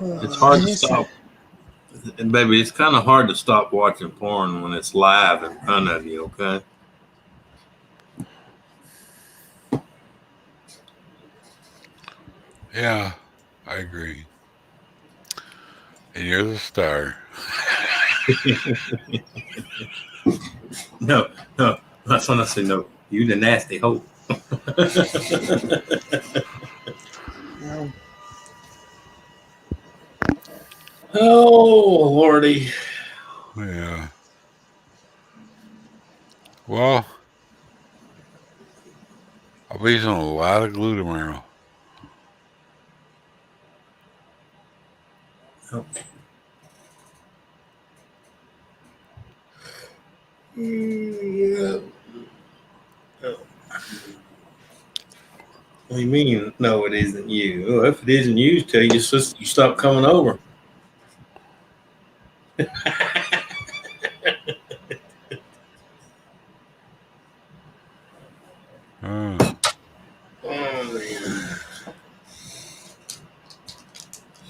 Speaker 2: It's hard to stop. And baby, it's kind of hard to stop watching porn when it's live in front of you, okay?
Speaker 4: Yeah, I agree. And you're the star.
Speaker 2: No, that's when I say no. You the nasty hoe.
Speaker 1: Well,
Speaker 2: Oh, Lordy.
Speaker 4: Yeah. Well, I'll be using a lot of glue tomorrow.
Speaker 2: Yeah. What do you mean? No, it isn't you. Oh, if it isn't you, tell your sister you stop coming over.
Speaker 4: Oh,
Speaker 2: Oh, man.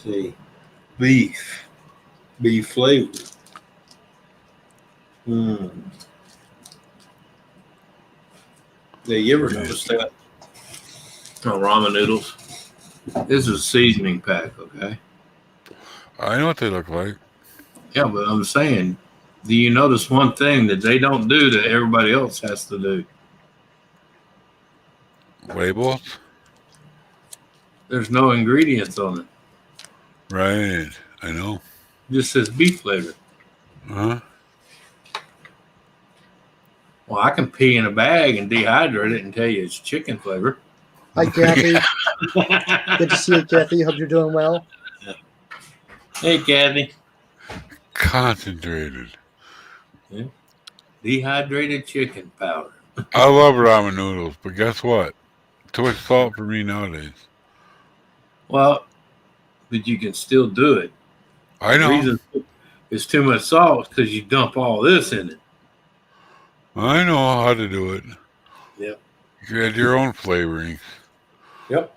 Speaker 2: See, beef flavored. Hmm. Yeah, you ever notice that? Oh, ramen noodles. This is a seasoning pack, okay?
Speaker 4: I know what they look like.
Speaker 2: Yeah, but I'm saying, do you notice one thing that they don't do that everybody else has to do?
Speaker 4: Labels?
Speaker 2: There's no ingredients on it.
Speaker 4: Right. I know.
Speaker 2: It just says beef flavor.
Speaker 4: Huh?
Speaker 2: Well, I can pee in a bag and dehydrate it and tell you it's chicken flavor.
Speaker 1: hi, Kathy. Good to see you, Kathy. Hope you're doing well.
Speaker 2: Hey, Kathy.
Speaker 4: Concentrated.
Speaker 2: Yeah. Dehydrated chicken powder.
Speaker 4: I love ramen noodles, but guess what? Too much salt for me nowadays.
Speaker 2: Well, but you can still do it.
Speaker 4: I
Speaker 2: The
Speaker 4: know.
Speaker 2: reason it's too much salt is because you dump all this in it.
Speaker 4: I know how to do it.
Speaker 2: Yep.
Speaker 4: You can add your own flavorings.
Speaker 2: Yep.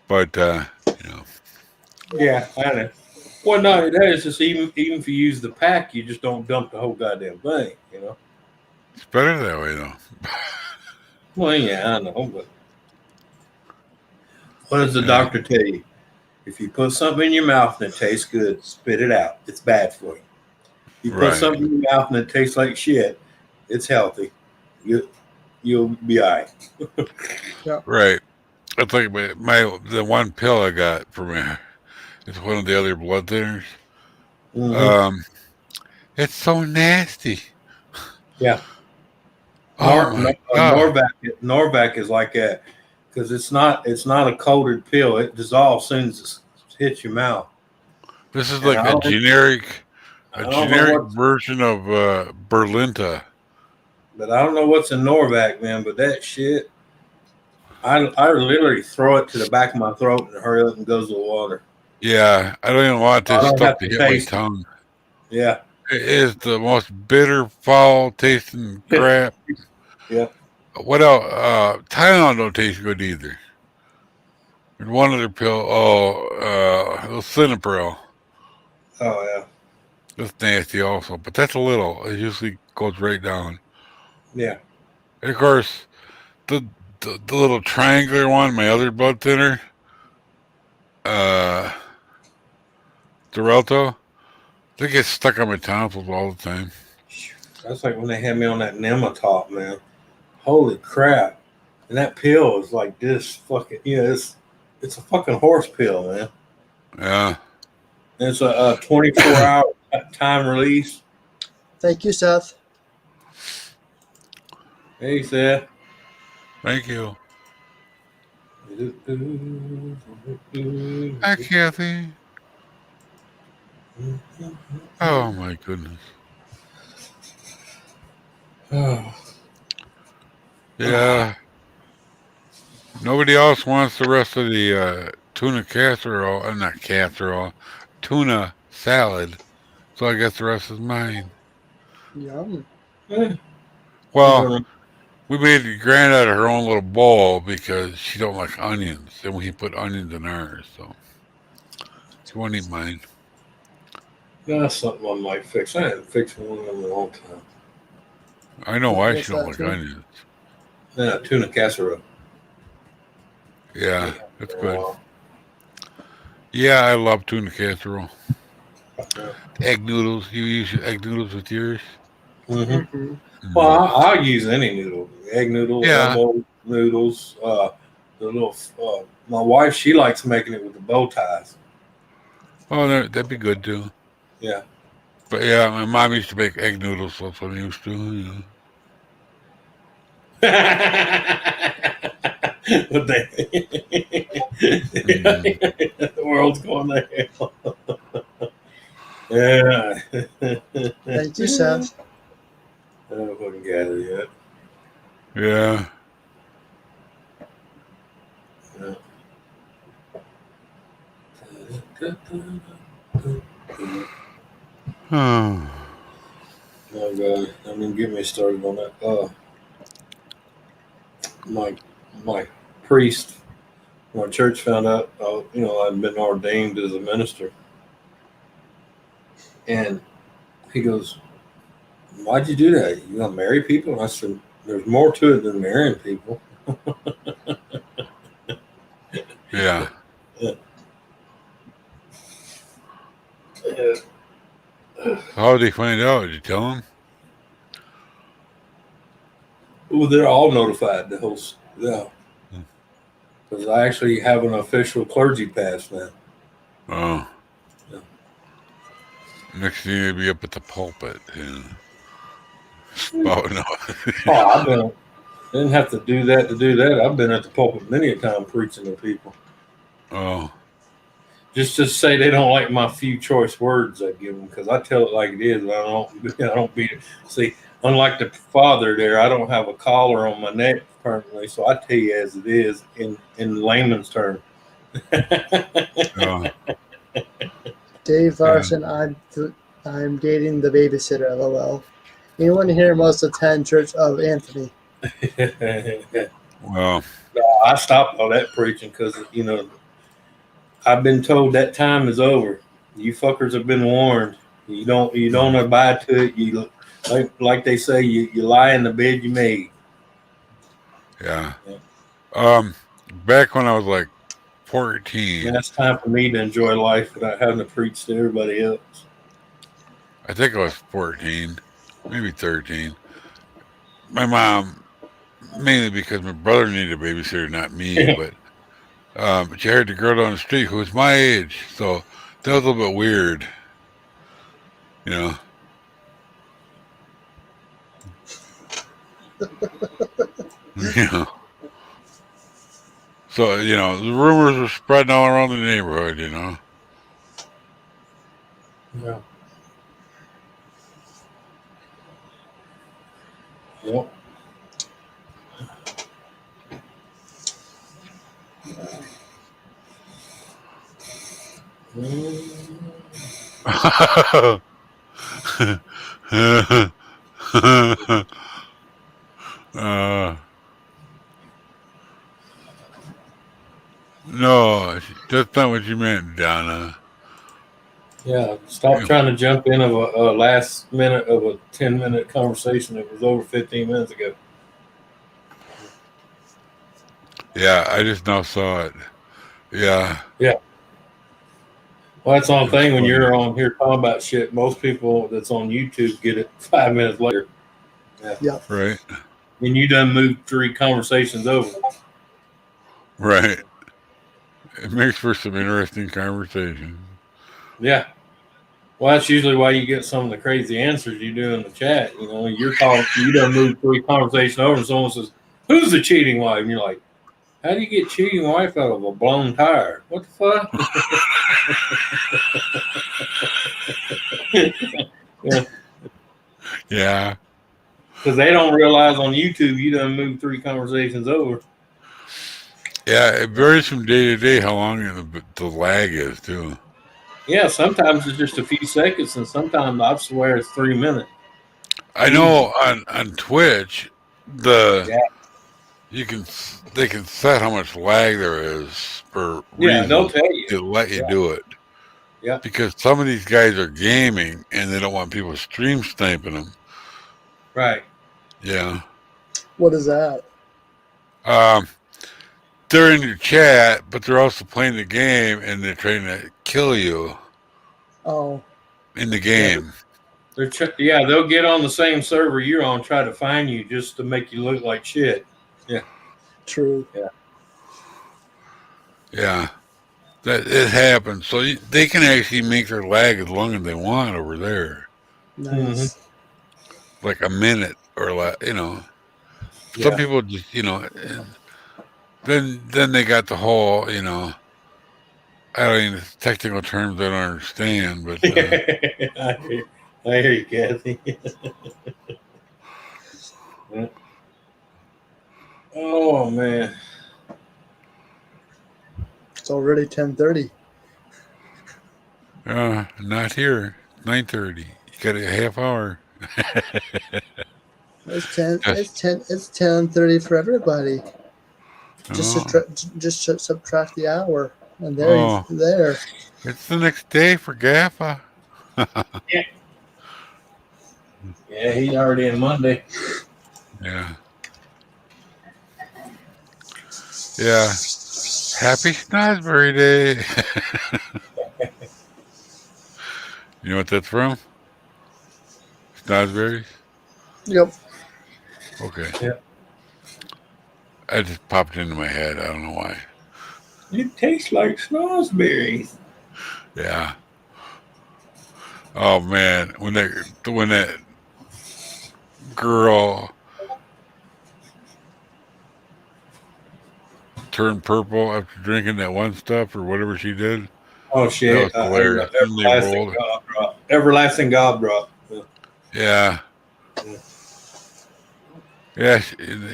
Speaker 4: But, you know.
Speaker 2: Yeah, I know. Well, no, that is just even if you use the pack, you just don't dump the whole goddamn thing, you know.
Speaker 4: It's better that way, though.
Speaker 2: Well, yeah, I know, but what does the
Speaker 4: Yeah.
Speaker 2: doctor tell you? If you put something in your mouth and it tastes good, spit it out. It's bad for you. You put
Speaker 4: Right.
Speaker 2: something in your mouth and it tastes like shit, it's healthy. You'll be all right.
Speaker 4: Right. It's like the one pill I got for me. It's one of the other blood thinners.
Speaker 2: Mm-hmm.
Speaker 4: It's so nasty.
Speaker 2: Yeah.
Speaker 4: Oh my god.
Speaker 2: Norvac is like that because it's not a coated pill. It dissolves as soon as it hits your mouth.
Speaker 4: This is
Speaker 2: And
Speaker 4: like a generic
Speaker 2: what,
Speaker 4: version of Berlinta.
Speaker 2: but I don't know what's in Norvac, man. But that shit, I literally throw it to the back of my throat and hurry up and goes to the water.
Speaker 4: Yeah, I don't even want
Speaker 2: I
Speaker 4: this
Speaker 2: don't
Speaker 4: stuff
Speaker 2: have
Speaker 4: to
Speaker 2: to
Speaker 4: hit my
Speaker 2: taste it.
Speaker 4: tongue.
Speaker 2: Yeah.
Speaker 4: It is the most bitter, foul tasting crap.
Speaker 2: Yeah.
Speaker 4: What else? Tylenol don't taste good either. There's one other pill. Cinepril.
Speaker 2: Oh yeah.
Speaker 4: That's nasty also, but that's a little. It usually goes right down.
Speaker 2: Yeah.
Speaker 4: And of course, the the little triangular one, my other blood thinner, uh, Xarelto, they get stuck on my tonsils all the time.
Speaker 2: That's like when they had me on that Nematop, man. Holy crap! And that pill is like this fucking. It's a fucking horse pill, man.
Speaker 4: Yeah.
Speaker 2: And it's a 24-hour time release.
Speaker 1: Thank you, Seth.
Speaker 2: Hey, Seth.
Speaker 4: Thank you. Hi, Kathy. Oh my goodness. Yeah. Nobody else wants the rest of the tuna casserole. Not casserole. Tuna salad. So I guess the rest is mine.
Speaker 1: Yum.
Speaker 4: Well, we made Grand out of her own little bowl because she don't like onions, and we put onions in ours. So she won't eat mine.
Speaker 2: That's something I might fix. I haven't fixed one of them in a long time.
Speaker 4: I know why
Speaker 1: What's
Speaker 4: she don't
Speaker 1: that
Speaker 4: like
Speaker 1: too?
Speaker 4: onions.
Speaker 2: Tuna casserole.
Speaker 4: Yeah, that's good. Yeah, I love tuna casserole. Egg noodles. You use your egg noodles with yours?
Speaker 1: Mm-hmm.
Speaker 2: Well, I'll use any noodle. Egg noodle,
Speaker 4: Yeah.
Speaker 2: elbow noodles. The little. My wife, she likes making it with the bow ties.
Speaker 4: Oh, that'd be good too.
Speaker 2: Yeah.
Speaker 4: But yeah, my mom used to make egg noodles, so that's what I used to. Yeah.
Speaker 2: But the world's going to hell. Yeah.
Speaker 1: Thank you, Seth.
Speaker 2: I haven't fucking got it yet.
Speaker 4: Yeah. Oh.
Speaker 2: Oh God! I mean, get me started on that. My priest, my church found out, I'd been ordained as a minister, and he goes, "Why'd you do that? You gonna marry people?" And I said, "There's more to it than marrying people."
Speaker 4: Yeah. How did they find out? Did you tell them?
Speaker 2: Well, they're all notified. Yeah, because I actually have an official clergy pass now.
Speaker 4: Oh.
Speaker 2: Yeah.
Speaker 4: Next thing they'd be up at the pulpit. Yeah. Spouting
Speaker 2: I didn't have to do that to do that. I've been at the pulpit many a time preaching to people.
Speaker 4: Oh.
Speaker 2: Just to say they don't like my few choice words I give them, because I tell it like it is. And I don't beat it. See, unlike the father there, I don't have a collar on my neck permanently, so I tell you as it is in layman's terms.
Speaker 4: Oh.
Speaker 1: Dave Larson, I'm dating the babysitter. LOL. Anyone here must attend Church of Anthony?
Speaker 4: Well.
Speaker 2: I stopped all that preaching because I've been told that time is over. You fuckers have been warned. You don't abide to it. You like they say, you lie in the bed you made.
Speaker 4: Yeah. Back when I was like 14.
Speaker 2: And that's time for me to enjoy life without having to preach to everybody else.
Speaker 4: I think I was 14, maybe 13. My mom, mainly because my brother needed a babysitter, not me, but she hired the girl down the street who was my age, so that was a little bit weird, you know. So the rumors were spreading all around the neighborhood,
Speaker 2: Yeah. Yep.
Speaker 4: No, that's not what you meant, Donna.
Speaker 2: Yeah. Stop trying to jump in of a last minute of a 10-minute conversation that was over 15 minutes ago.
Speaker 4: Yeah, I just now saw it. Yeah.
Speaker 2: Yeah. Well, that's the only thing when you're on here talking about shit. Most people that's on YouTube get it 5 minutes later.
Speaker 1: Yeah.
Speaker 4: Right.
Speaker 2: And you done moved 3 conversations over.
Speaker 4: Right. It makes for some interesting conversation.
Speaker 2: Yeah. Well, that's usually why you get some of the crazy answers you do in the chat. You're talking, you done moved 3 conversations over, and someone says, "Who's the cheating wife?" And you're like, "How do you get cheating wife out of a blown tire? What the fuck?"
Speaker 4: Yeah.
Speaker 2: Because they don't realize on YouTube you done moved 3 conversations over.
Speaker 4: Yeah, it varies from day to day how long the lag is, too.
Speaker 2: Yeah, sometimes it's just a few seconds, and sometimes I swear it's 3 minutes.
Speaker 4: I know on Twitch, they can set how much lag there is for reasons.
Speaker 2: They'll tell you
Speaker 4: to let you do it.
Speaker 2: Yeah,
Speaker 4: because some of these guys are gaming and they don't want people stream sniping them.
Speaker 2: Right.
Speaker 4: Yeah.
Speaker 1: What is that?
Speaker 4: they're in your chat, but they're also playing the game and they're trying to kill you
Speaker 1: Oh,
Speaker 4: in the
Speaker 1: yeah,
Speaker 4: game.
Speaker 2: Yeah, they'll get on the same server you're on, try to find you just to make you look like shit. Yeah.
Speaker 1: true.
Speaker 4: Yeah, that it happens. So they can actually make their lag as long as they want over there,
Speaker 1: Nice.
Speaker 4: like a minute or less. You know, some
Speaker 2: Yeah.
Speaker 4: people just and then they got the whole I don't even technical terms I don't understand, but
Speaker 2: I hear you, Kathy. Oh man.
Speaker 1: It's already 10:30.
Speaker 4: not here. 9:30. You got a half hour.
Speaker 1: It's 10.
Speaker 4: Just,
Speaker 1: It's 10. It's 10:30 for everybody.
Speaker 4: oh,
Speaker 1: Just subtract the hour, and there you
Speaker 4: oh,
Speaker 1: there.
Speaker 4: it's the next day for Gaffa.
Speaker 2: Yeah. Yeah, he's already in Monday.
Speaker 4: Yeah, yeah. Happy Snosbury Day. You know what that's from? Snosberries?
Speaker 1: Yep.
Speaker 4: Okay.
Speaker 2: Yeah.
Speaker 4: I just popped into my head. I don't know why.
Speaker 2: It tastes like snozberries.
Speaker 4: Yeah. Oh man, when that girl turned purple after drinking that one stuff or whatever she did,
Speaker 2: Oh
Speaker 4: that was
Speaker 2: shit!
Speaker 4: hilarious. And they
Speaker 2: Everlasting
Speaker 4: rolled.
Speaker 2: gobdrop. Everlasting gobdrop.
Speaker 4: Yeah.
Speaker 2: Yeah.
Speaker 4: Yeah.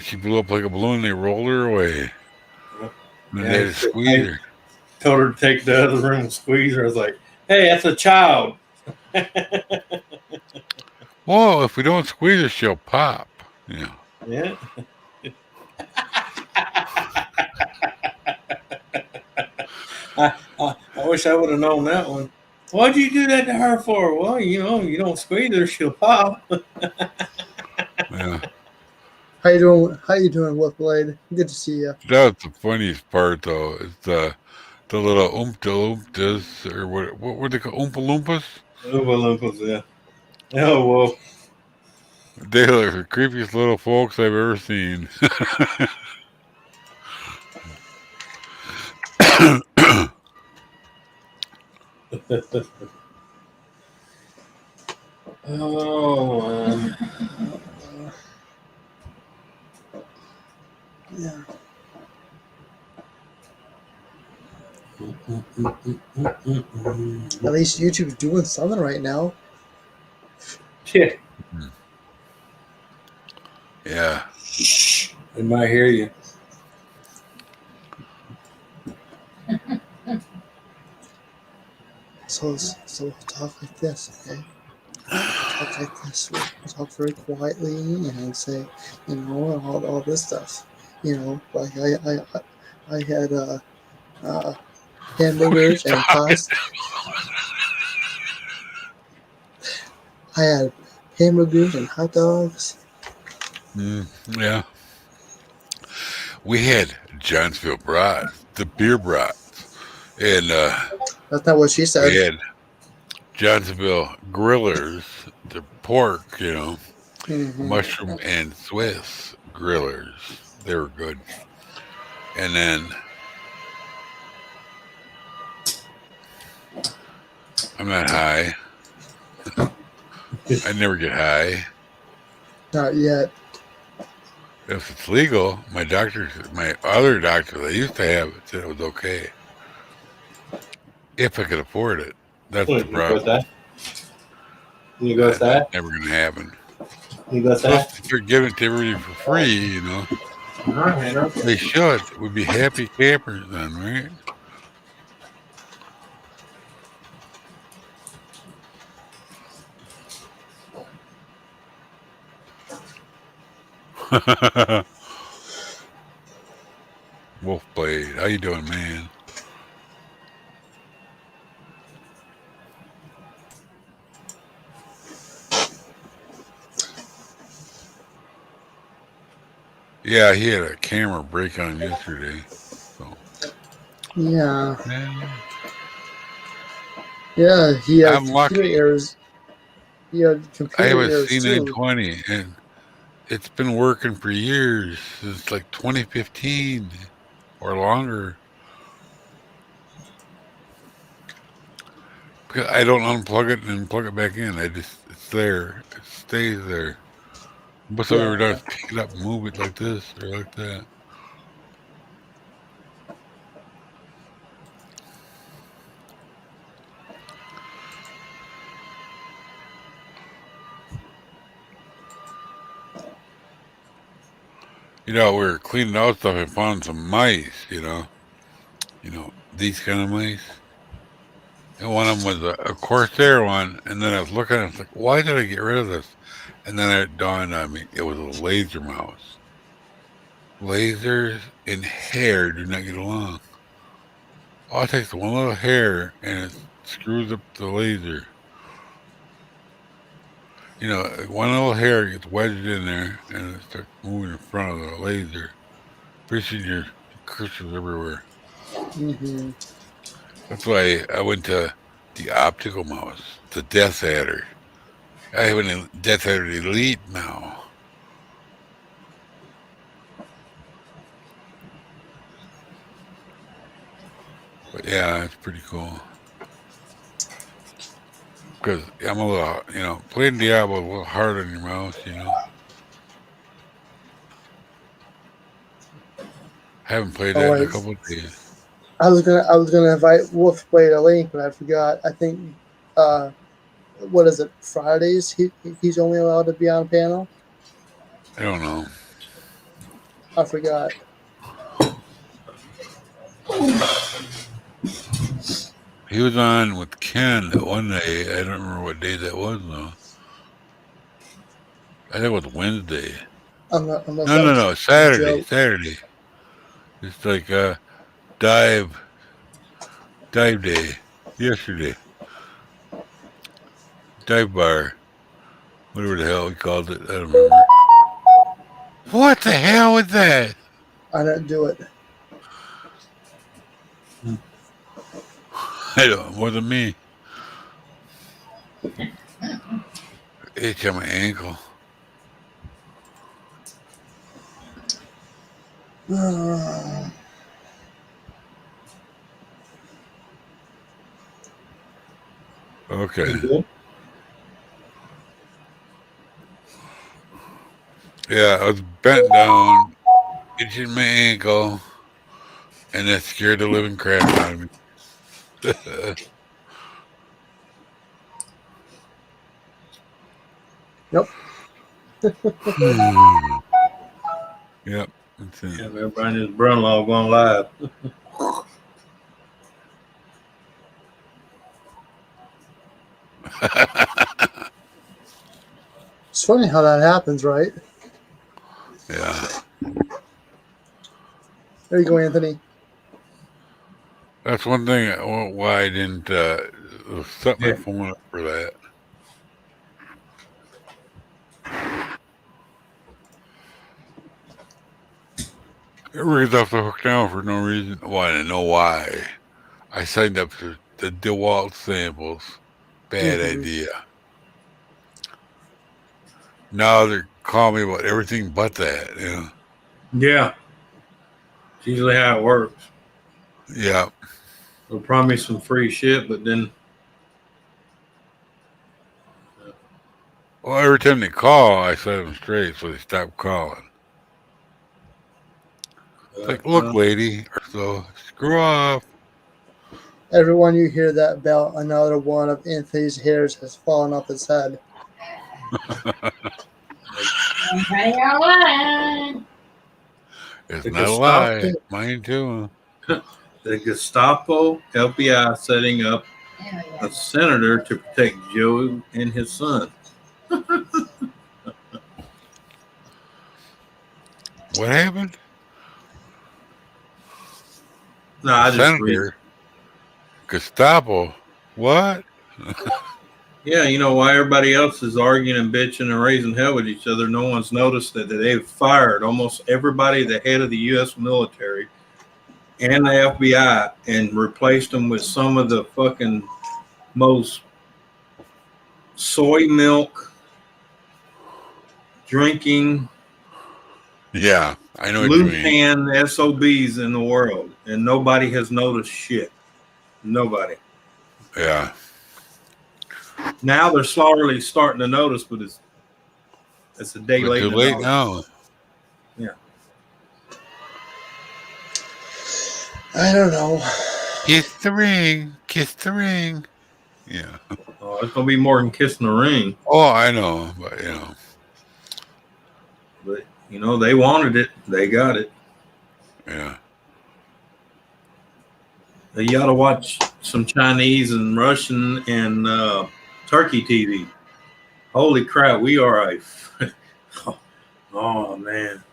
Speaker 4: She blew up like a balloon. They rolled her away. And then they had to squeeze
Speaker 2: I
Speaker 4: her.
Speaker 2: told her to take the other room and squeeze her. I was like, "Hey, that's a child."
Speaker 4: Well, if we don't squeeze her, she'll pop. Yeah.
Speaker 2: Yeah. I wish I would have known that one. Why'd you do that to her for? Well, you don't squeeze her, she'll pop.
Speaker 4: Yeah.
Speaker 1: How you doing? How you doing, Wolfblade? Good to see you.
Speaker 4: That was the funniest part, though. Is the little oompa loompas or what were they called? Oompa loompas?
Speaker 2: Oompa Loompas, yeah. Oh, well.
Speaker 4: They are the creepiest little folks I've ever seen.
Speaker 2: Oh, man.
Speaker 1: Yeah. At least YouTube's doing something right now.
Speaker 2: Yeah.
Speaker 4: Yeah.
Speaker 2: They might hear you.
Speaker 1: So we'll talk like this, okay? Talk like this. We'll talk very quietly, and say, all this stuff. Like I had hamburgers and pasta. I had hamburgers and hot dogs.
Speaker 4: Yeah. We had Johnsville brats, the beer brats, and
Speaker 1: That's not what she
Speaker 4: we
Speaker 1: said.
Speaker 4: had Johnsonville grillers, the pork,
Speaker 1: Mm-hmm.
Speaker 4: mushroom and Swiss grillers. They were good. And then I'm not high. I never get high.
Speaker 1: Not yet.
Speaker 4: If it's legal, my other doctor I used to have it said it was okay. If I could afford it. That's the
Speaker 2: You got
Speaker 4: problem.
Speaker 2: that? You got
Speaker 4: That's
Speaker 2: that?
Speaker 4: never going to happen.
Speaker 2: You got
Speaker 4: Plus,
Speaker 2: that?
Speaker 4: if they're giving it to everybody for free, they should. We'd be happy campers then, right? Wolfblade, how you doing, man? Yeah, he had a camera break on yesterday.
Speaker 1: Yeah.
Speaker 4: Man,
Speaker 1: Yeah, he had
Speaker 4: I'm
Speaker 1: computer
Speaker 4: lucky.
Speaker 1: errors. He had
Speaker 4: I have
Speaker 1: computer
Speaker 4: a
Speaker 1: errors too.
Speaker 4: C920, and it's been working for years, since like 2015 or longer. Because I don't unplug it and plug it back in. It's there. It stays there. What's I've ever done
Speaker 1: Yeah.
Speaker 4: is pick it up and move it like this or like that. We were cleaning out stuff and found some mice, these kind of mice. And one of them was a Corsair one, and then I was looking at it, I was like, why did I get rid of this? And then it dawned on me, it was a laser mouse. Lasers and hair do not get along. All it takes is one little hair, and it screws up the laser. One little hair gets wedged in there, and it starts moving in front of the laser. Pretty soon your cursor's everywhere.
Speaker 1: Mm-hmm.
Speaker 4: That's why I went to the optical mouse, the Death Adder. I have a Death Adder Elite now. But yeah, it's pretty cool. Because I'm a little, playing Diablo a little hard on your mouse. Haven't played
Speaker 1: Oh
Speaker 4: that in a
Speaker 1: wait,
Speaker 4: couple of days.
Speaker 1: I was gonna invite Wolf to play a link, but I forgot. I think what is it? Fridays? He's only allowed to be on panel.
Speaker 4: I don't know.
Speaker 1: I forgot.
Speaker 4: He was on with Ken one day. I don't remember what day that was, though. I think it was Wednesday.
Speaker 1: Unless that was
Speaker 4: No.
Speaker 1: a
Speaker 4: Saturday.
Speaker 1: joke.
Speaker 4: Saturday. It's like dive day. Yesterday. Dive bar. Whatever the hell we called it. I don't remember. What the hell was that?
Speaker 1: I didn't do it.
Speaker 4: It wasn't me. Itch on my ankle. Okay. Yeah, I was bent down, itching my ankle, and that scared the living crap out of me.
Speaker 1: Yep.
Speaker 4: Yep. That's it.
Speaker 2: Yeah, everybody and his brother-in-law going live.
Speaker 1: It's funny how that happens, right?
Speaker 4: Yeah.
Speaker 1: There you go, Anthony.
Speaker 4: That's one thing why I didn't set my
Speaker 2: Yeah.
Speaker 4: phone up for that. Everybody's off the hook now for no reason. Well, I didn't know why. I signed up for the DeWalt samples. Bad idea. Now they're calling me about everything but that.
Speaker 2: Yeah. It's usually how it works.
Speaker 4: Yeah.
Speaker 2: They'll promise some free shit, but then
Speaker 4: Well, every time they call, I set them straight, so they stop calling. It's like, look, lady, so screw off.
Speaker 1: Everyone you hear that bell, another one of Anthony's hairs has fallen off his head.
Speaker 4: It's
Speaker 2: The
Speaker 4: not a
Speaker 2: Gestapo-
Speaker 4: lie. Mine too.
Speaker 2: the Gestapo FBI setting up a senator to protect Joe and his son.
Speaker 4: What happened?
Speaker 2: No, I just read.
Speaker 4: Senator. Gestapo. What?
Speaker 2: Yeah, you know why everybody else is arguing and bitching and raising hell with each other. No one's noticed that they've fired almost everybody, the head of the U.S. military, and the FBI and replaced them with some of the fucking most soy milk drinking
Speaker 4: Yeah, I know what you mean.
Speaker 2: Lutan SOBs in the world, and nobody has noticed shit. Nobody.
Speaker 4: Yeah.
Speaker 2: Now they're slowly starting to notice, but it's a day
Speaker 4: But
Speaker 2: late
Speaker 4: too
Speaker 2: in the
Speaker 4: late
Speaker 2: dollar.
Speaker 4: now.
Speaker 2: Yeah.
Speaker 1: I don't know.
Speaker 4: Kiss the ring. Kiss the ring. Yeah.
Speaker 2: Oh, it's gonna be more than kissing the ring.
Speaker 4: Oh, I know, but you know.
Speaker 2: But they wanted it. They got it.
Speaker 4: Yeah.
Speaker 2: You ought to watch some Chinese and Russian and Turkey TV. Holy crap, we are a oh man.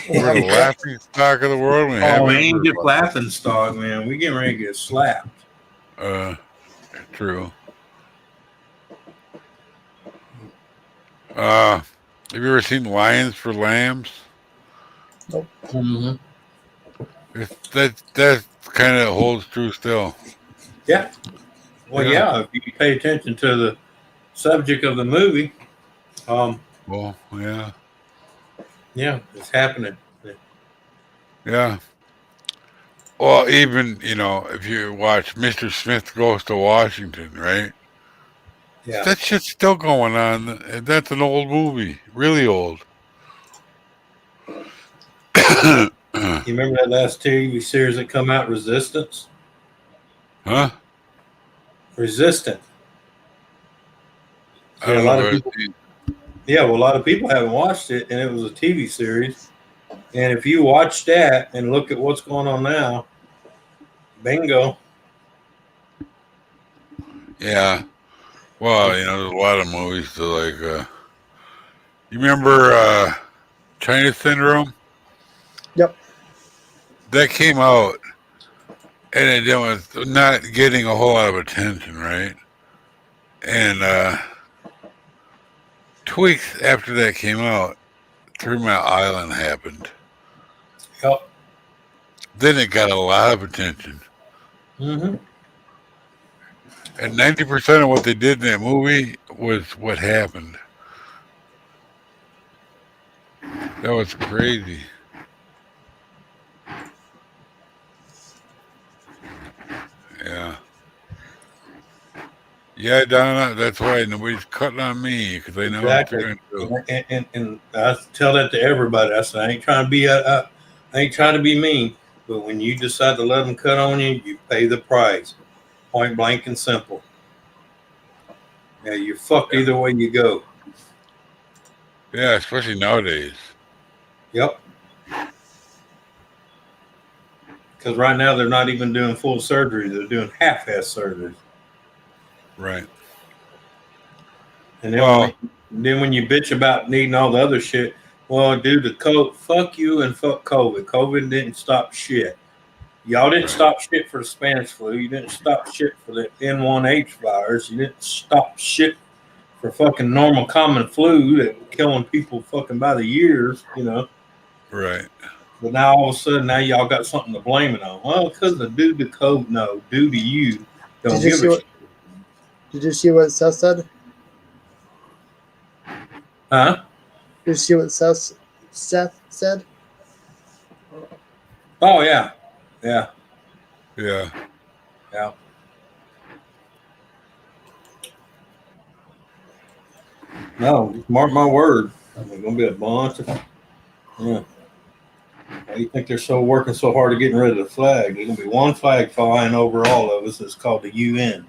Speaker 4: We're the laughing stock of the world. We
Speaker 2: Oh,
Speaker 4: haven't
Speaker 2: ain't
Speaker 4: ever.
Speaker 2: just laughing stock, man. We getting ready to get slapped.
Speaker 4: True. Have you ever seen Lions for Lambs?
Speaker 1: Nope.
Speaker 2: Mm-hmm.
Speaker 4: That kind of holds true still.
Speaker 2: Yeah. Well, yeah. If you pay attention to the subject of the movie,
Speaker 4: Well, yeah.
Speaker 2: yeah, it's happening.
Speaker 4: Yeah. Well, even, if you watch Mr. Smith Goes to Washington, right?
Speaker 2: Yeah.
Speaker 4: That shit's still going on. That's an old movie. Really old.
Speaker 2: You remember that last TV series that come out, Resistance?
Speaker 4: Huh?
Speaker 2: Resistant.
Speaker 4: I
Speaker 2: Yeah,
Speaker 4: don't
Speaker 2: a lot
Speaker 4: know
Speaker 2: of
Speaker 4: if
Speaker 2: people. Yeah, well, a lot of people haven't watched it, and it was a TV series. And if you watch that and look at what's going on now, bingo.
Speaker 4: Yeah. Well, there's a lot of movies that like. You remember China Syndrome?
Speaker 1: Yep.
Speaker 4: That came out, and it was not getting a whole lot of attention, right? And 2 weeks after that came out, 3 Mile Island happened.
Speaker 2: Yep.
Speaker 4: Then it got a lot of attention.
Speaker 2: Mm-hmm.
Speaker 4: And 90% of what they did in that movie was what happened. That was crazy. Yeah. Yeah, Donna, that's why nobody's cutting on me because they know what they're going to do.
Speaker 2: And I tell that to everybody. I say I ain't trying to be I ain't trying to be mean, but when you decide to let them cut on you, you pay the price, point blank and simple. Yeah, you're fucked either way you go.
Speaker 4: Yeah, especially nowadays.
Speaker 2: Yep. Because right now they're not even doing full surgery; they're doing half-ass surgery.
Speaker 4: Right.
Speaker 2: And then when you bitch about needing all the other shit, well, due to COVID, fuck you and fuck COVID. COVID didn't stop shit. Y'all didn't stop shit for the Spanish flu. You didn't stop shit for the N1H virus. You didn't stop shit for fucking normal common flu that was killing people fucking by the years,
Speaker 4: Right.
Speaker 2: But now all of a sudden, now y'all got something to blame it on. Well, because the due to COVID, no, due to you. Don't give a shit.
Speaker 1: Did you see what Seth said?
Speaker 2: Huh?
Speaker 1: Did you see what Seth said?
Speaker 2: Oh, yeah. Yeah.
Speaker 4: Yeah.
Speaker 2: Yeah. No, mark my word. There's going to be a bunch of. Yeah. Why do you think they're working so hard to getting rid of the flag? There's going to be one flag flying over all of us. It's called the UN.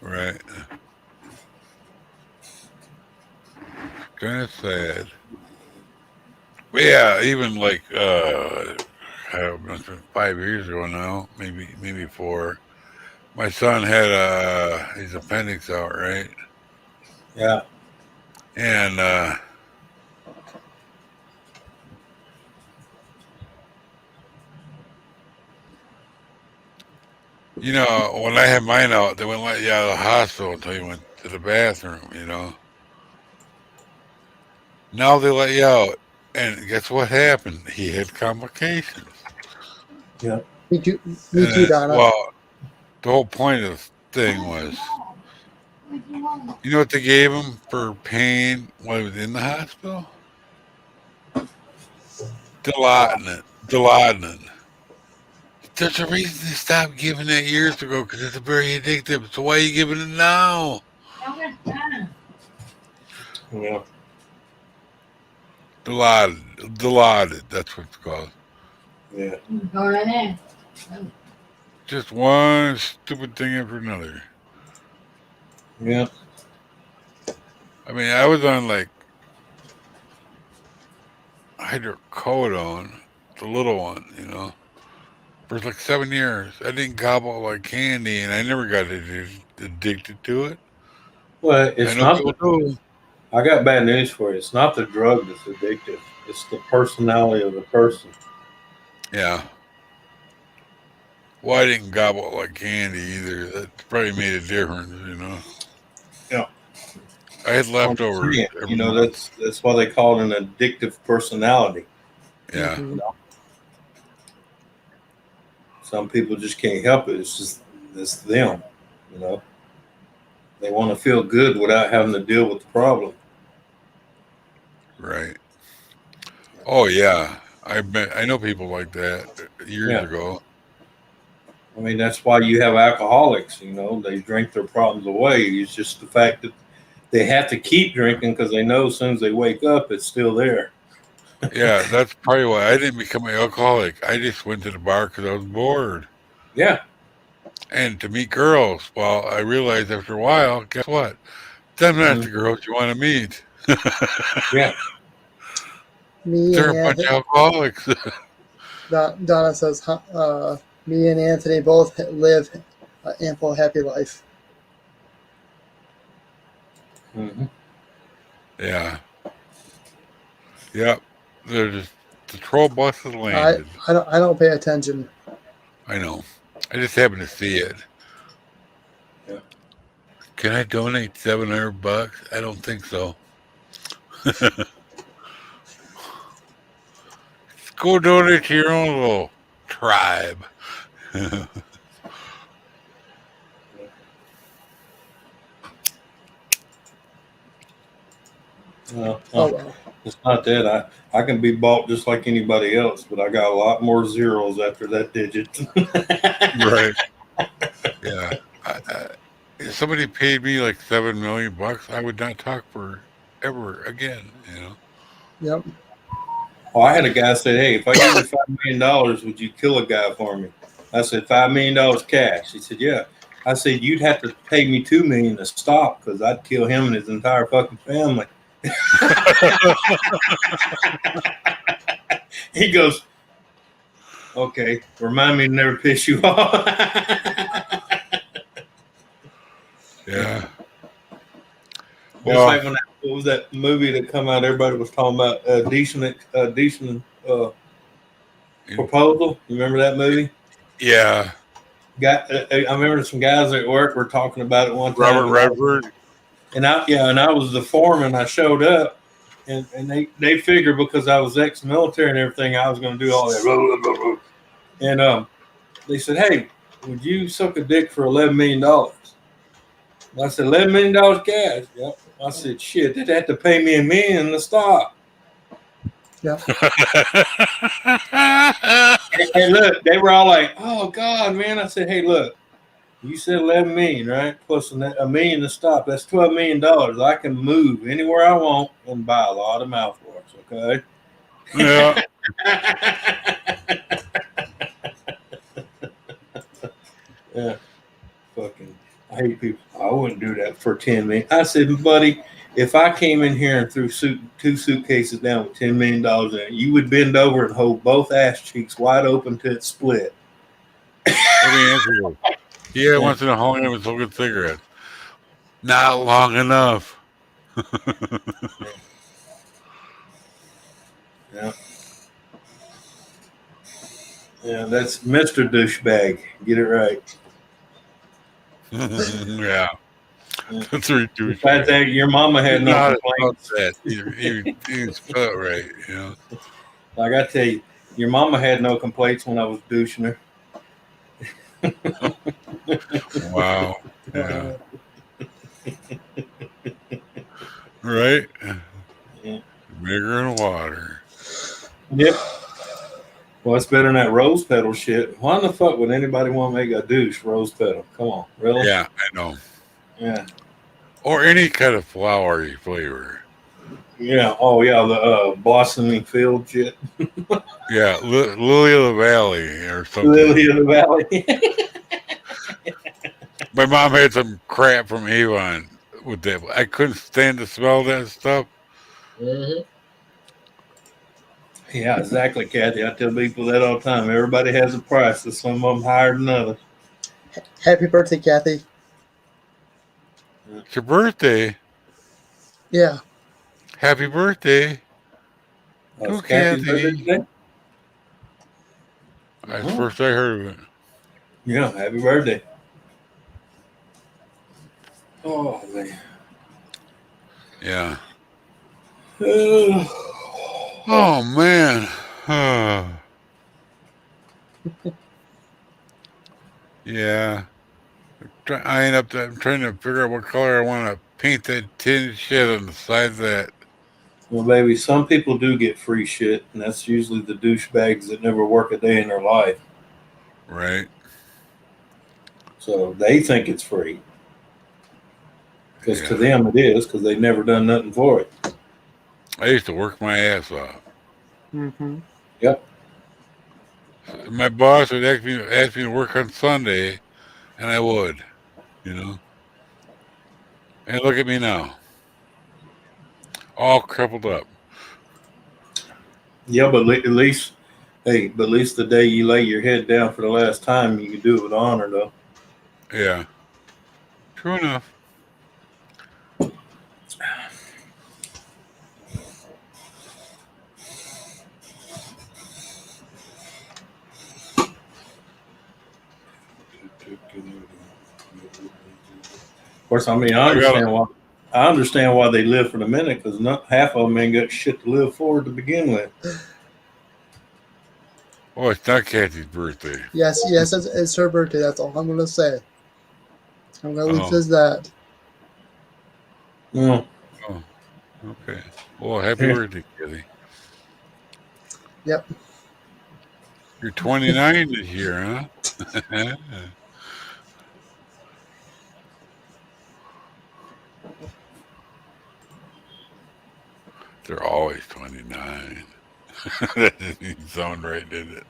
Speaker 4: Right. Kind of sad. But yeah, even like it's been 5 years ago now, maybe 4. My son had his appendix out, right?
Speaker 2: Yeah.
Speaker 4: And when I had mine out, they wouldn't let you out of the hospital until you went to the bathroom, Now they let you out. And guess what happened? He had complications.
Speaker 2: Yeah.
Speaker 1: Me too. Me too, Donna.
Speaker 4: Well, the whole point of the thing was, you know what they gave him for pain while he was in the hospital? Dilaudid. There's a reason they stopped giving that years ago because it's very addictive. So why are you giving it now?
Speaker 2: Yeah.
Speaker 4: Dilaudid. That's what it's called.
Speaker 2: Yeah.
Speaker 5: Go right there.
Speaker 4: Just one stupid thing after another.
Speaker 2: Yeah.
Speaker 4: I mean, I was on like hydrocodone, the little one, you know, for like 7 years. I didn't gobble like candy, and I never got addicted to it.
Speaker 2: Well,
Speaker 4: I
Speaker 2: it's
Speaker 4: know
Speaker 2: not
Speaker 4: people
Speaker 2: the.
Speaker 4: do.
Speaker 2: I got bad news for you. It's not the drug that's addictive. It's the personality of the person.
Speaker 4: Yeah. Well, I didn't gobble it like candy either. That probably made a difference, you know.
Speaker 2: Yeah.
Speaker 4: I had
Speaker 2: I'm
Speaker 4: leftovers
Speaker 2: saying,
Speaker 4: every month.
Speaker 2: that's why they call it an addictive personality.
Speaker 4: Yeah.
Speaker 1: Mhm.
Speaker 2: Some people just can't help it. It's them. You know, they want to feel good without having to deal with the problem.
Speaker 4: Right. Oh yeah. I know people like that years
Speaker 2: Yeah.
Speaker 4: ago.
Speaker 2: I mean, that's why you have alcoholics. You know, they drink their problems away. It's just the fact that they have to keep drinking because they know as soon as they wake up, it's still there.
Speaker 4: Yeah, that's probably why I didn't become an alcoholic. I just went to the bar because I was bored
Speaker 2: Yeah.
Speaker 4: and to meet girls. Well, I realized after a while, guess what? Them not
Speaker 2: Mhm.
Speaker 4: the girls you want to meet.
Speaker 2: Yeah.
Speaker 1: Me
Speaker 4: They're
Speaker 1: and
Speaker 4: a bunch of
Speaker 1: Anthony,
Speaker 4: alcoholics.
Speaker 1: Donna says, me and Anthony both live an ample, happy life.
Speaker 2: Hmm.
Speaker 4: Yeah. Yep. They're just the troll bus has
Speaker 1: I,
Speaker 4: landed.
Speaker 1: I don't pay attention.
Speaker 4: I know. I just happened to see it.
Speaker 2: Yeah.
Speaker 4: Can I donate $700? I don't think so. Go donate to your own little tribe.
Speaker 2: Well,
Speaker 1: Oh well.
Speaker 2: it's not that I can be bought just like anybody else, but I got a lot more zeros after that digit.
Speaker 4: Right. Yeah. If somebody paid me like $7 million, I would not talk for ever again. You know.
Speaker 1: Yep.
Speaker 2: Well, I had a guy say, "Hey, if I give you $5 million, would you kill a guy for me?" I said, $5 million cash. He said, "Yeah." I said, "You'd have to pay me $2 million to stop because I'd kill him and his entire fucking family." He goes, "Okay, remind me to never piss you off."
Speaker 4: Yeah.
Speaker 2: Just
Speaker 4: Well,
Speaker 2: like when what was that movie that come out? Everybody was talking about decent proposal. You remember that movie?
Speaker 4: yeah.
Speaker 2: I remember some guys at work were talking about it one time,
Speaker 4: Robert Redford.
Speaker 2: and I was the foreman. I showed up, and they figured because I was ex-military and everything, I was going to do all that. And they said, "Hey, would you suck a dick for $11 million?" I said, $11 million cash. Yep. I said, "Shit, they'd have to pay me $1 million to stop."
Speaker 1: Yep.
Speaker 2: Hey, look, they were all like, "Oh God, man!" I said, "Hey, look, you said 11 million, right? Plus $1 million to stop. That's $12 million. I can move anywhere I want and buy a lot of mouthwash." Okay.
Speaker 4: Yeah.
Speaker 2: Yeah. Fucking, I hate people. I wouldn't do that for 10 million. I said, buddy, if I came in here and threw two suitcases down with $10 million in it, you would bend over and hold both ass cheeks wide open till it split.
Speaker 4: Let me answer you. Yeah, once in a while, I was smoking cigarettes. Not long enough.
Speaker 2: Yeah. Yeah, that's Mr. Douchebag. Get it right.
Speaker 4: Yeah.
Speaker 2: Yeah.
Speaker 4: That's very
Speaker 2: In fact,
Speaker 4: douchebag.
Speaker 2: your mama
Speaker 4: You
Speaker 2: had
Speaker 4: know
Speaker 2: no
Speaker 4: how to spell
Speaker 2: complaints.
Speaker 4: that. You spell it right, you know.
Speaker 2: Like I tell you, Your mama had no complaints when I was douching her.
Speaker 4: Wow. Yeah. Right?
Speaker 2: Yeah.
Speaker 4: Bigger in water.
Speaker 2: Yep. Well, it's better than that rose petal shit. Why in the fuck would anybody want to make a douche rose petal? Come on, really?
Speaker 4: Yeah, I know.
Speaker 2: Yeah.
Speaker 4: Or any kind of flowery flavor.
Speaker 2: Yeah. Oh, yeah. The blossoming field shit.
Speaker 4: Yeah, Lily of the Valley or something.
Speaker 2: Lily of the Valley.
Speaker 4: My mom had some crap from Avon with that. I couldn't stand the smell of that stuff.
Speaker 1: Mhm.
Speaker 2: Yeah, exactly, Kathy. I tell people that all the time. Everybody has a price, so some of them higher than others.
Speaker 1: Happy birthday, Kathy.
Speaker 4: It's your birthday.
Speaker 1: Yeah.
Speaker 4: Happy birthday
Speaker 2: Oh,
Speaker 4: to
Speaker 2: it's Kathy's birthday
Speaker 4: Kathy.
Speaker 2: today?
Speaker 4: That's the
Speaker 2: Oh,
Speaker 4: first I heard of it.
Speaker 2: yeah, happy birthday. Oh, man.
Speaker 4: Yeah.
Speaker 2: Uh,
Speaker 4: Oh, man. Yeah. I'm trying to figure out what color I want to paint that tin shit on the side of that.
Speaker 2: well, baby, some people do get free shit, and that's usually the douchebags that never work a day in their life.
Speaker 4: Right?
Speaker 2: So they think it's free. Because to
Speaker 4: Yeah.
Speaker 2: them it is, because they've never done nothing for it.
Speaker 4: I used to work my ass off.
Speaker 1: Mm-hmm.
Speaker 2: Yep.
Speaker 4: My boss would ask me to work on Sunday, and I would, you know. And look at me now, all crippled up.
Speaker 2: Yeah, but at least, hey, but at least the day you lay your head down for the last time, you can do it with honor, though.
Speaker 4: Yeah, true enough.
Speaker 2: Of course, I mean,
Speaker 4: I got
Speaker 2: I understand why they live for the minute, because not half of them ain't got shit to live for to begin with.
Speaker 4: Oh, it's not Kathy's birthday.
Speaker 1: Yes, it's her birthday. That's all I'm gonna say. I'm gonna leave it
Speaker 4: Oh,
Speaker 1: as that.
Speaker 2: Mm.
Speaker 4: oh, okay. Well, happy
Speaker 2: Yeah.
Speaker 4: birthday, Kathy.
Speaker 1: Yep.
Speaker 4: You're 29 this year, huh? They're always 29. That didn't even sound right, did it?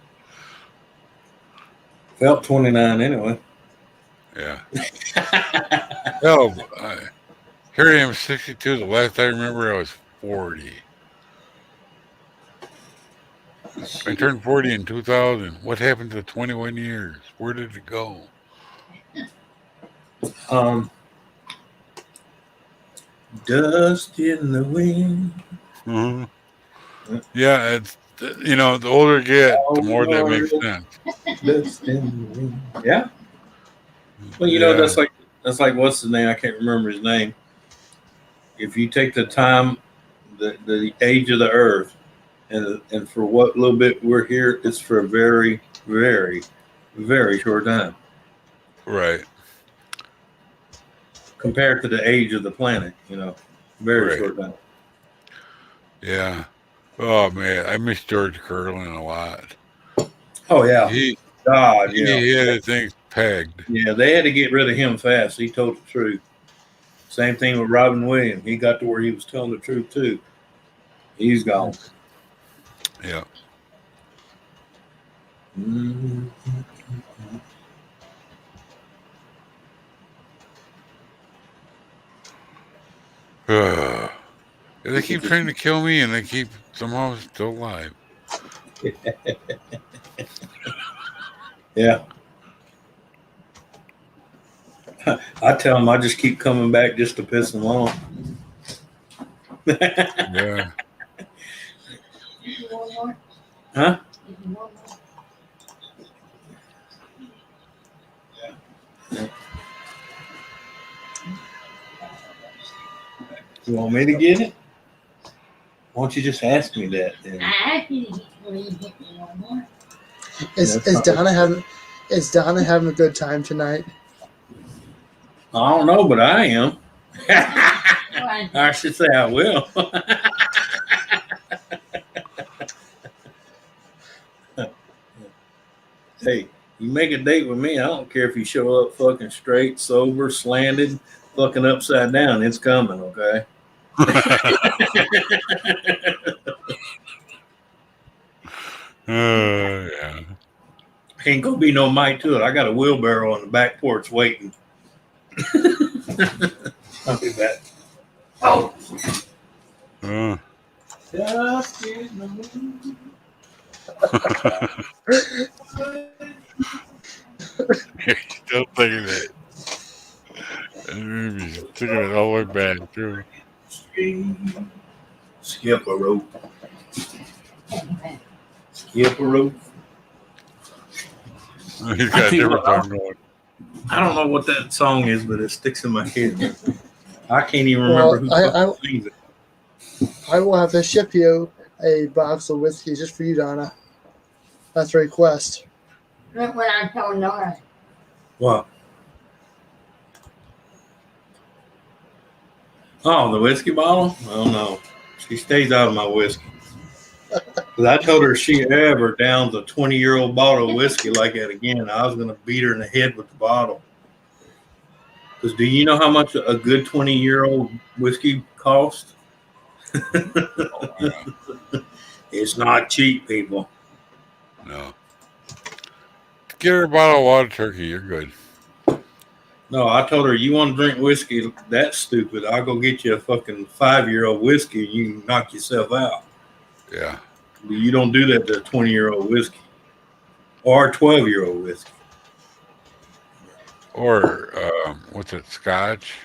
Speaker 2: Felt 29 anyway.
Speaker 4: Yeah. Oh, here I am, 62. The last I remember, I was 40. I turned 40 in 2000. What happened to 21 years? Where did it go?
Speaker 2: Um, Dust in the wind.
Speaker 4: Uh-huh. Yeah, it's the older you get, the
Speaker 2: Oh,
Speaker 4: more that makes
Speaker 2: Lord,
Speaker 4: sense.
Speaker 2: dust in the wind. Yeah. Well,
Speaker 4: Yeah,
Speaker 2: that's like what's the name? I can't remember his name. If you take the time, the age of the Earth, and for what little bit we're here, it's for a very, very, very short time
Speaker 4: right,
Speaker 2: compared to the age of the planet. Very
Speaker 4: right.
Speaker 2: short time.
Speaker 4: Yeah. Oh man, I miss George Carlin a lot.
Speaker 2: Oh yeah,
Speaker 4: He
Speaker 2: God, yeah,
Speaker 4: he had things pegged.
Speaker 2: yeah. They had to get rid of him fast. He told the truth. Same thing with Robin Williams. He got to where he was telling the truth too. He's gone.
Speaker 4: Yeah.
Speaker 2: Mm-hmm.
Speaker 4: They keep trying to kill me, and they keep somehow still alive.
Speaker 2: Yeah. I tell them I just keep coming back just to piss them off.
Speaker 4: Yeah.
Speaker 5: You want more?
Speaker 2: Huh?
Speaker 5: You want more?
Speaker 2: You want me to get it? Why don't you just ask me that then?
Speaker 5: I asked you to hit me one more.
Speaker 1: Is Donna having a good time tonight?
Speaker 2: I don't know, but I am. I should say I will. Hey, you make a date with me, I don't care if you show up fucking straight, sober, slanted, fucking upside down. It's coming, okay?
Speaker 4: Yeah.
Speaker 2: Ain't gonna be no might to it. I got a wheelbarrow on the back porch waiting. I'll be back. Oh. Just in the mood.
Speaker 4: Still thinking that. Maybe thinking it all the way back too.
Speaker 2: Skip a rope. Skip a rope.
Speaker 4: He's got a different song going.
Speaker 2: I don't know what that song is, but it sticks in my head. I can't even remember who sings it.
Speaker 1: I will have to ship you a box of whiskey just for you, Donna. That's a request.
Speaker 5: Look what I told N.O.R.A.
Speaker 2: What? Oh, the whiskey bottle? Oh, no. She stays out of my whiskey. Because I told her if she ever downs a 20-year-old bottle of whiskey like that again, I was going to beat her in the head with the bottle. Because do you know how much a good 20-year-old whiskey costs? It's not cheap, people.
Speaker 4: No. Get her a bottle of wild turkey. You're good.
Speaker 2: No, I told her, you want to drink whiskey? That's stupid. I'll go get you a fucking 5-year-old whiskey and you can knock yourself out.
Speaker 4: Yeah.
Speaker 2: You don't do that to a 20-year-old whiskey or a 12-year-old whiskey.
Speaker 4: Or, what's it, scotch?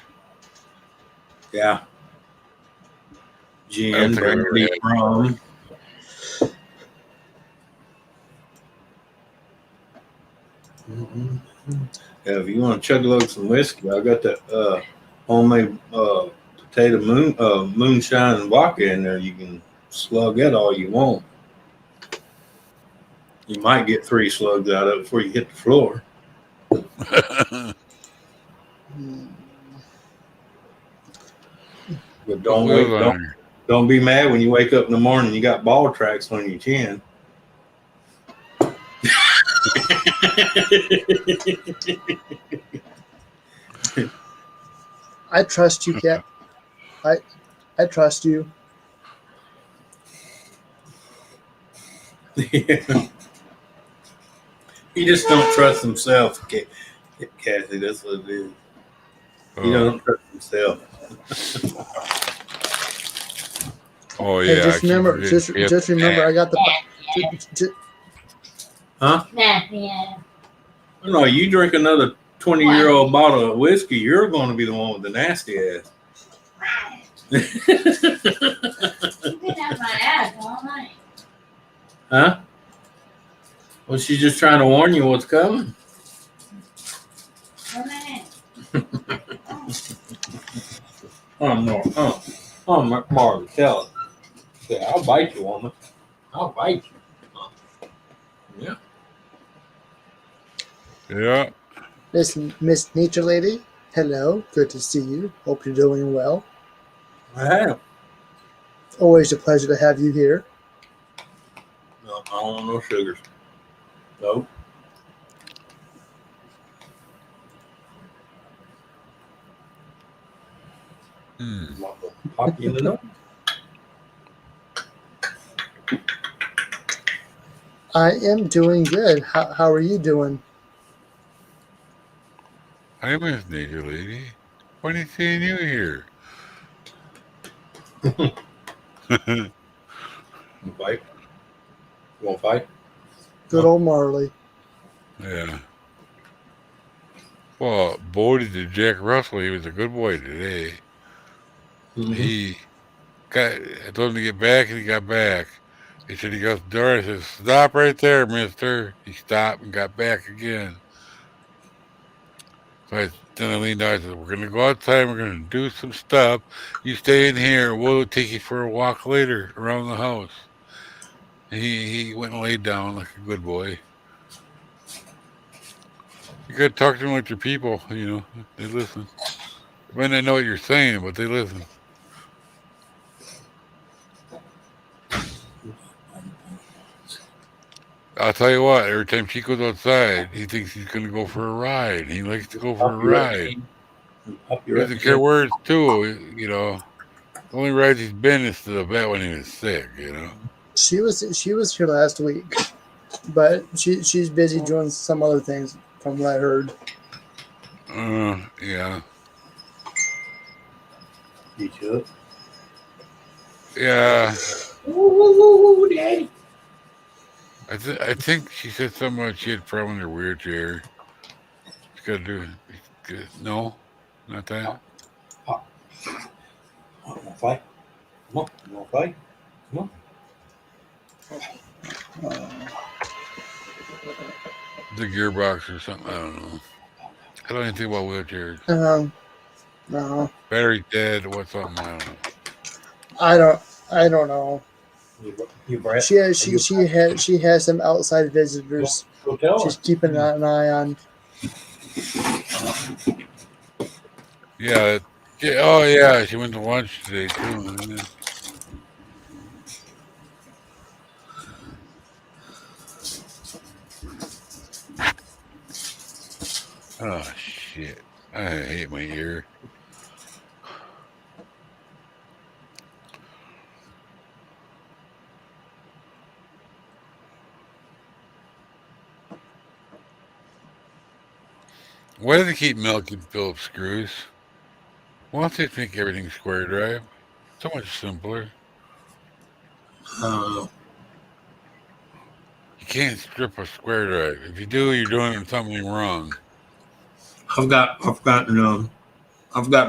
Speaker 2: Yeah. Gin, brandy, rum. Yeah, if you want to chug a load of some whiskey, I got that homemade potato moonshine and vodka in there. You can slug that all you want. You might get 3 slugs out of it before you hit the floor. But don't be mad when you wake up in the morning and you got ball tracks on your chin.
Speaker 1: I trust you, Kat. I trust you.
Speaker 2: Yeah. He just don't trust himself, Kathy. That's what it is. He don't trust himself.
Speaker 4: Oh yeah.
Speaker 1: Hey, just remember, I got the.
Speaker 2: Huh?
Speaker 5: Yeah.
Speaker 2: No, you drink another 20-year-old bottle of whiskey, you're going to be the one with the nasty ass.
Speaker 5: You've been at my ass all night.
Speaker 2: Huh? Well, she's just trying to warn you what's coming. Marley, tell her. Say, I'll bite you, woman. I'll bite you. Yeah.
Speaker 4: Yeah.
Speaker 1: Miss Nature Lady, hello. Good to see you. Hope you're doing well.
Speaker 2: I have.
Speaker 1: Always a pleasure to have you here.
Speaker 2: No, I don't want no sugars. No. Pop you in the nose.
Speaker 1: I am doing good. How are you doing?
Speaker 4: I miss Nature Lady. Funny seeing you here.
Speaker 2: You fight? You want to fight?
Speaker 1: Good old Marley.
Speaker 4: Yeah. Well, Bodie to Jack Russell, he was a good boy today. Mm-hmm. I told him to get back, and he got back. He said, he goes to the door. I said, stop right there, mister. He stopped and got back again. Then I leaned out and said, we're going to go outside. We're going to do some stuff. You stay in here. We'll take you for a walk later around the house. And he went and laid down like a good boy. You got to talk to them like they're people, you know. They listen. They might not know what you're saying, but they listen. I'll tell you what, every time she goes outside, he thinks he's going to go for a ride. He likes to go for a ride. He doesn't care where it's to, you know. The only rides he's been is to the vet when he was sick, you know.
Speaker 1: She was here last week, but she's busy doing some other things from what I heard.
Speaker 4: Yeah.
Speaker 2: You should.
Speaker 4: Yeah.
Speaker 2: Ooh, Daddy.
Speaker 4: I think she said something about she had a problem in her wheelchair. She's got to do it. No, not that.
Speaker 2: Come on, fight. Come on, you want to fight? Come on.
Speaker 4: The gearbox or something. I don't know. I don't even think about wheelchairs.
Speaker 1: No,
Speaker 4: Battery's dead. What's something? I don't know.
Speaker 1: I don't know.
Speaker 2: You Brett?
Speaker 1: She has some outside visitors.
Speaker 2: Go tell her.
Speaker 1: She's keeping an eye on.
Speaker 4: Yeah. Oh, yeah. She went to lunch today, too. Oh, shit. I hate my ear. Why do they keep milking Phillips screws? Why don't they make everything square drive? So much simpler. You can't strip a square drive. If you do, you're doing something wrong.
Speaker 2: I've gotten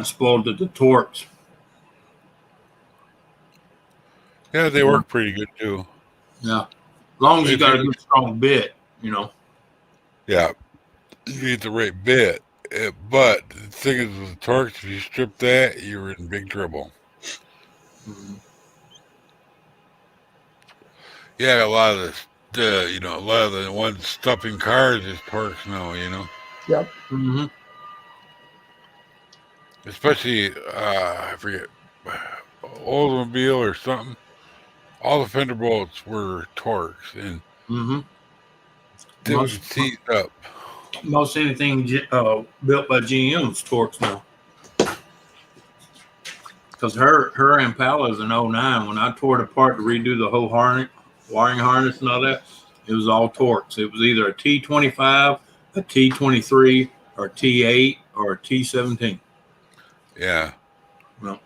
Speaker 2: spoiled at the torques.
Speaker 4: Yeah, they work pretty good too.
Speaker 2: Yeah, as long as you got a good strong bit, you know.
Speaker 4: Yeah, you get the right bit. But the thing is, with the torques, if you strip that, you're in big trouble.
Speaker 2: Mm-hmm.
Speaker 4: Yeah, a lot of a lot of the ones stuffing cars is torques now. You know.
Speaker 1: Yep.
Speaker 2: Mm-hmm.
Speaker 4: Especially, I forget, Oldsmobile or something. All the fender bolts were torques, and they would seat up.
Speaker 2: Most anything built by GM is torques now. Because her Impala is an 09. When I tore it apart to redo the whole wiring harness and all that, it was all torques. It was either a T25, a T23, or a T8, or a T17.
Speaker 4: Yeah.
Speaker 2: No.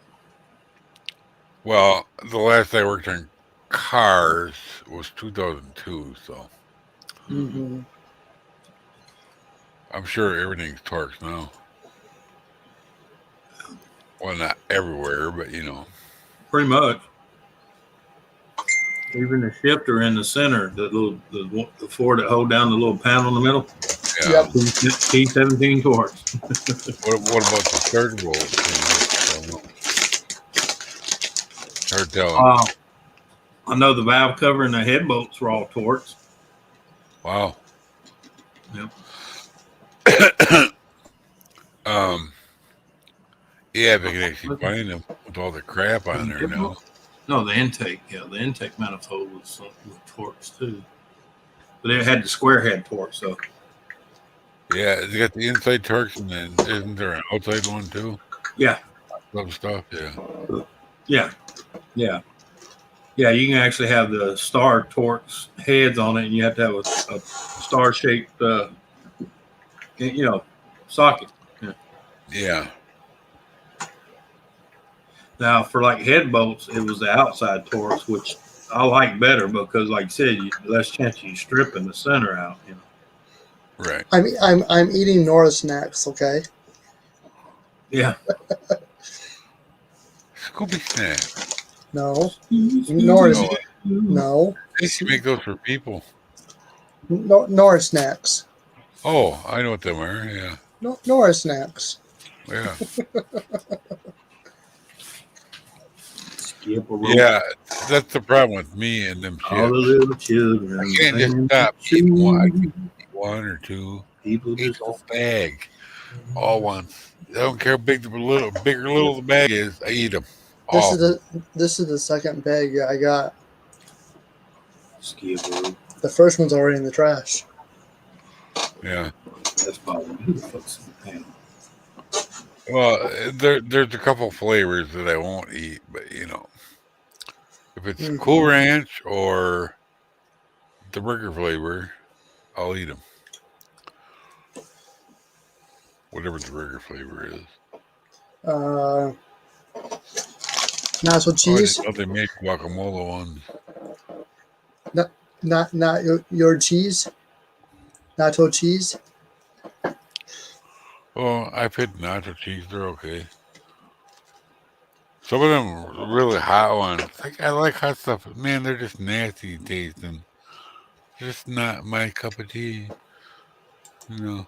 Speaker 4: Well, the last I worked on cars was 2002, so I'm sure everything's torques now. Well, not everywhere, but you know.
Speaker 2: Pretty much. Even the shifter in the center, the four that hold down the little panel in the middle.
Speaker 4: Yeah.
Speaker 1: Yep.
Speaker 2: T17 torques.
Speaker 4: What about the third bolt? Hard telling.
Speaker 2: I know the valve cover and the head bolts were all torques.
Speaker 4: Wow.
Speaker 2: Yep.
Speaker 4: Yeah, they can actually find them with all the crap on there now.
Speaker 2: No, the intake. Yeah, the intake manifold was with torques too. But it had the square head torque, so.
Speaker 4: Yeah, they got the inside torques, and then isn't there an outside one too?
Speaker 2: Yeah.
Speaker 4: Some stuff, yeah.
Speaker 2: Yeah. Yeah. Yeah, you can actually have the star torques heads on it, and you have to have a star-shaped, socket.
Speaker 4: Yeah.
Speaker 2: Now, for like head bolts, it was the outside torques, which I like better because, like you said, less chance you stripping the center out. You know.
Speaker 4: Right.
Speaker 1: I'm eating N.O.R.A snacks. Okay.
Speaker 2: Yeah.
Speaker 4: Scooby snack.
Speaker 1: No. N.O.R.A. No.
Speaker 4: They used to make those for people.
Speaker 1: N.O.R.A snacks.
Speaker 4: Oh, I know what them are. Yeah.
Speaker 1: N.O.R.A snacks.
Speaker 4: Yeah.
Speaker 2: Skip a rope.
Speaker 4: Yeah, that's the problem with me and them
Speaker 2: All the
Speaker 4: chips.
Speaker 2: little children.
Speaker 4: I can't just
Speaker 2: singing
Speaker 4: stop eating one. I
Speaker 2: too.
Speaker 4: can eat one or two.
Speaker 2: People
Speaker 4: Eat
Speaker 2: just
Speaker 4: the whole bag all once. I don't care how big the little, big or little the bag is. I eat them
Speaker 1: This
Speaker 4: all.
Speaker 1: is the second bag I got.
Speaker 2: skip a rope.
Speaker 1: The first one's already in the trash.
Speaker 4: Yeah.
Speaker 2: That's probably who the fuck's in the panel.
Speaker 4: Well, there's a couple flavors that I won't eat, but you know, if it's Cool Ranch or the burger flavor, I'll eat them. Whatever the burger flavor is.
Speaker 1: Uh, nacho
Speaker 4: Oh, I
Speaker 1: cheese.
Speaker 4: didn't know they made guacamole ones.
Speaker 1: Not your cheese. Nacho cheese.
Speaker 4: Oh, I've had nacho cheese. They're okay. Some of them really hot ones. Like I like hot stuff, but man, they're just nasty tasting. Just not my cup of tea. You know.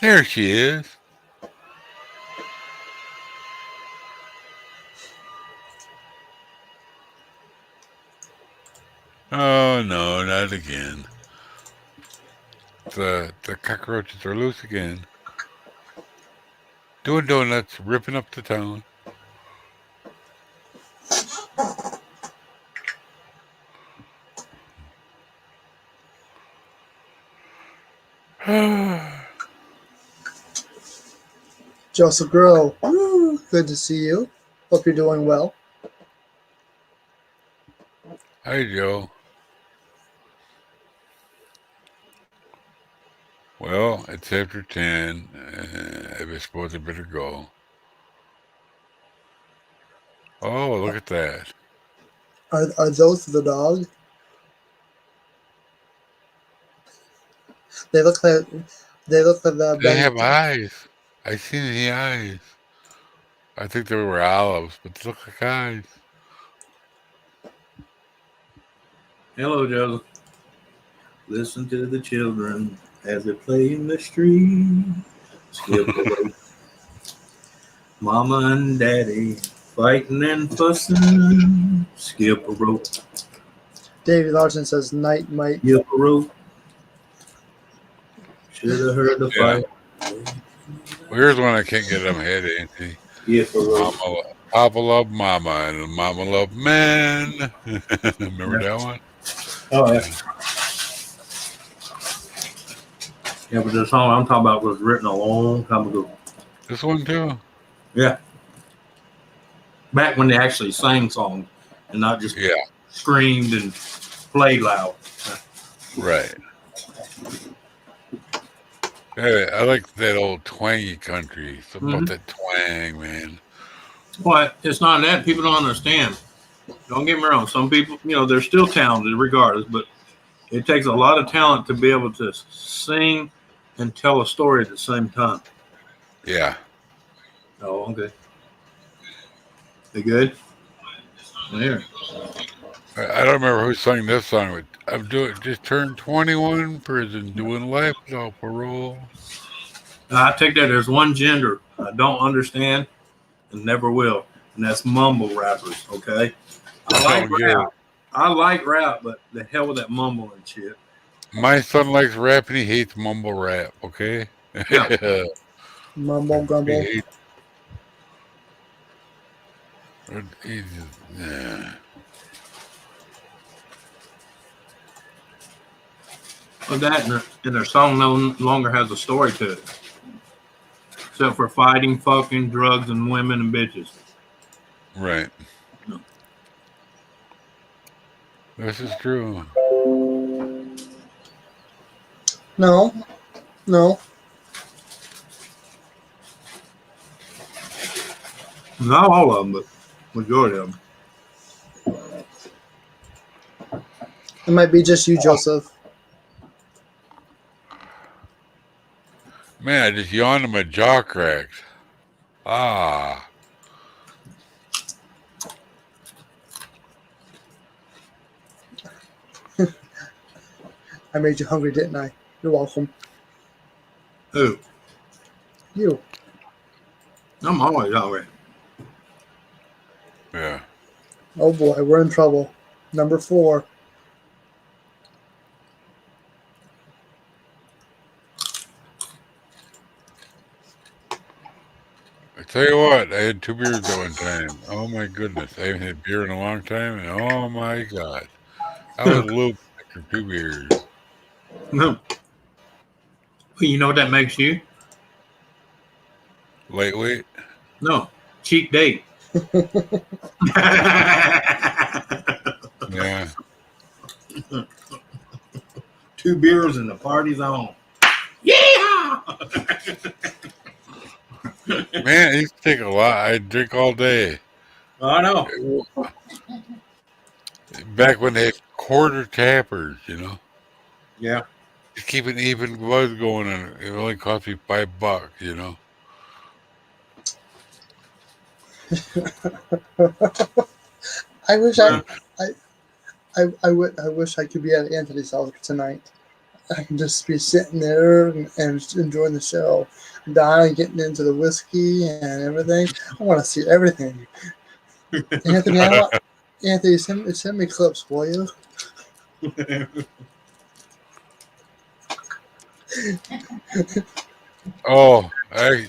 Speaker 4: There she is. Oh no, not again. The cockroaches are loose again. Doing donuts, ripping up the town.
Speaker 1: Joseph Grill. Woo, good to see you. Hope you're doing well.
Speaker 4: Hi, Joe. Well, it's after 10. I suppose I better go. Oh, look at that.
Speaker 1: Are those the dog? They look like the
Speaker 4: They have
Speaker 1: Ben.
Speaker 4: eyes. I seen the eyes. I think they were olives, but they look like eyes.
Speaker 2: Hello, Joseph. Listen to the children as they play in the street. Skip a rope. Mama and daddy fighting and fussing. Skip a rope.
Speaker 1: Davey Larson says night Mike.
Speaker 2: Skip a rope. Should have heard the
Speaker 4: Yeah.
Speaker 2: fight.
Speaker 4: Well, here's one I can't get in my head, Anthony.
Speaker 2: Skip a rope.
Speaker 4: Papa loved mama and mama loved man. Remember that one?
Speaker 2: Oh, yeah. Yeah, but the song I'm talking about was written a long time ago.
Speaker 4: This one too?
Speaker 2: Yeah. Back when they actually sang songs and not just
Speaker 4: Yeah,
Speaker 2: screamed and played loud.
Speaker 4: right. Hey, I like that old twangy country. Something about that twang, man.
Speaker 2: But it's not that. People don't understand. Don't get me wrong. Some people, they're still talented regardless, but it takes a lot of talent to be able to sing and tell a story at the same time.
Speaker 4: Yeah.
Speaker 2: Oh, okay. They good? There.
Speaker 4: I don't remember who sang this song, but I'm just turned 21 in prison, doing life without parole.
Speaker 2: I take that there's one gender I don't understand and never will, and that's mumble rappers, okay? I like rap. I like rap, but the hell with that mumble and shit.
Speaker 4: My son likes rap and he hates mumble rap, okay?
Speaker 2: Yeah.
Speaker 1: Mumble gumble.
Speaker 4: He just, yeah.
Speaker 2: Well, that and their song no longer has a story to it, except for fighting, fucking, drugs, and women and bitches.
Speaker 4: Right.
Speaker 2: No.
Speaker 4: This is true.
Speaker 1: No.
Speaker 2: Not all of them, but majority of them.
Speaker 1: It might be just you, Joseph.
Speaker 4: Man, I just yawned and my jaw cracked. Ah.
Speaker 1: I made you hungry, didn't I? You're welcome.
Speaker 2: Who?
Speaker 1: You.
Speaker 2: I'm always already.
Speaker 4: Yeah.
Speaker 1: Oh boy, we're in trouble. Number 4.
Speaker 4: I tell you what, I had 2 beers at one time. Oh my goodness. I haven't had beer in a long time, and oh my God. I was looped after 2 beers.
Speaker 2: No. Well, you know what that makes you?
Speaker 4: Lightweight?
Speaker 2: No. Cheap date.
Speaker 4: Yeah.
Speaker 2: 2 beers and the party's on. Yeah.
Speaker 4: Man, I used to take a lot. I'd drink all day.
Speaker 2: I know.
Speaker 4: Back when they had quarter tappers, you know?
Speaker 2: Yeah.
Speaker 4: Just keep an even buzz going, and it only cost me $5, you know?
Speaker 1: I wish
Speaker 2: Well,
Speaker 1: I wish I could be at Anthony's house tonight. I can just be sitting there and just enjoying the show. Donna getting into the whiskey and everything. I want to see everything. Anthony, Anthony, send me clips, will you?
Speaker 4: Oh,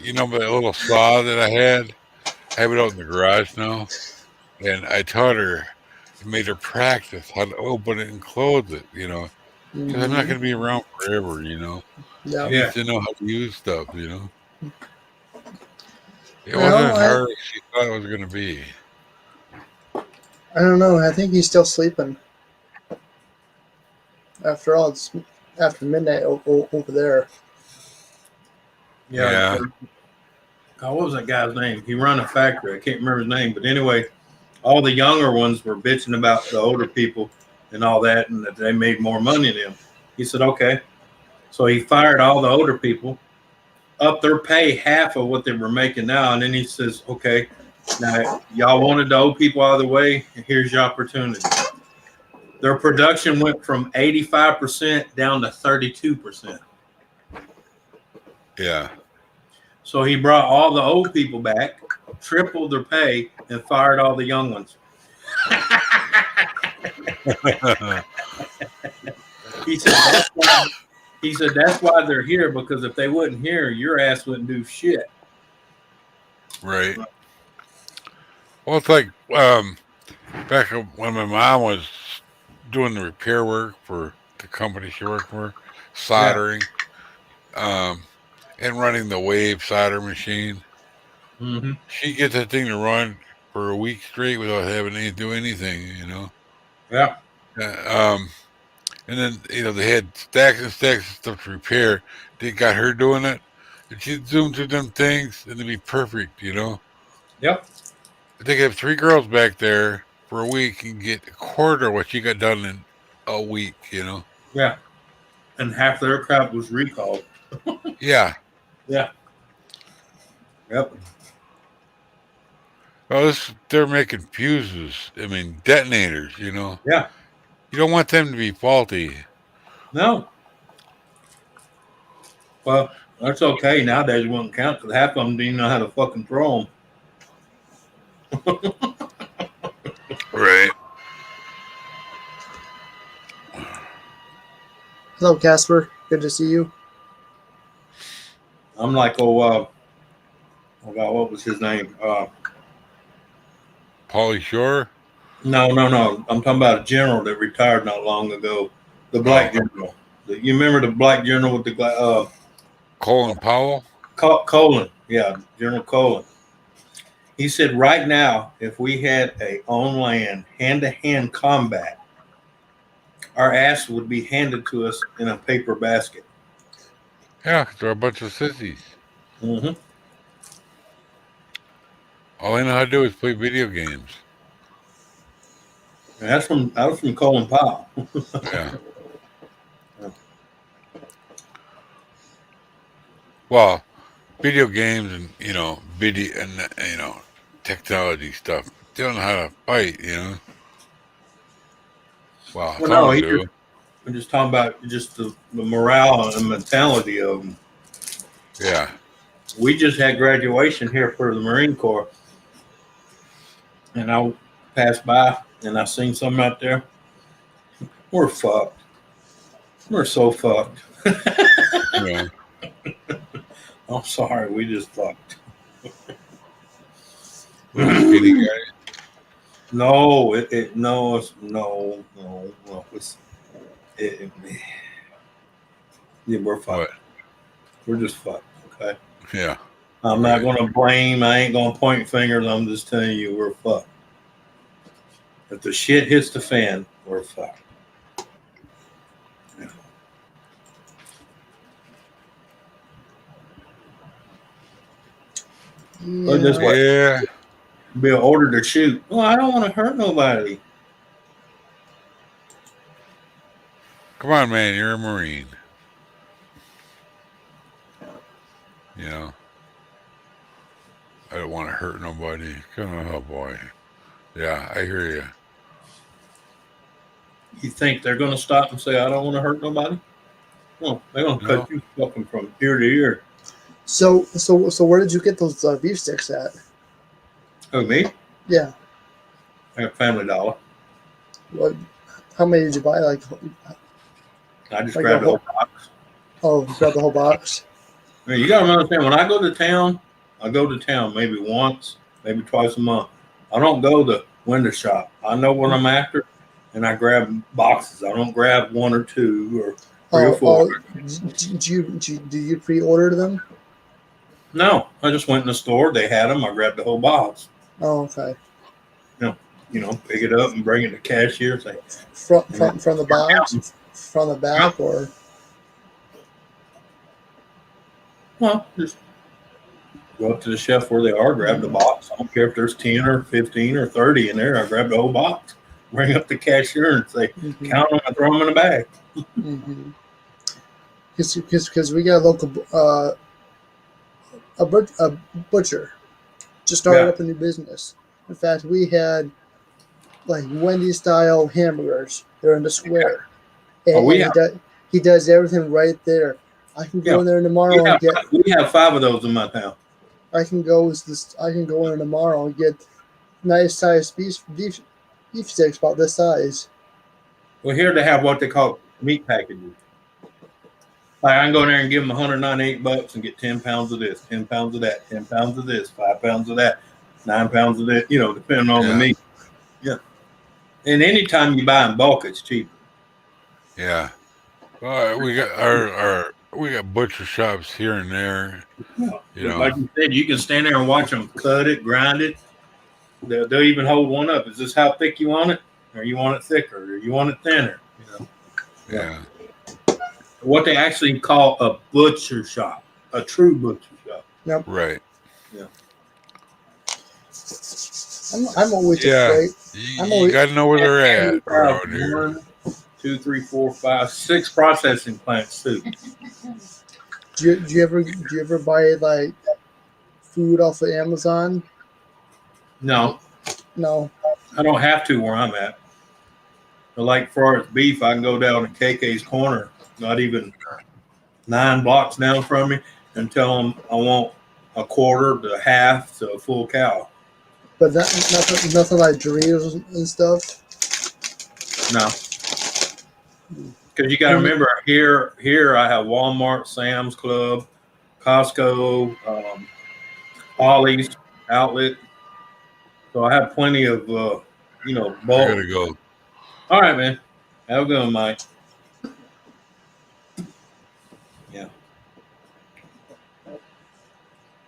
Speaker 4: you know, that little saw that I have it out in the garage now, and I taught her, made her practice how to open it and close it, you know, because I'm not
Speaker 1: Mm-hmm.
Speaker 4: going to be around forever, you know. She
Speaker 1: Yeah.
Speaker 2: yeah.
Speaker 4: needs to know how to use stuff, you know. It wasn't
Speaker 1: Well,
Speaker 4: as hard as she thought it was going to be.
Speaker 1: I don't know. I think he's still sleeping. After all, it's after midnight over there.
Speaker 2: Yeah.
Speaker 4: Yeah,
Speaker 2: What was that guy's name? He run a factory. I can't remember his name, but anyway, all the younger ones were bitching about the older people and all that, and that they made more money than him. He said, "Okay." So he fired all the older people, up their pay half of what they were making now, and then he says, "Okay, now y'all wanted the old people out of the way, and here's your opportunity." Their production went from 85% down to 32%.
Speaker 4: yeah.
Speaker 2: So he brought all the old people back, tripled their pay, and fired all the young ones. He said that's why they're here, because if they wasn't here, your ass wouldn't do shit.
Speaker 4: Right. Well, it's like back when my mom was doing the repair work for the company she worked for,
Speaker 2: Yeah.
Speaker 4: soldering, um, and running the wave solder machine.
Speaker 2: Mm-hmm.
Speaker 4: She gets that thing to run for a week straight without having to do anything, you know.
Speaker 2: Yeah.
Speaker 4: Um, and then you know they had stacks and stacks of stuff to repair. They got her doing it, and she'd zoom through them things, and it'd be perfect, you know.
Speaker 2: Yep.
Speaker 4: They could have 3 girls back there for a week and get a quarter of what she got done in a week, you know.
Speaker 2: Yeah. And half their crap was recalled.
Speaker 4: Yeah.
Speaker 2: Yeah. Yep.
Speaker 4: Well, they're making fuses. I mean, detonators, you know.
Speaker 2: Yeah.
Speaker 4: You don't want them to be faulty.
Speaker 2: No. Well, that's okay. Nowadays it won't count because half of them didn't know how to fucking throw them.
Speaker 4: Right.
Speaker 1: Hello, Casper. Good to see you.
Speaker 2: I'm like, oh God, what was his name?
Speaker 4: Pauly Shore?
Speaker 2: No. I'm talking about a general that retired not long ago. The black general. You remember the black general with the
Speaker 4: Colin Powell?
Speaker 2: Colin? Yeah, General Colin. He said, right now, if we had a on land hand-to-hand combat, our ass would be handed to us in a paper basket.
Speaker 4: Yeah, 'cause they're a bunch of sissies.
Speaker 2: Mm-hmm.
Speaker 4: All they know how to do is play video games.
Speaker 2: And that was from Colin Powell.
Speaker 4: Yeah. Well, video games and video and technology stuff. They don't know how to fight. You know. Well,
Speaker 2: Well,
Speaker 4: some of
Speaker 2: no,
Speaker 4: them do.
Speaker 2: I'm just talking about just the morale and mentality of them.
Speaker 4: Yeah.
Speaker 2: We just had graduation here for the Marine Corps, and I passed by and I seen something out there. We're fucked. We're so fucked.
Speaker 4: Yeah.
Speaker 2: I'm sorry, we just fucked.
Speaker 4: Little skinny guy.
Speaker 2: No, no. Yeah, we're fucked.
Speaker 4: What?
Speaker 2: We're just fucked. Okay.
Speaker 4: Yeah.
Speaker 2: I'm
Speaker 4: Right.
Speaker 2: not going to blame. I ain't going to point fingers. I'm just telling you, we're fucked. If the shit hits the fan, we're fucked. Yeah. Put it this way.
Speaker 4: Yeah.
Speaker 2: Be ordered to shoot. Well, I don't want to hurt nobody.
Speaker 4: Come on, man. You're a Marine. You know. I don't want to hurt nobody. Come on, oh boy. Yeah, I hear you.
Speaker 2: You think they're going to stop and say, I don't want to hurt nobody? No, they're going to cut you fucking from ear to ear.
Speaker 1: So where did you get those beef sticks at?
Speaker 2: Oh, me?
Speaker 1: Yeah.
Speaker 2: I got Family Dollar.
Speaker 1: What? How many did you buy? Like,
Speaker 2: I just
Speaker 1: like
Speaker 2: grabbed
Speaker 1: a
Speaker 2: the whole box.
Speaker 1: oh, you got the whole box.
Speaker 2: I mean, you got to understand, when I go to town, I go to town maybe once, maybe twice a month. I don't go to window shop. I know what I'm after, and I grab boxes. I don't grab one or two or three or four.
Speaker 1: Do you pre-order them?
Speaker 2: No, I just went in the store. They had them. I grabbed the whole box.
Speaker 1: Oh, okay.
Speaker 2: You know, pick it up and bring it to cashier. Say,
Speaker 1: From the box, from the back, or
Speaker 2: well, just go up to the shelf where they are, grab the box. I don't care if there's 10 or 15 or 30 in there. I grab the whole box, bring up the cashier and say, count them and throw them in a bag.
Speaker 1: Because we got a local a butcher just started up a new business. In fact, we had like Wendy's style hamburgers. They're in the square, and he does everything right there. I can go in there tomorrow and get.
Speaker 2: We have 5 of those in my town.
Speaker 1: I can go in there tomorrow and get nice sized beef sticks about this size.
Speaker 2: Well, here they have what they call meat packages. Like I can go in there and give them $198 and get 10 pounds of this, 10 pounds of that, 10 pounds of this, 5 pounds of that, 9 pounds of that. You know, depending on the meat. Yeah. And anytime you buy in bulk, it's cheaper.
Speaker 4: Yeah. Well, we got we got butcher shops here and there.
Speaker 2: Yeah.
Speaker 4: You know.
Speaker 2: Like you said, you can stand there and watch them cut it, grind it. They'll even hold one up. Is this how thick you want it? Or you want it thicker? Or you want it thinner? You know.
Speaker 4: Yeah.
Speaker 2: What they actually call a butcher shop, a true butcher shop.
Speaker 1: Yep.
Speaker 4: Right.
Speaker 2: Yeah.
Speaker 1: I'm always afraid.
Speaker 4: You got to know where they're at around here.
Speaker 2: 1, 2, 3, 4, 5, 6 processing plants too.
Speaker 1: Do you ever buy like food off of Amazon?
Speaker 2: No,
Speaker 1: I
Speaker 2: don't have to where I'm at. But like for as beef, I can go down to KK's Corner, not even 9 blocks down from me, and tell them I want a quarter to half to a full cow.
Speaker 1: But nothing like Doritos and stuff.
Speaker 2: No, because you got to remember here I have Walmart, Sam's Club, Costco, Ollie's Outlet. So I have plenty of bulk.
Speaker 4: I gotta go.
Speaker 2: All right, man. Have a good one, Mike. Yeah.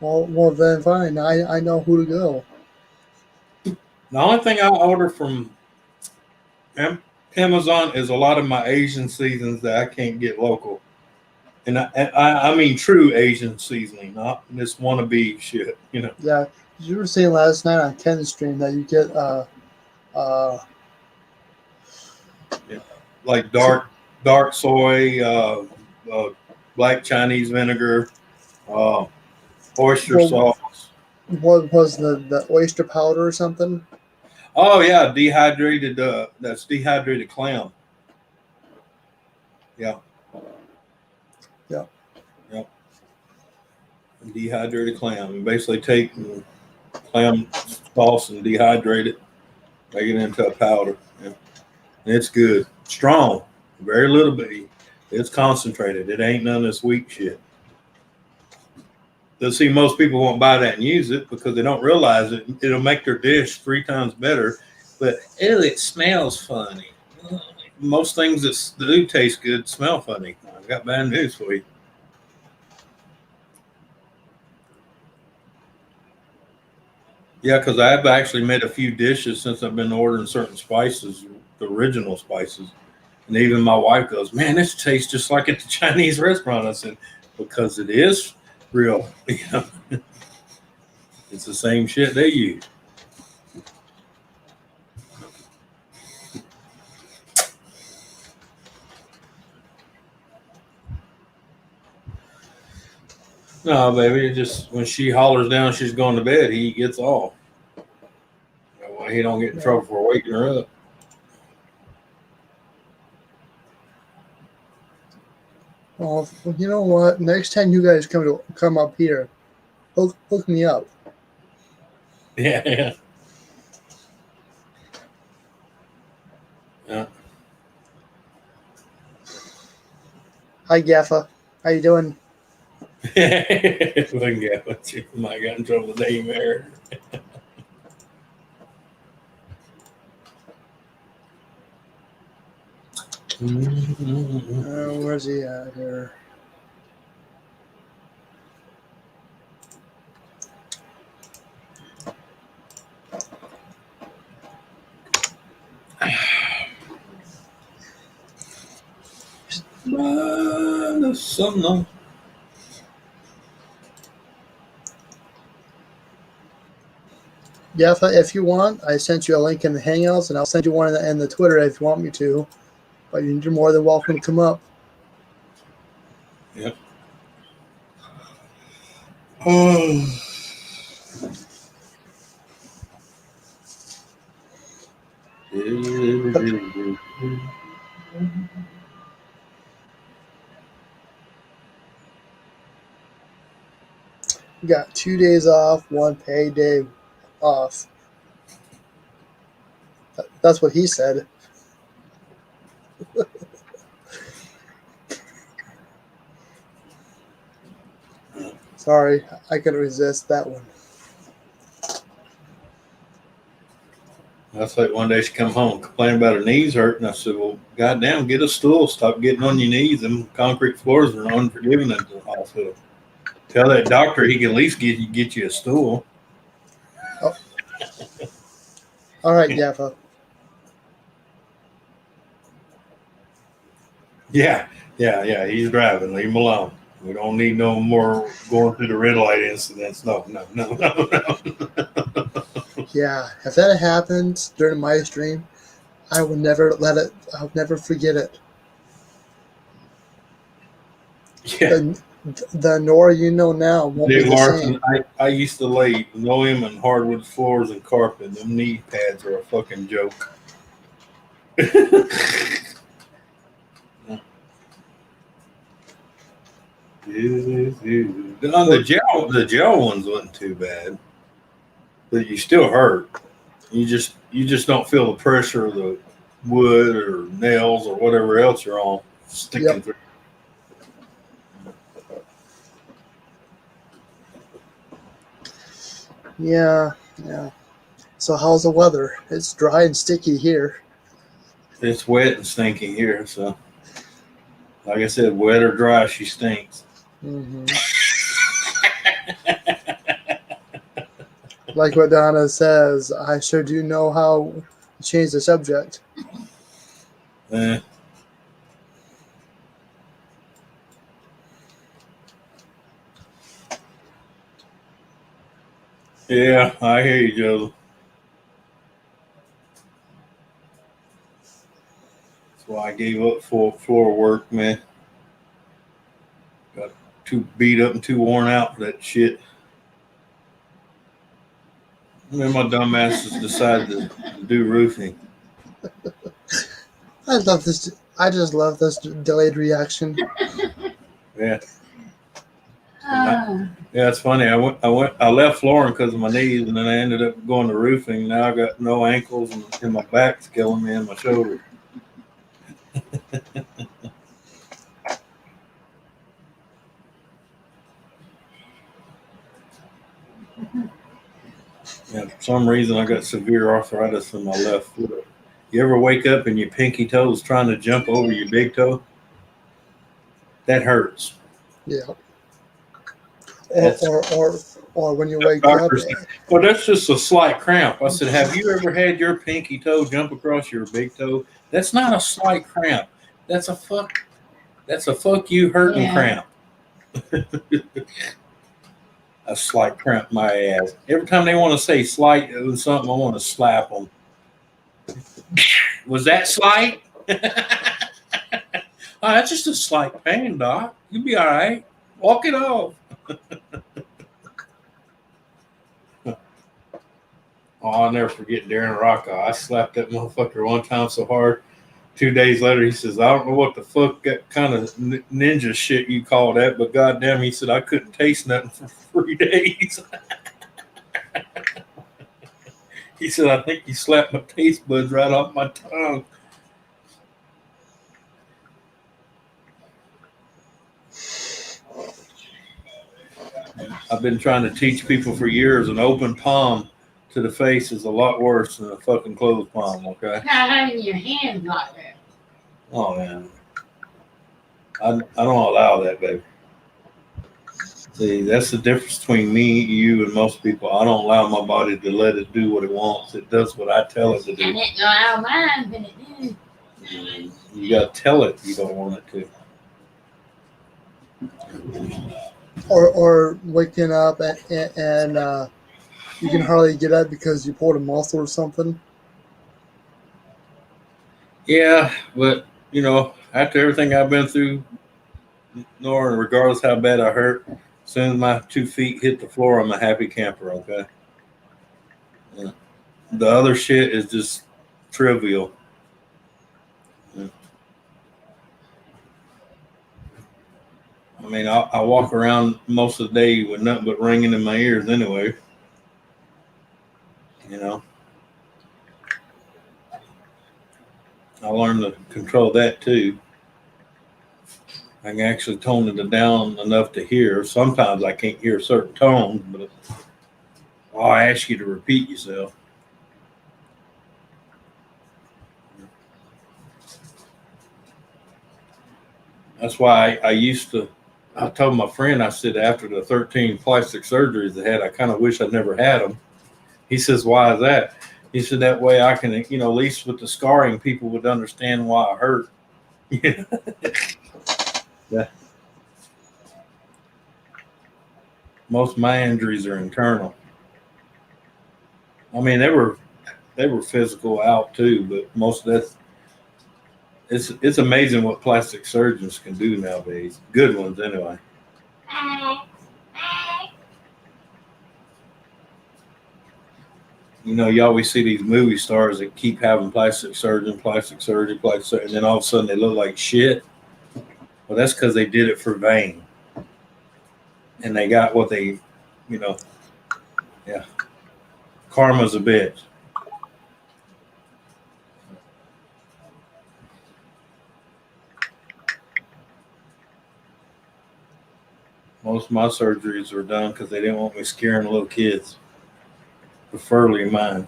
Speaker 1: Well, then fine. I know who to go.
Speaker 2: The only thing I order from Amazon is a lot of my Asian seasons that I can't get local. And I mean true Asian seasoning, not this wannabe shit, you know.
Speaker 1: Yeah, you were saying last night on Ken's stream that you get
Speaker 2: like dark soy, black Chinese vinegar, oyster sauce.
Speaker 1: What was the oyster powder or something?
Speaker 2: Oh yeah, that's dehydrated clam. Yeah. Dehydrated clam. You basically take clam sauce and dehydrate it, make it into a powder. Yeah. And it's good. Strong. Very little bit. It's concentrated. It ain't none of this weak shit. You'll see most people won't buy that and use it because they don't realize it. It'll make their dish 3 times better. But, ew, it smells funny. Most things that do taste good smell funny. I've got bad news for you. Yeah, because I've actually made a few dishes since I've been ordering certain spices, the original spices. And even my wife goes, man, this tastes just like at the Chinese restaurant. I said, because it is real. You know, it's the same shit they use. No, baby, it just when she hollers down she's going to bed, he gets off. That way he don't get in trouble for waking her up.
Speaker 1: Well, you know what? Next time you guys come up here, hook me up.
Speaker 2: Yeah, yeah. Yeah.
Speaker 1: Hi, Gaffa. How you doing?
Speaker 2: Wouldn't get what you might get in trouble the day you married.
Speaker 1: Where's he at here?
Speaker 2: Something.
Speaker 1: Gaffa, if you want, I sent you a link in the Hangouts, and I'll send you one in the Twitter if you want me to. But you're more than welcome to come up.
Speaker 2: Yep.
Speaker 1: You got 2 days off, 1 paid day off. That's what he said. Sorry, I couldn't resist that one.
Speaker 2: That's like one day she come home complaining about her knees hurting. I said, well, goddamn, get a stool. Stop getting on your knees. Them concrete floors are unforgiving at the hospital. Tell that doctor he can at least get you a stool.
Speaker 1: Oh. All right, Gaffa.
Speaker 2: Yeah. He's driving. Leave him alone. We don't need no more going through the red light incidents. No.
Speaker 1: Yeah, if that happens during my stream, I will never I'll never forget it.
Speaker 2: Yeah.
Speaker 1: The N.O.R.A you know now won't be
Speaker 2: Dave
Speaker 1: the
Speaker 2: Larson,
Speaker 1: same.
Speaker 2: I used to know him in hardwood floors and carpet. Them knee pads are a fucking joke. The gel ones wasn't too bad, but you still hurt. You just don't feel the pressure of the wood or nails or whatever else you're on sticking through.
Speaker 1: Yeah. So how's the weather? It's dry and sticky here.
Speaker 2: It's wet and stinky here, so like I said, wet or dry, she stinks.
Speaker 1: Mm-hmm. Like what Donna says, I sure do know how to change the subject.
Speaker 2: Yeah, I hear you, Joe. That's why I gave up floor work, man. Got too beat up and too worn out for that shit. And then my dumb asses decided to do roofing.
Speaker 1: I love this. I just love this delayed reaction.
Speaker 2: Yeah. Yeah, it's funny. I left flooring because of my knees, and then I ended up going to roofing. Now I got no ankles, and my back's killing me, and my shoulder. Yeah, for some reason I got severe arthritis in my left foot. You ever wake up and your pinky toe is trying to jump over your big toe? That hurts.
Speaker 1: Yeah.
Speaker 2: That's-
Speaker 1: Or when you wake up.
Speaker 2: Doctor said, well, that's just a slight cramp. I said, have you ever had your pinky toe jump across your big toe? That's not a slight cramp. That's a fuck you hurting
Speaker 5: Yeah.
Speaker 2: cramp. A slight cramp my ass. Every time they want to say slight something, I want to slap them. Was that slight? Oh, that's just a slight pain, Doc. You'll be all right. Walk it off. Oh, I'll never forget Darren Rocca. I slapped that motherfucker one time so hard. 2 days later, he says, I don't know what the fuck that kind of ninja shit you call that, but goddamn, he said, I couldn't taste nothing for 3 days. He said, I think you slapped my taste buds right off my tongue. I've been trying to teach people for years an open palm to the face is a lot worse than a fucking closed palm, okay?
Speaker 5: Not having your hands like that.
Speaker 2: Oh, man. I don't allow that, baby. See, that's the difference between me, you, and most people. I don't allow my body to let it do what it wants. It does what I tell it to
Speaker 5: And
Speaker 2: do.
Speaker 5: it go out mine, but it do.
Speaker 2: You got to tell it you don't want it to.
Speaker 1: Or waking up and you can hardly get up because you pulled a muscle or something.
Speaker 2: Yeah, but, you know, after everything I've been through, N.O.R.A, regardless how bad I hurt, as soon as my 2 feet hit the floor, I'm a happy camper, okay? Yeah. The other shit is just trivial. Yeah. I mean, I walk around most of the day with nothing but ringing in my ears anyway. You know, I learned to control that too. I can actually tone it down enough to hear. Sometimes I can't hear certain tones, but I'll ask you to repeat yourself. That's why I told my friend, I said, after the 13 plastic surgeries I had, I kind of wish I never had them. He says, why is that? He said, that way I can, you know, at least with the scarring, people would understand why I hurt. Yeah. Most of my injuries are internal. I mean, they were physical out too, but most of that, it's amazing what plastic surgeons can do nowadays. Good ones, anyway. You know, you always see these movie stars that keep having plastic surgery, and then all of a sudden they look like shit. Well, that's because they did it for vain. And they got what they, you know, yeah. Karma's a bitch. Most of my surgeries were done because they didn't want me scaring little kids, preferably mine.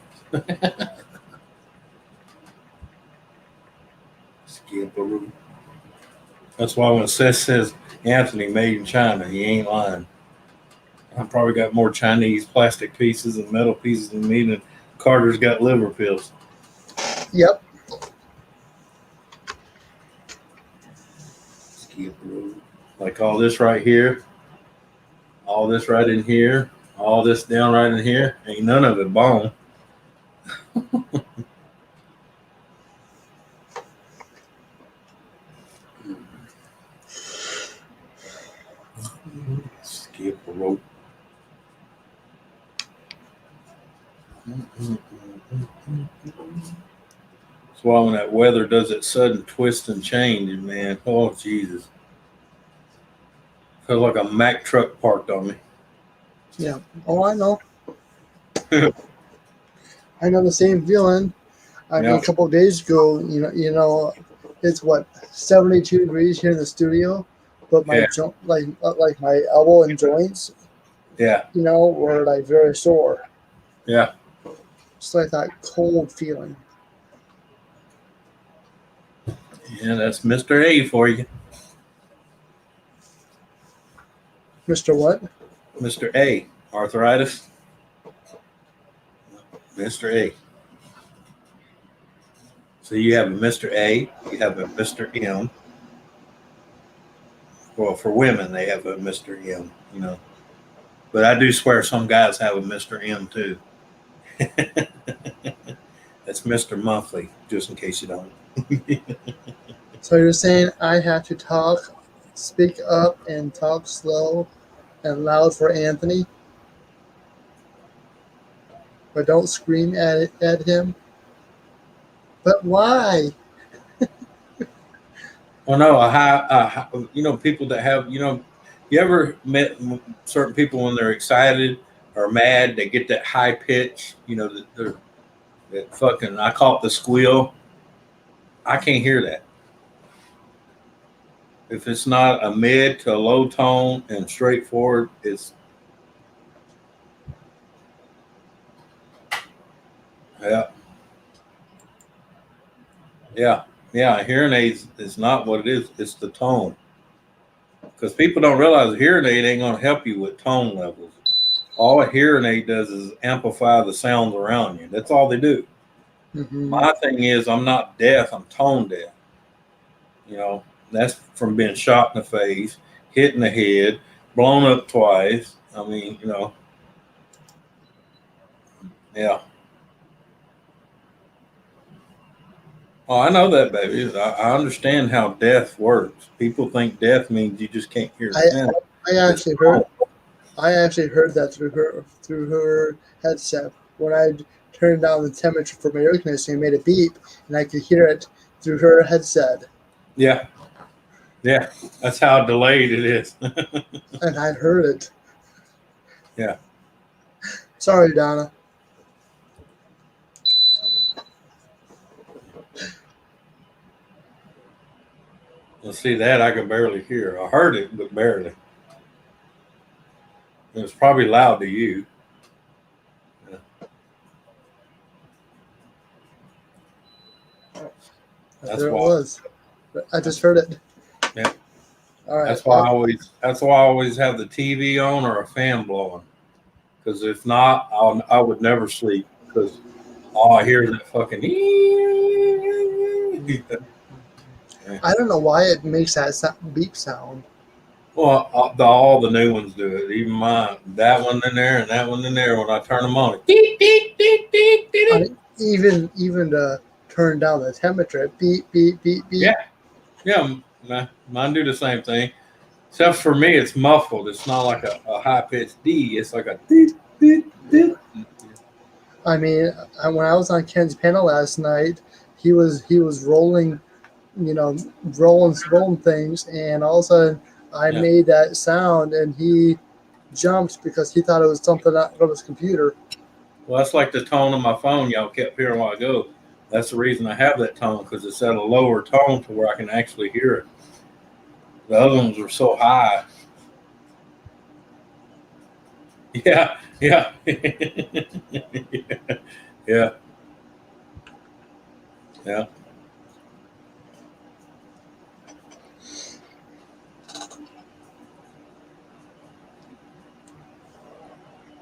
Speaker 2: That's why when Seth says Anthony made in China, he ain't lying. I probably got more Chinese plastic pieces and metal pieces than me, and Carter's got liver pills.
Speaker 1: Yep.
Speaker 2: Like all this right here, all this right in here, all this down right in here, ain't none of it bone. Skip a rope. That's why when that weather does that sudden twist and change, man, oh Jesus. Felt like a Mack truck parked on me.
Speaker 1: Yeah. Oh, I know. I know the same feeling. I mean,
Speaker 2: Yeah.
Speaker 1: a couple of days ago, it's what 72 degrees here in the studio, but my
Speaker 2: Yeah.
Speaker 1: like my elbow and joints,
Speaker 2: Yeah.
Speaker 1: were like very sore.
Speaker 2: Yeah.
Speaker 1: Just like that cold feeling.
Speaker 2: Yeah, that's Mr. A for you.
Speaker 1: Mr. What?
Speaker 2: Mr. A. Arthritis. Mr. A. So you have a Mr. A, you have a Mr. M. Well, for women, they have a Mr. M, But I do swear some guys have a Mr. M too. That's Mr. Monthly, just in case you don't.
Speaker 1: So you're saying I have to speak up and talk slow and loud for Anthony, but don't scream at him? But why?
Speaker 2: Well, no, people that have, you ever met certain people when they're excited or mad, they get that high pitch, that fucking, I call it the squeal. I can't hear that. If it's not a mid to a low tone and straightforward, it's, yeah. Yeah. Yeah. Hearing aids is not what it is. It's the tone. Because people don't realize a hearing aid ain't going to help you with tone levels. All a hearing aid does is amplify the sounds around you. That's all they do.
Speaker 1: Mm-hmm.
Speaker 2: My thing is, I'm not deaf. I'm tone deaf. That's from being shot in the face, hit in the head, blown up twice. I mean, yeah. Oh, I know that, baby. I understand how deaf works. People think deaf means you just can't hear sound.
Speaker 1: I actually heard that through her headset when I turned down the temperature for my air conditioning. It made a beep, and I could hear it through her headset.
Speaker 2: Yeah. Yeah, that's how delayed it is.
Speaker 1: And I heard it.
Speaker 2: Yeah.
Speaker 1: Sorry, Donna.
Speaker 2: Well, see, that I could barely hear. I heard it, but barely. It was probably loud to you. Yeah.
Speaker 1: There it was. I just heard it.
Speaker 2: Yeah.
Speaker 1: All right.
Speaker 2: That's why I always have the TV on or a fan blowing. Because if not, I would never sleep. Because all I hear is that fucking.
Speaker 1: I don't know why it makes that beep sound.
Speaker 2: Well, all the new ones do it. Even mine. That one in there and that one in there. When I turn them on,
Speaker 1: Even to turn down the temperature, beep beep beep beep.
Speaker 2: Yeah. Mine do the same thing. Except for me, it's muffled. It's not like a high pitched D. It's like a deep, deep, deep.
Speaker 1: I mean, when I was on Ken's panel last night, he was rolling, rolling things, and all of a sudden I made that sound, and he jumped because he thought it was something out of his computer.
Speaker 2: Well, that's like the tone of my phone y'all kept hearing a while ago. That's the reason I have that tone, because it's at a lower tone to where I can actually hear it. The other ones were so high. Yeah. Yeah. Yeah. Yeah.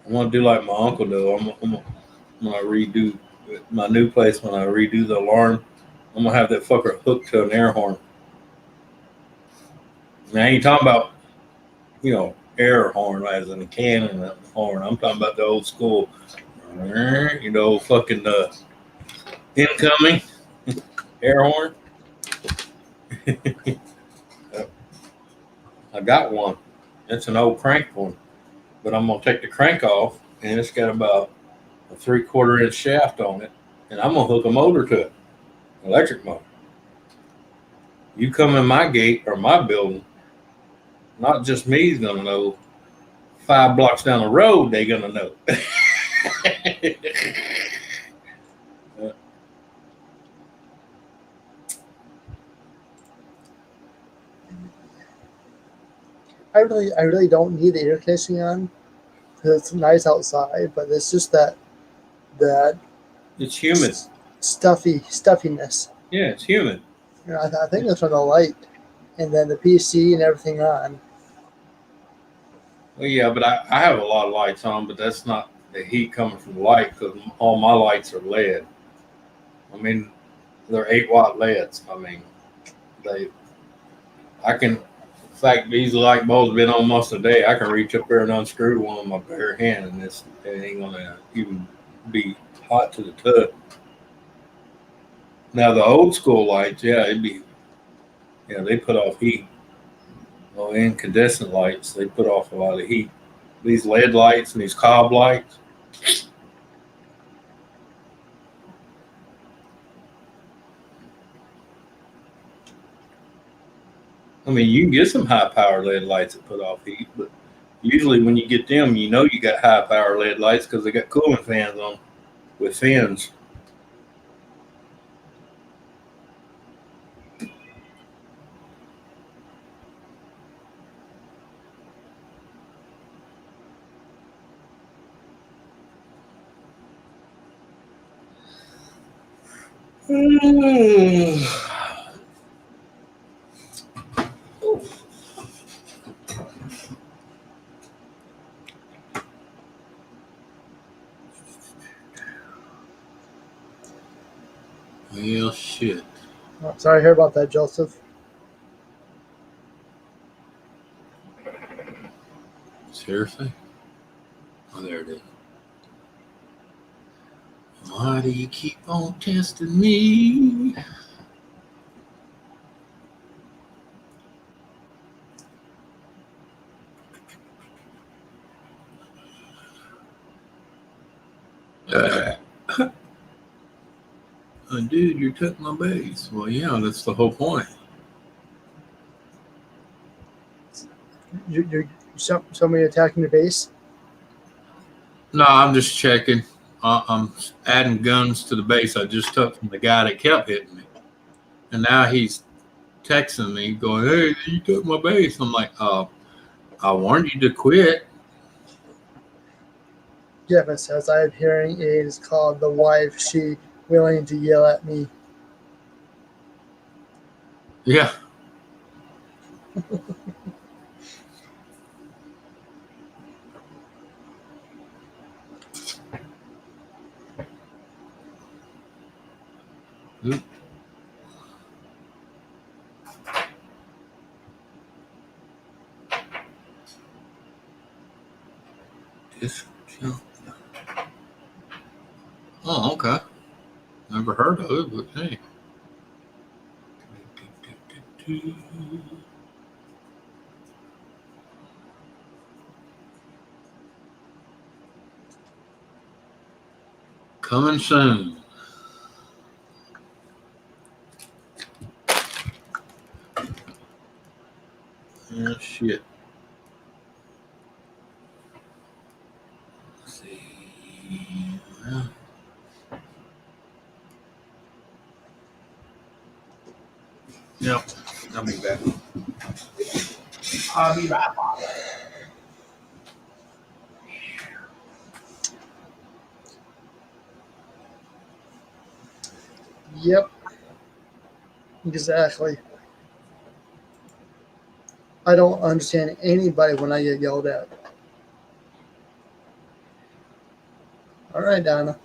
Speaker 2: I'm gonna do like my uncle though. I'm gonna redo my new place. When I redo the alarm, I'm gonna have that fucker hooked to an air horn. Now, I ain't talking about air horn as in a cannon horn. I'm talking about the old school, fucking incoming air horn. I got one. It's an old crank one, but I'm gonna take the crank off, and it's got about a 3/4 inch shaft on it, and I'm gonna hook a motor to it, electric motor. You come in my gate or my building, not just me's gonna know. 5 blocks down the road, they gonna know.
Speaker 1: I really don't need the air conditioning on because it's nice outside, but it's just that
Speaker 2: It's humid.
Speaker 1: stuffiness.
Speaker 2: Yeah, it's humid.
Speaker 1: You know, I think it's from the light, and then the PC and everything on.
Speaker 2: Well, yeah, but I have a lot of lights on, but that's not the heat coming from the light because all my lights are LED. I mean, they're 8-watt LEDs. I mean, I can, in fact, these light bulbs have been on most of the day. I can reach up there and unscrew one with my bare hand, and it ain't gonna even be hot to the touch. Now the old school lights, yeah, they put off heat. Well, incandescent lights, they put off a lot of heat. These LED lights and these cob lights. I mean, you can get some high power LED lights that put off heat, but usually when you get them, you know you got high power LED lights because they got cooling fans on with fins. Well, shit.
Speaker 1: Oh, sorry to hear about that, Joseph.
Speaker 2: Seriously? Oh, there it is. Why do you keep on testing me? Dude, you're cutting my base. Well, yeah, that's the whole point.
Speaker 1: You're somebody attacking the base?
Speaker 2: No, I'm just checking. I'm adding guns to the base I just took from the guy that kept hitting me. And now he's texting me going, hey, you took my base. I'm like, I warned you to quit.
Speaker 1: Jeff says, I have hearing aids called the wife. She willing to yell at me.
Speaker 2: Yeah. Oop. Oh, okay. Never heard of it, but hey. Coming soon. Oh, shit. Let's see. Well, yep. I'll be back.
Speaker 7: I'll be right back.
Speaker 1: Yep. Exactly. I don't understand anybody when I get yelled at. All right, Donna.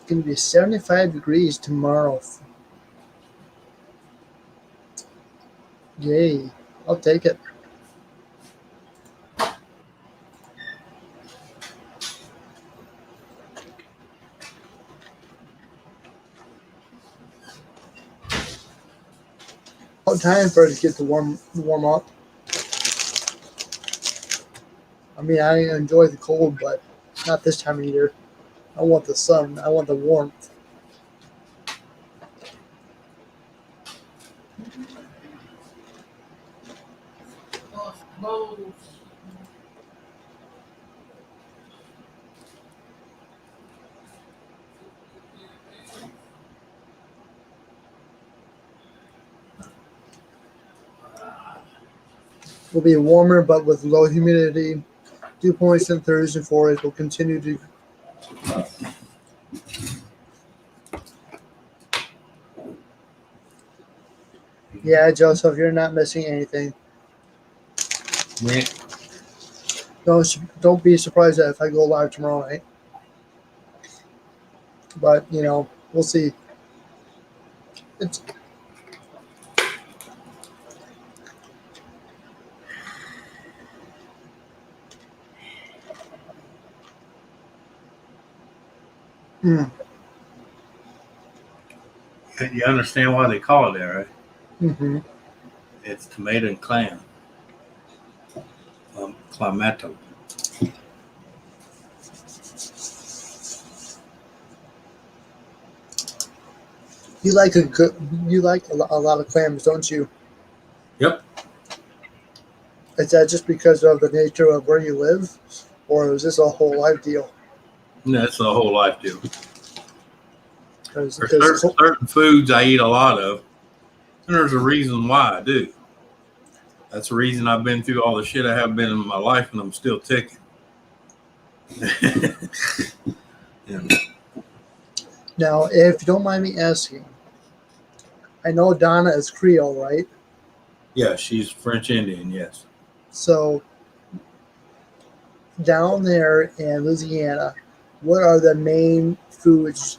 Speaker 1: going to be 75 degrees tomorrow. Yay. I'll take it. About time for it to get to warm up. I mean, I enjoy the cold, but not this time of year. I want the sun. I want the warmth. Will be warmer, but with low humidity. Dew points in Thursday and Friday will continue to. Yeah, Joseph, you're not missing anything.
Speaker 2: Yeah.
Speaker 1: Don't be surprised if I go live tomorrow night. But we'll see. It's
Speaker 2: You understand why they call it that, right?
Speaker 1: Mm-hmm.
Speaker 2: It's tomato and clam. Clamato.
Speaker 1: You like a lot of clams, don't you?
Speaker 2: Yep.
Speaker 1: Is that just because of the nature of where you live, or is this a whole life deal?
Speaker 2: That's a whole life deal.
Speaker 1: Because
Speaker 2: There's certain foods I eat a lot of, and there's a reason why I do. That's the reason I've been through all the shit I have been in my life, and I'm still ticking. Yeah.
Speaker 1: Now, if you don't mind me asking, I know Donna is Creole, right?
Speaker 2: Yeah, she's French Indian, yes.
Speaker 1: So, down there in Louisiana, what are the main foods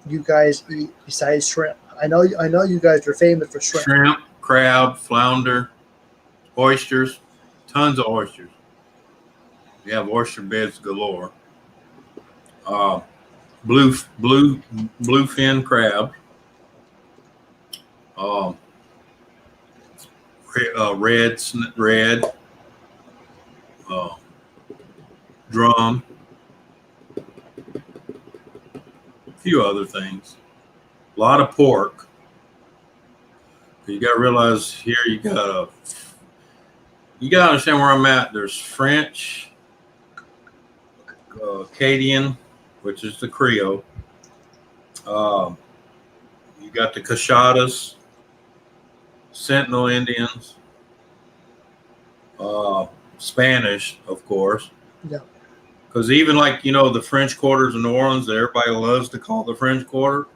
Speaker 1: you guys eat besides shrimp? I know you guys are famous for shrimp.
Speaker 2: Shrimp, crab, flounder, oysters, tons of oysters. We have oyster beds galore. Bluefin crab. Red, drum, a few other things. A lot of pork. You got to realize here you got to understand where I'm at. There's French, Acadian, which is the Creole. You got the Cashadas, Sentinel Indians, Spanish, of course.
Speaker 1: Yeah.
Speaker 2: Because even like, the French quarters in New Orleans that everybody loves to call the French Quarter,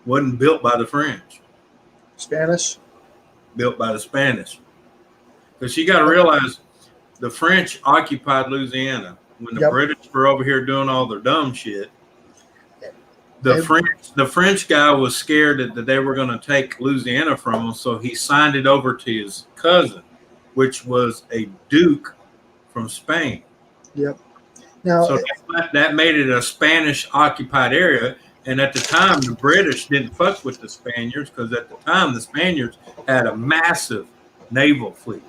Speaker 2: wasn't built by the French.
Speaker 1: Spanish?
Speaker 2: Built by the Spanish. Because you got to realize the French occupied Louisiana. When the British were over here doing all their dumb shit, the French guy was scared that they were going to take Louisiana from him, so he signed it over to his cousin, which was a duke from Spain.
Speaker 1: Yep. Now,
Speaker 2: so that made it a Spanish-occupied area, and at the time, the British didn't fuck with the Spaniards because at the time, the Spaniards had a massive naval fleet.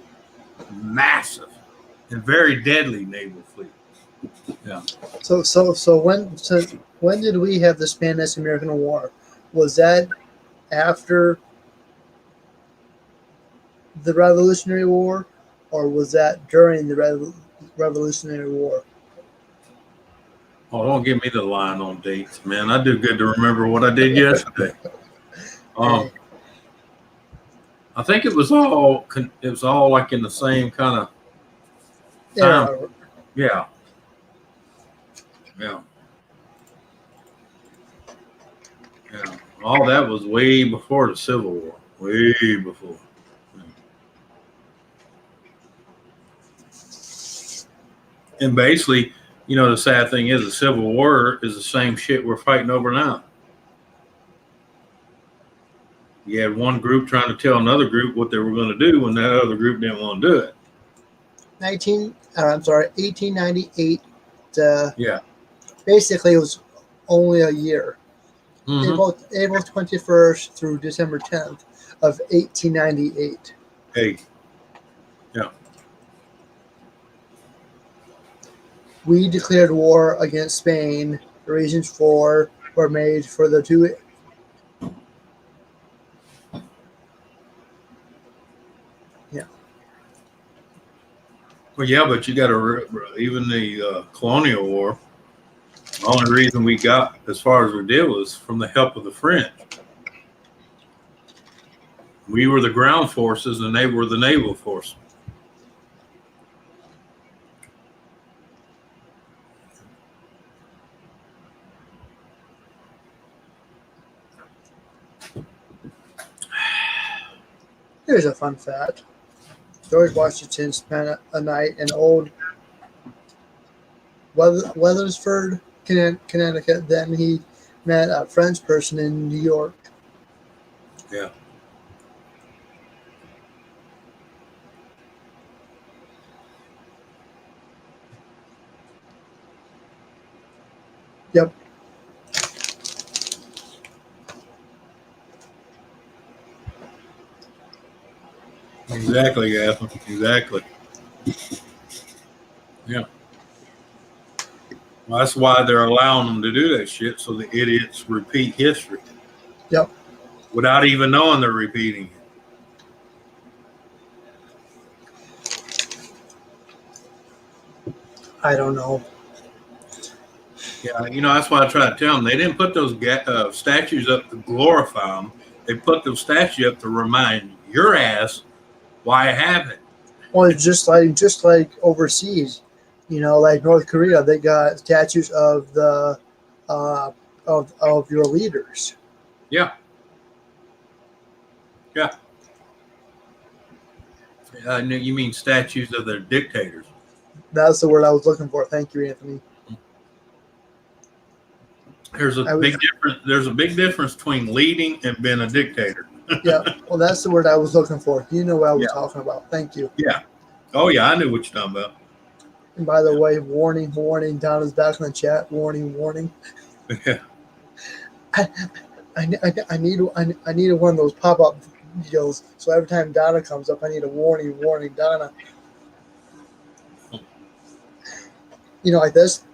Speaker 2: Massive and very deadly naval fleet. Yeah.
Speaker 1: So when did we have the Spanish-American War? Was that after the Revolutionary War, or was that during the Revolutionary War?
Speaker 2: Oh, don't give me the line on dates, man. I do good to remember what I did yesterday. I think it was all like in the same kind of time. Yeah. All that was way before the Civil War. Way before. And basically, You know, the sad thing is the Civil War is the same shit we're fighting over now. You had one group trying to tell another group what they were going to do when that other group didn't want to do it.
Speaker 1: 1898.
Speaker 2: Yeah.
Speaker 1: Basically, it was only a year.
Speaker 2: Mhm.
Speaker 1: April 21st through December 10th of 1898.
Speaker 2: Hey. Yeah.
Speaker 1: We declared war against Spain. The reasons were made for the two. Yeah.
Speaker 2: Well, yeah, but you got to even the colonial war. The only reason we got as far as we did was from the help of the French. We were the ground forces, and they were the naval force.
Speaker 1: Here's a fun fact. George Washington spent a night in old Weathersford, Connecticut. Then he met a French person in New York.
Speaker 2: Yeah.
Speaker 1: Yep.
Speaker 2: Exactly, Gaston. Exactly. Yeah. Well, that's why they're allowing them to do that shit, so the idiots repeat history.
Speaker 1: Yep.
Speaker 2: Without even knowing they're repeating it.
Speaker 1: I don't know.
Speaker 2: Yeah, you know, that's why I try to tell them. They didn't put those statues up to glorify them. They put those statues up to remind your ass why it happened.
Speaker 1: Well, it's just like overseas, like North Korea, they got statues of the of your leaders.
Speaker 2: Yeah. Yeah. You mean statues of their dictators?
Speaker 1: That's the word I was looking for. Thank you, Anthony.
Speaker 2: There's a big difference between leading and being a dictator.
Speaker 1: Yeah, well, that's the word I was looking for. You know what I was talking about. Thank you.
Speaker 2: Yeah. Oh, yeah, I knew what you're talking about.
Speaker 1: And by the way, warning, Donna's back in the chat. Warning.
Speaker 2: Yeah.
Speaker 1: I need one of those pop-up videos. So every time Donna comes up, I need a warning, Donna. Like this.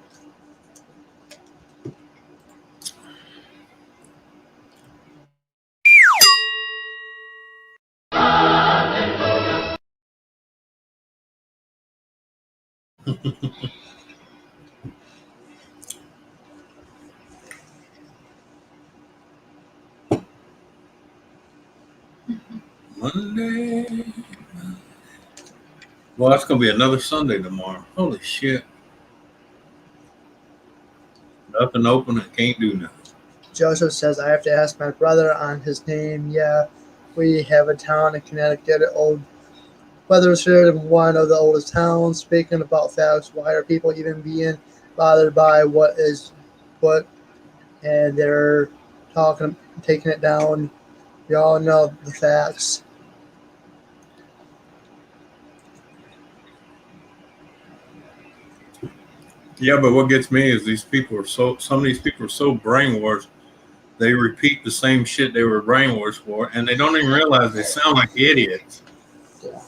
Speaker 2: Monday. Well, that's going to be another Sunday tomorrow. Holy shit. Nothing open and can't do nothing.
Speaker 1: Joseph says, I have to ask my brother on his name. Yeah, we have a town in Connecticut, Old Weathersfield, one of the oldest towns. Speaking about facts, why are people even being bothered by what? And they're taking it down. We all know the facts.
Speaker 2: Yeah, but what gets me is some of these people are so brainwashed, they repeat the same shit they were brainwashed for, and they don't even realize they sound like idiots.
Speaker 1: Yeah.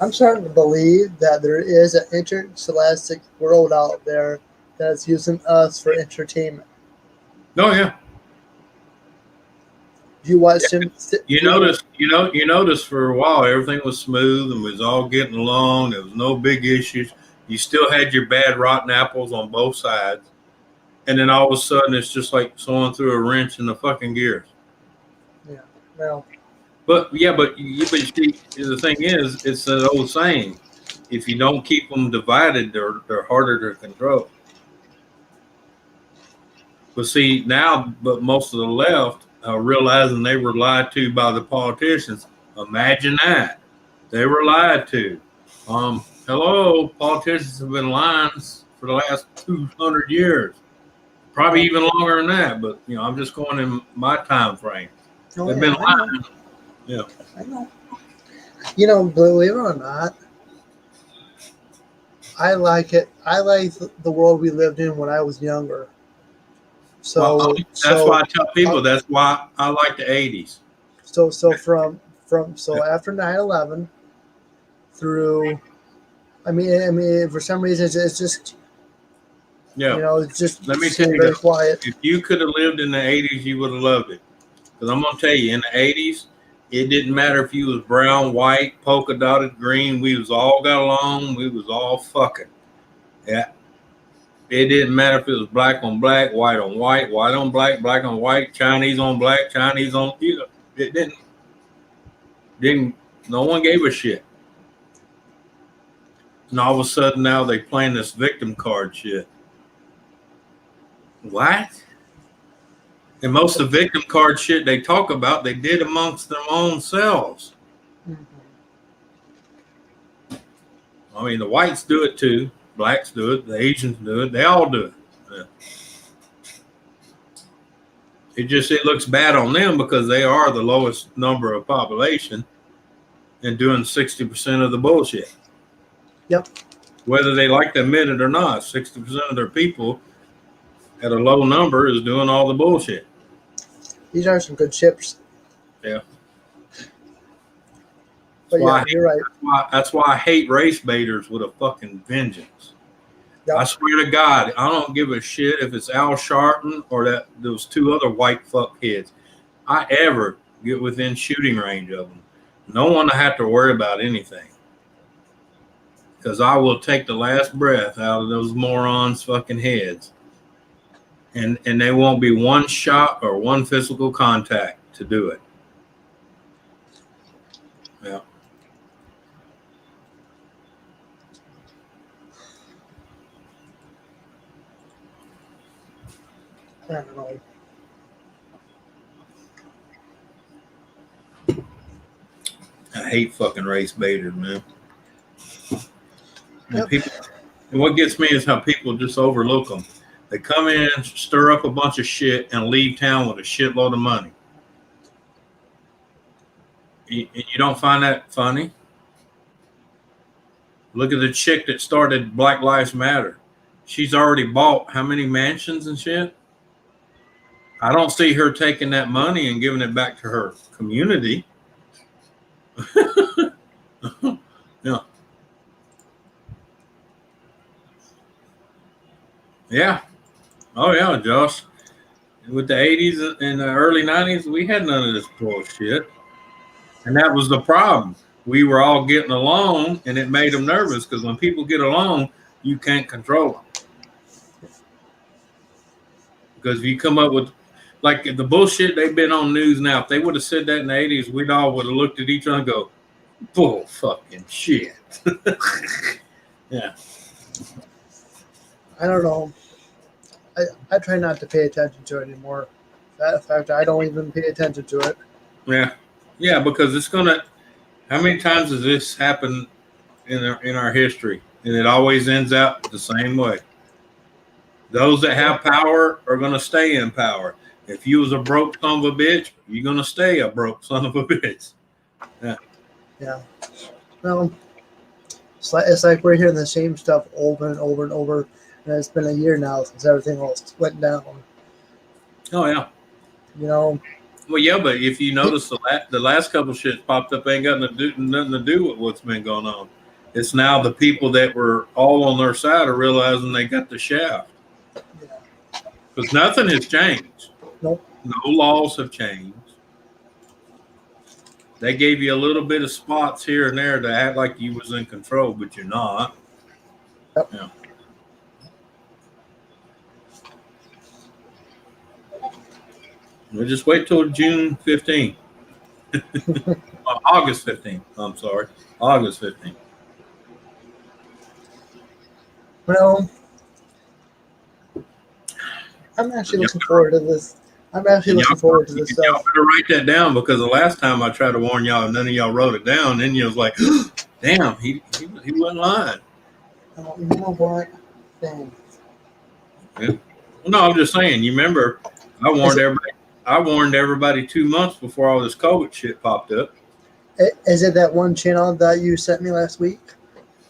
Speaker 1: I'm starting to believe that there is an interscholastic world out there that's using us for entertainment.
Speaker 2: Oh yeah.
Speaker 1: You watched him.
Speaker 2: You notice for a while everything was smooth and was all getting along. There was no big issues. You still had your bad rotten apples on both sides, and then all of a sudden it's just like someone threw a wrench in the fucking gears.
Speaker 1: Yeah. Well.
Speaker 2: But you see, the thing is, it's an old saying: if you don't keep them divided, they're harder to control. But see now, most of the left realizing they were lied to by the politicians. Imagine that they were lied to. Hello, politicians have been lying for the last 200 years, probably even longer than that. But I'm just going in my time frame.
Speaker 1: Oh,
Speaker 2: They've
Speaker 1: yeah,
Speaker 2: been
Speaker 1: I know.
Speaker 2: lying. Yeah.
Speaker 1: I know. Believe it or not, I like it. I like the world we lived in when I was younger. So,
Speaker 2: That's why I tell people
Speaker 1: uh,
Speaker 2: that's why I like the 80s.
Speaker 1: So after 9/11 through, I mean, for some reason it's just it's just
Speaker 2: Let me tell you
Speaker 1: very
Speaker 2: this.
Speaker 1: quiet.
Speaker 2: If you could have lived in the 80s, you would have loved it. Because I'm going to tell you, in the 80s, it didn't matter if you was brown, white, polka dotted, green. We was all got along. We was all fucking. Yeah. It didn't matter if it was black on black, white on white, white on black, black on white, Chinese on black, Chinese on. It didn't. No one gave a shit. And all of a sudden now they playing this victim card shit. What? And most of the victim card shit they talk about, they did amongst their own selves. I mean, the whites do it too. Blacks do it. The Asians do it. They all do it. Yeah. It looks bad on them because they are the lowest number of population and doing 60% of the bullshit.
Speaker 1: Yep.
Speaker 2: Whether they like to admit it or not, 60% of their people at a low number is doing all the bullshit.
Speaker 1: These are some good ships.
Speaker 2: Yeah.
Speaker 1: But yeah, you're right.
Speaker 2: That's why I hate race baiters with a fucking vengeance. Yep. I swear to God, I don't give a shit if it's Al Sharpton or those two other white fuckheads. I ever get within shooting range of them. No one will have to worry about anything. Because I will take the last breath out of those morons' fucking heads. And there won't be one shot or one physical contact to do it. Yeah.
Speaker 1: I don't know.
Speaker 2: I hate fucking race baiters, man.
Speaker 1: Yep.
Speaker 2: And what gets me is how people just overlook them. They come in, stir up a bunch of shit, and leave town with a shitload of money. You don't find that funny? Look at the chick that started Black Lives Matter. She's already bought how many mansions and shit? I don't see her taking that money and giving it back to her community. Yeah. Yeah. Oh, yeah, Josh. With the 80s and the early 90s, we had none of this bullshit. And that was the problem. We were all getting along, and it made them nervous because when people get along, you can't control them. Because if you come up with, like the bullshit they've been on news now, if they would have said that in the 80s, we'd all would have looked at each other and go, bull fucking shit. Yeah.
Speaker 1: I don't know. I try not to pay attention to it anymore. In fact, I don't even pay attention to it.
Speaker 2: Yeah. Yeah, because it's going to, how many times has this happened in our history? And it always ends out the same way. Those that have power are going to stay in power. If you was a broke son of a bitch, you're going to stay a broke son of a bitch. Yeah.
Speaker 1: Yeah. Well, it's like we're hearing the same stuff over and over and over. And it's been a year now since everything else went down.
Speaker 2: Oh, yeah. Well, yeah, but if you notice the last couple of shits popped up ain't got nothing to do with what's been going on. It's now the people that were all on their side are realizing they got the shaft. Because nothing has changed.
Speaker 1: Nope.
Speaker 2: No laws have changed. They gave you a little bit of spots here and there to act like you was in control, but you're not.
Speaker 1: Yep.
Speaker 2: Yeah. We'll just wait till June 15th. August 15th. I'm sorry. August 15th.
Speaker 1: Well, I'm actually looking forward to this. I'm actually looking forward to this stuff.
Speaker 2: Y'all better write that down because the last time I tried to warn y'all and none of y'all wrote it down, then you was like, damn, he wasn't lying.
Speaker 1: You know what? Dang.
Speaker 2: No, I'm just saying. You remember, I warned everybody 2 months before all this COVID shit popped up.
Speaker 1: Is it that one channel that you sent me last week?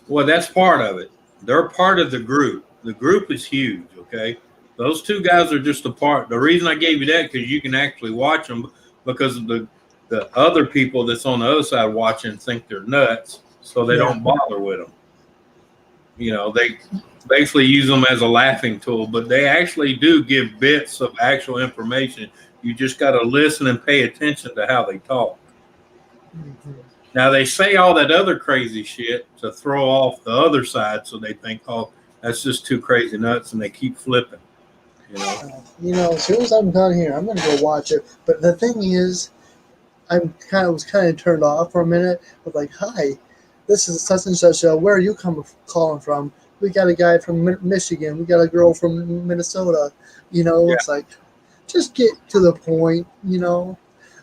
Speaker 2: Well, that's part of it. They're part of the group. The group is huge. Okay, those two guys are just a part. The reason I gave you that because you can actually watch them because of the other people that's on the other side watching think they're nuts, so they don't bother with them. You know, they basically use them as a laughing tool, but they actually do give bits of actual information. You just got to listen and pay attention to how they talk.
Speaker 1: Mm-hmm.
Speaker 2: Now, they say all that other crazy shit to throw off the other side, so they think, oh, that's just too crazy nuts, and they keep flipping.
Speaker 1: You know, as soon as I'm done here, I'm going to go watch it. But the thing is, was kind of turned off for a minute. But like, hi, this is such and such. Where are you calling from? We got a guy from Michigan. We got a girl from Minnesota. You know, It's like, just get to the point. You know,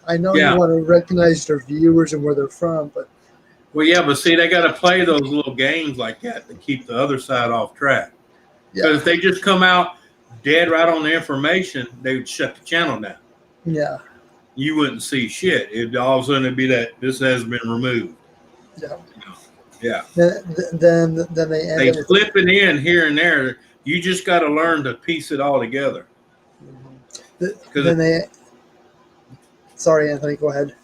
Speaker 1: I know you want to recognize their viewers and where they're from, but
Speaker 2: but see, they got to play those little games like that to keep the other side off track. Because if they just come out dead right on the information, they would shut the channel down.
Speaker 1: Yeah.
Speaker 2: You wouldn't see shit. It all of a sudden it'd be that this has been removed.
Speaker 1: Yeah.
Speaker 2: Yeah.
Speaker 1: Then they
Speaker 2: flip it in here and there. You just got to learn to piece it all together.
Speaker 1: Sorry, Anthony, go ahead.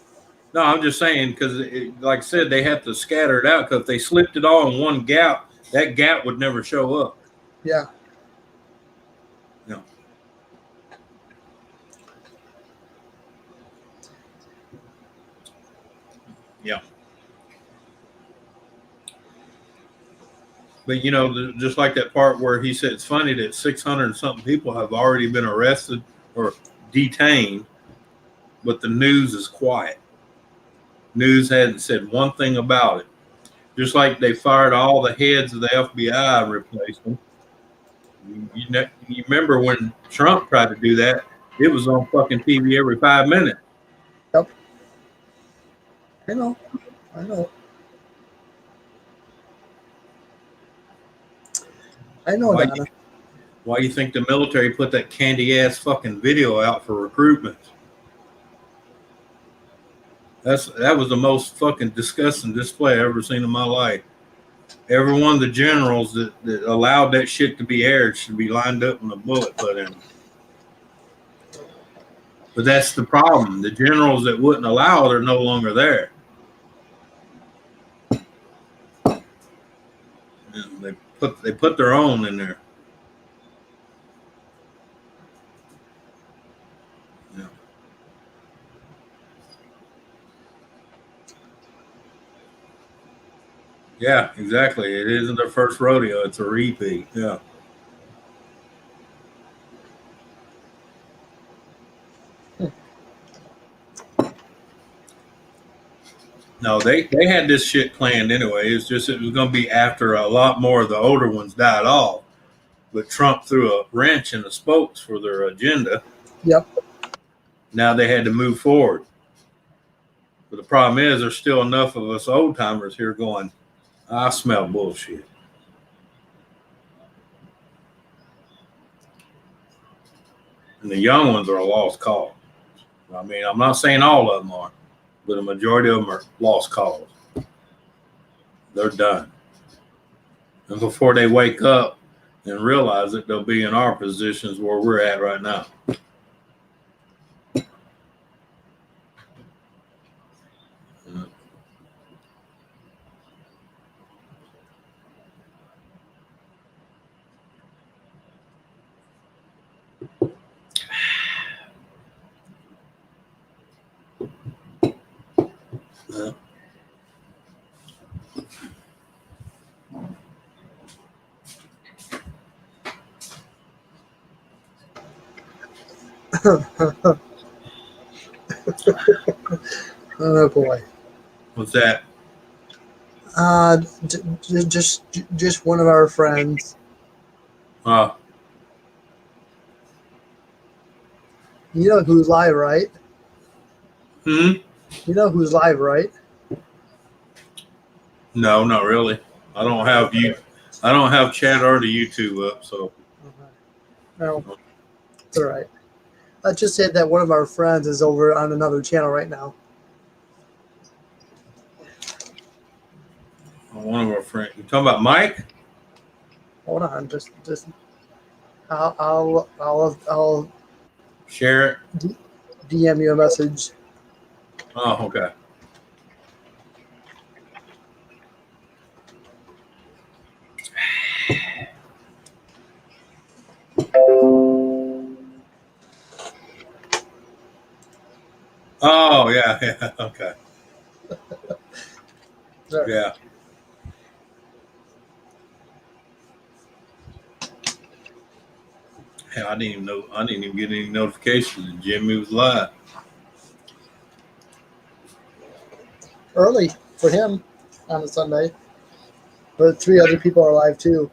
Speaker 2: No, I'm just saying because, like I said, they have to scatter it out because if they slipped it all in one gap, that gap would never show up.
Speaker 1: Yeah.
Speaker 2: No. Yeah. But, you know, just like that part where he said it's funny that 600 and something people have already been arrested or detained, but the news is quiet. News hadn't said one thing about it. Just like they fired all the heads of the FBI and replaced them. You remember when Trump tried to do that, it was on fucking TV every 5 minutes.
Speaker 1: Yep. I know.
Speaker 2: Why do you think the military put that candy ass fucking video out for recruitment? That was the most fucking disgusting display I've ever seen in my life. Every one of the generals that allowed that shit to be aired should be lined up and a bullet put in them. But that's the problem. The generals that wouldn't allow it are no longer there. And they put their own in there. Yeah. Yeah, exactly. It isn't their first rodeo. It's a repeat. Yeah. No, they had this shit planned anyway. It's just it was going to be after a lot more of the older ones died off. But Trump threw a wrench in the spokes for their agenda.
Speaker 1: Yep.
Speaker 2: Now they had to move forward. But the problem is there's still enough of us old timers here going, I smell bullshit. And the young ones are a lost cause. I mean, I'm not saying all of them are, but a majority of them are lost cause. They're done. And before they wake up and realize it, they'll be in our positions where we're at right now.
Speaker 1: Oh boy.
Speaker 2: What's that?
Speaker 1: Just one of our friends. You know who's live, right?
Speaker 2: You
Speaker 1: know who's live, right?
Speaker 2: No, not really. I don't have you. I don't have chat or the YouTube up, so.
Speaker 1: No, it's all right. I just said that one of our friends is over on another channel right now.
Speaker 2: One of our friends. You talking about Mike?
Speaker 1: Hold on, just I'll
Speaker 2: Share it.
Speaker 1: DM you a message.
Speaker 2: Oh, okay. Oh, yeah. Okay.
Speaker 1: There.
Speaker 2: Yeah. Hell, I didn't even know. I didn't even get any notifications that Jimmy was live.
Speaker 1: Early for him on a Sunday, but 3 other people are live too.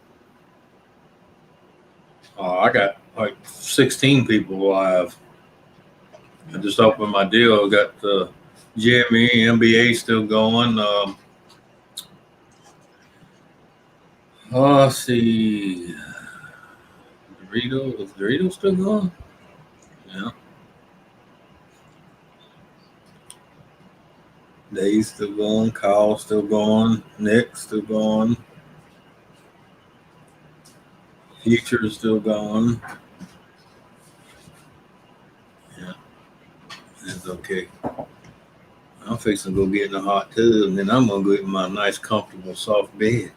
Speaker 2: Oh, I got like 16 people live. I just opened my deal. Got Jimmy, NBA still going. Let's see. Is Dorito still going? Yeah. Dave's still going. Kyle's still going. Nick's still going. Future's still going. Yeah. That's okay. I'm fixing to go get in the hot tub, and then I'm going to go get in my nice, comfortable, soft bed.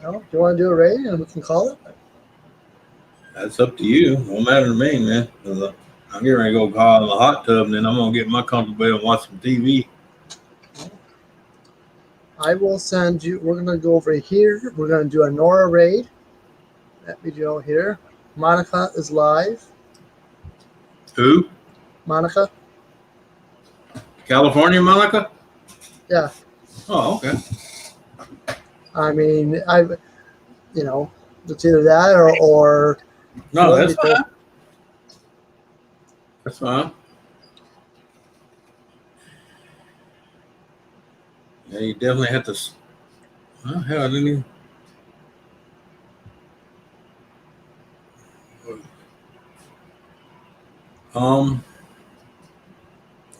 Speaker 1: Well, do you want to do a raid and we can call it?
Speaker 2: That's up to you. Don't matter to me, man. I'm getting ready to go call in the hot tub, and then I'm going to get in my comfortable bed and watch some TV.
Speaker 1: I will send you. We're gonna go over here. We're gonna do a N.O.R.A raid. That video here. Monica is live.
Speaker 2: Who?
Speaker 1: Monica.
Speaker 2: California, Monica?
Speaker 1: Yeah.
Speaker 2: Oh, okay.
Speaker 1: I mean, it's either that or
Speaker 2: No, that's fine. That's fine. Yeah, you definitely have to. Oh, hell, I didn't even.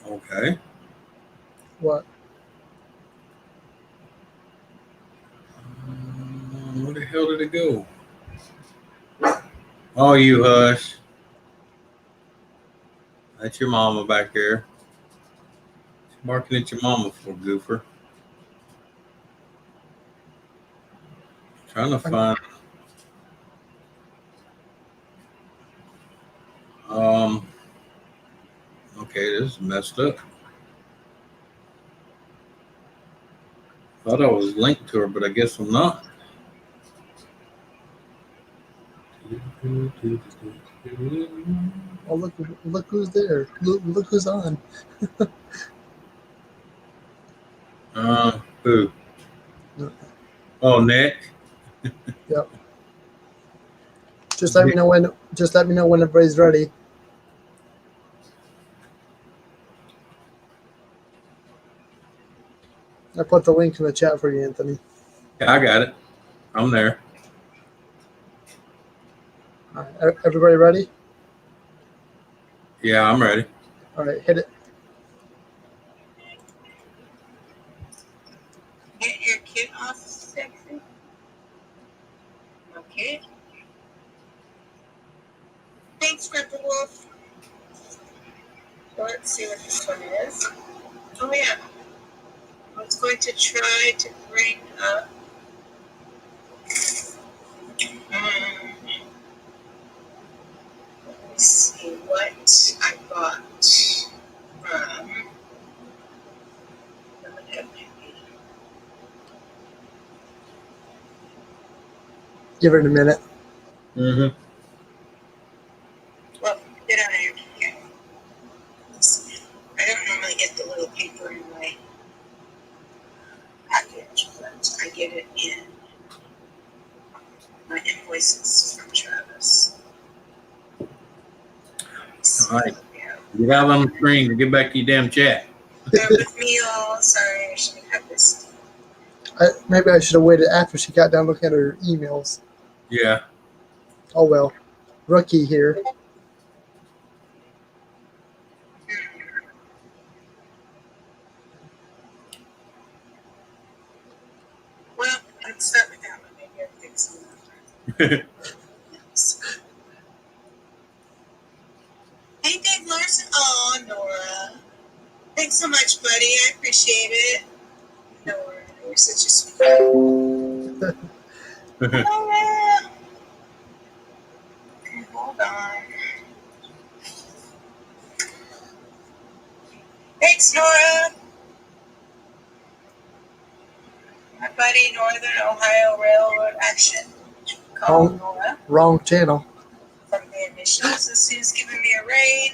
Speaker 2: Okay.
Speaker 1: what?
Speaker 2: Where the hell did it go? Oh, you hush. That's your mama back there. She's barking at your mama for goofer. Trying to find. Okay, this is messed up. Thought I was linked to her, but I guess I'm not.
Speaker 1: Oh, look who's there. Look who's on.
Speaker 2: Who? Oh, Nick.
Speaker 1: Yep. Just let me know when. Just let me know when everybody's ready. I put the link in the chat for you, Anthony.
Speaker 2: Yeah, I got it. I'm there.
Speaker 1: All right, everybody ready?
Speaker 2: Yeah, I'm ready.
Speaker 1: All right, hit it.
Speaker 8: Get your kid off sexy. Okay. Thanks, Grandpa Wolf. So let's see what this one is. Oh yeah. I was going to try to bring up let me see what I bought from
Speaker 1: Give it a minute.
Speaker 2: Mm-hmm.
Speaker 8: well, get out of here. Yeah. I don't normally get the little paper in my package, but I get it in my invoices from Travis.
Speaker 2: All right. Get out on the screen and get back to your damn chat.
Speaker 8: Bear with me, all. Sorry, I should have this.
Speaker 1: Maybe I should have waited after she got done looking at her emails.
Speaker 2: Yeah.
Speaker 1: Oh well, rookie here.
Speaker 8: Well, let's start with that one. Maybe I fix it. Hey, Dave Larson. Oh, Nora. Thanks so much, buddy. I appreciate it. Nora, you're such a sweetheart. Nora. Okay, hold on. Thanks, Nora. My buddy, Northern Ohio Railroad Action. Call Nora
Speaker 1: Wrong channel.
Speaker 8: from the initials. This is giving me a raid.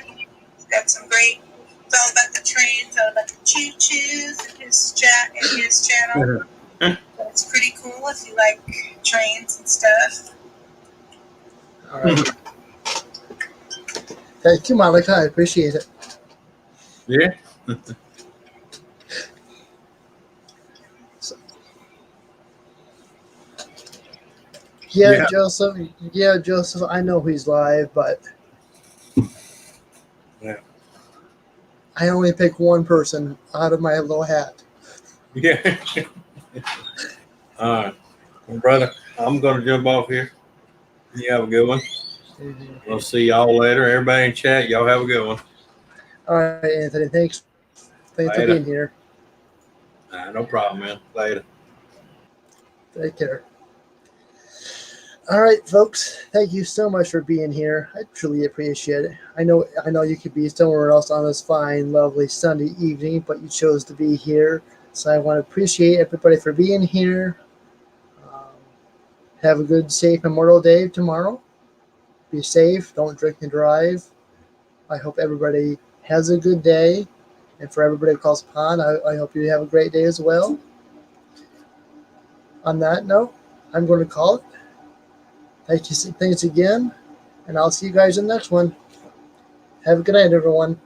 Speaker 8: He's got some great. It's all about the trains, all about the choo-choos in his channel. But it's pretty cool if you like trains and stuff.
Speaker 1: All right. Thank you, Monica. I appreciate it.
Speaker 2: Yeah.
Speaker 1: Yeah, Joseph. Yeah, Joseph. I know he's live, but
Speaker 2: Yeah.
Speaker 1: I only pick one person out of my little hat.
Speaker 2: Yeah. All right. Well, brother, I'm going to jump off here. You have a good one. We'll see y'all later. Everybody in chat, y'all have a good one.
Speaker 1: All right, Anthony. Thanks for
Speaker 2: Later.
Speaker 1: being here.
Speaker 2: No problem, man. Later.
Speaker 1: Take care. All right, folks. Thank you so much for being here. I truly appreciate it. I know you could be somewhere else on this fine, lovely Sunday evening, but you chose to be here. So I want to appreciate everybody for being here. Have a good, safe Memorial Day tomorrow. Be safe. Don't drink and drive. I hope everybody has a good day. And for everybody who calls upon, I hope you have a great day as well. On that note, I'm going to call it. Thanks again, and I'll see you guys in the next one. Have a good night, everyone.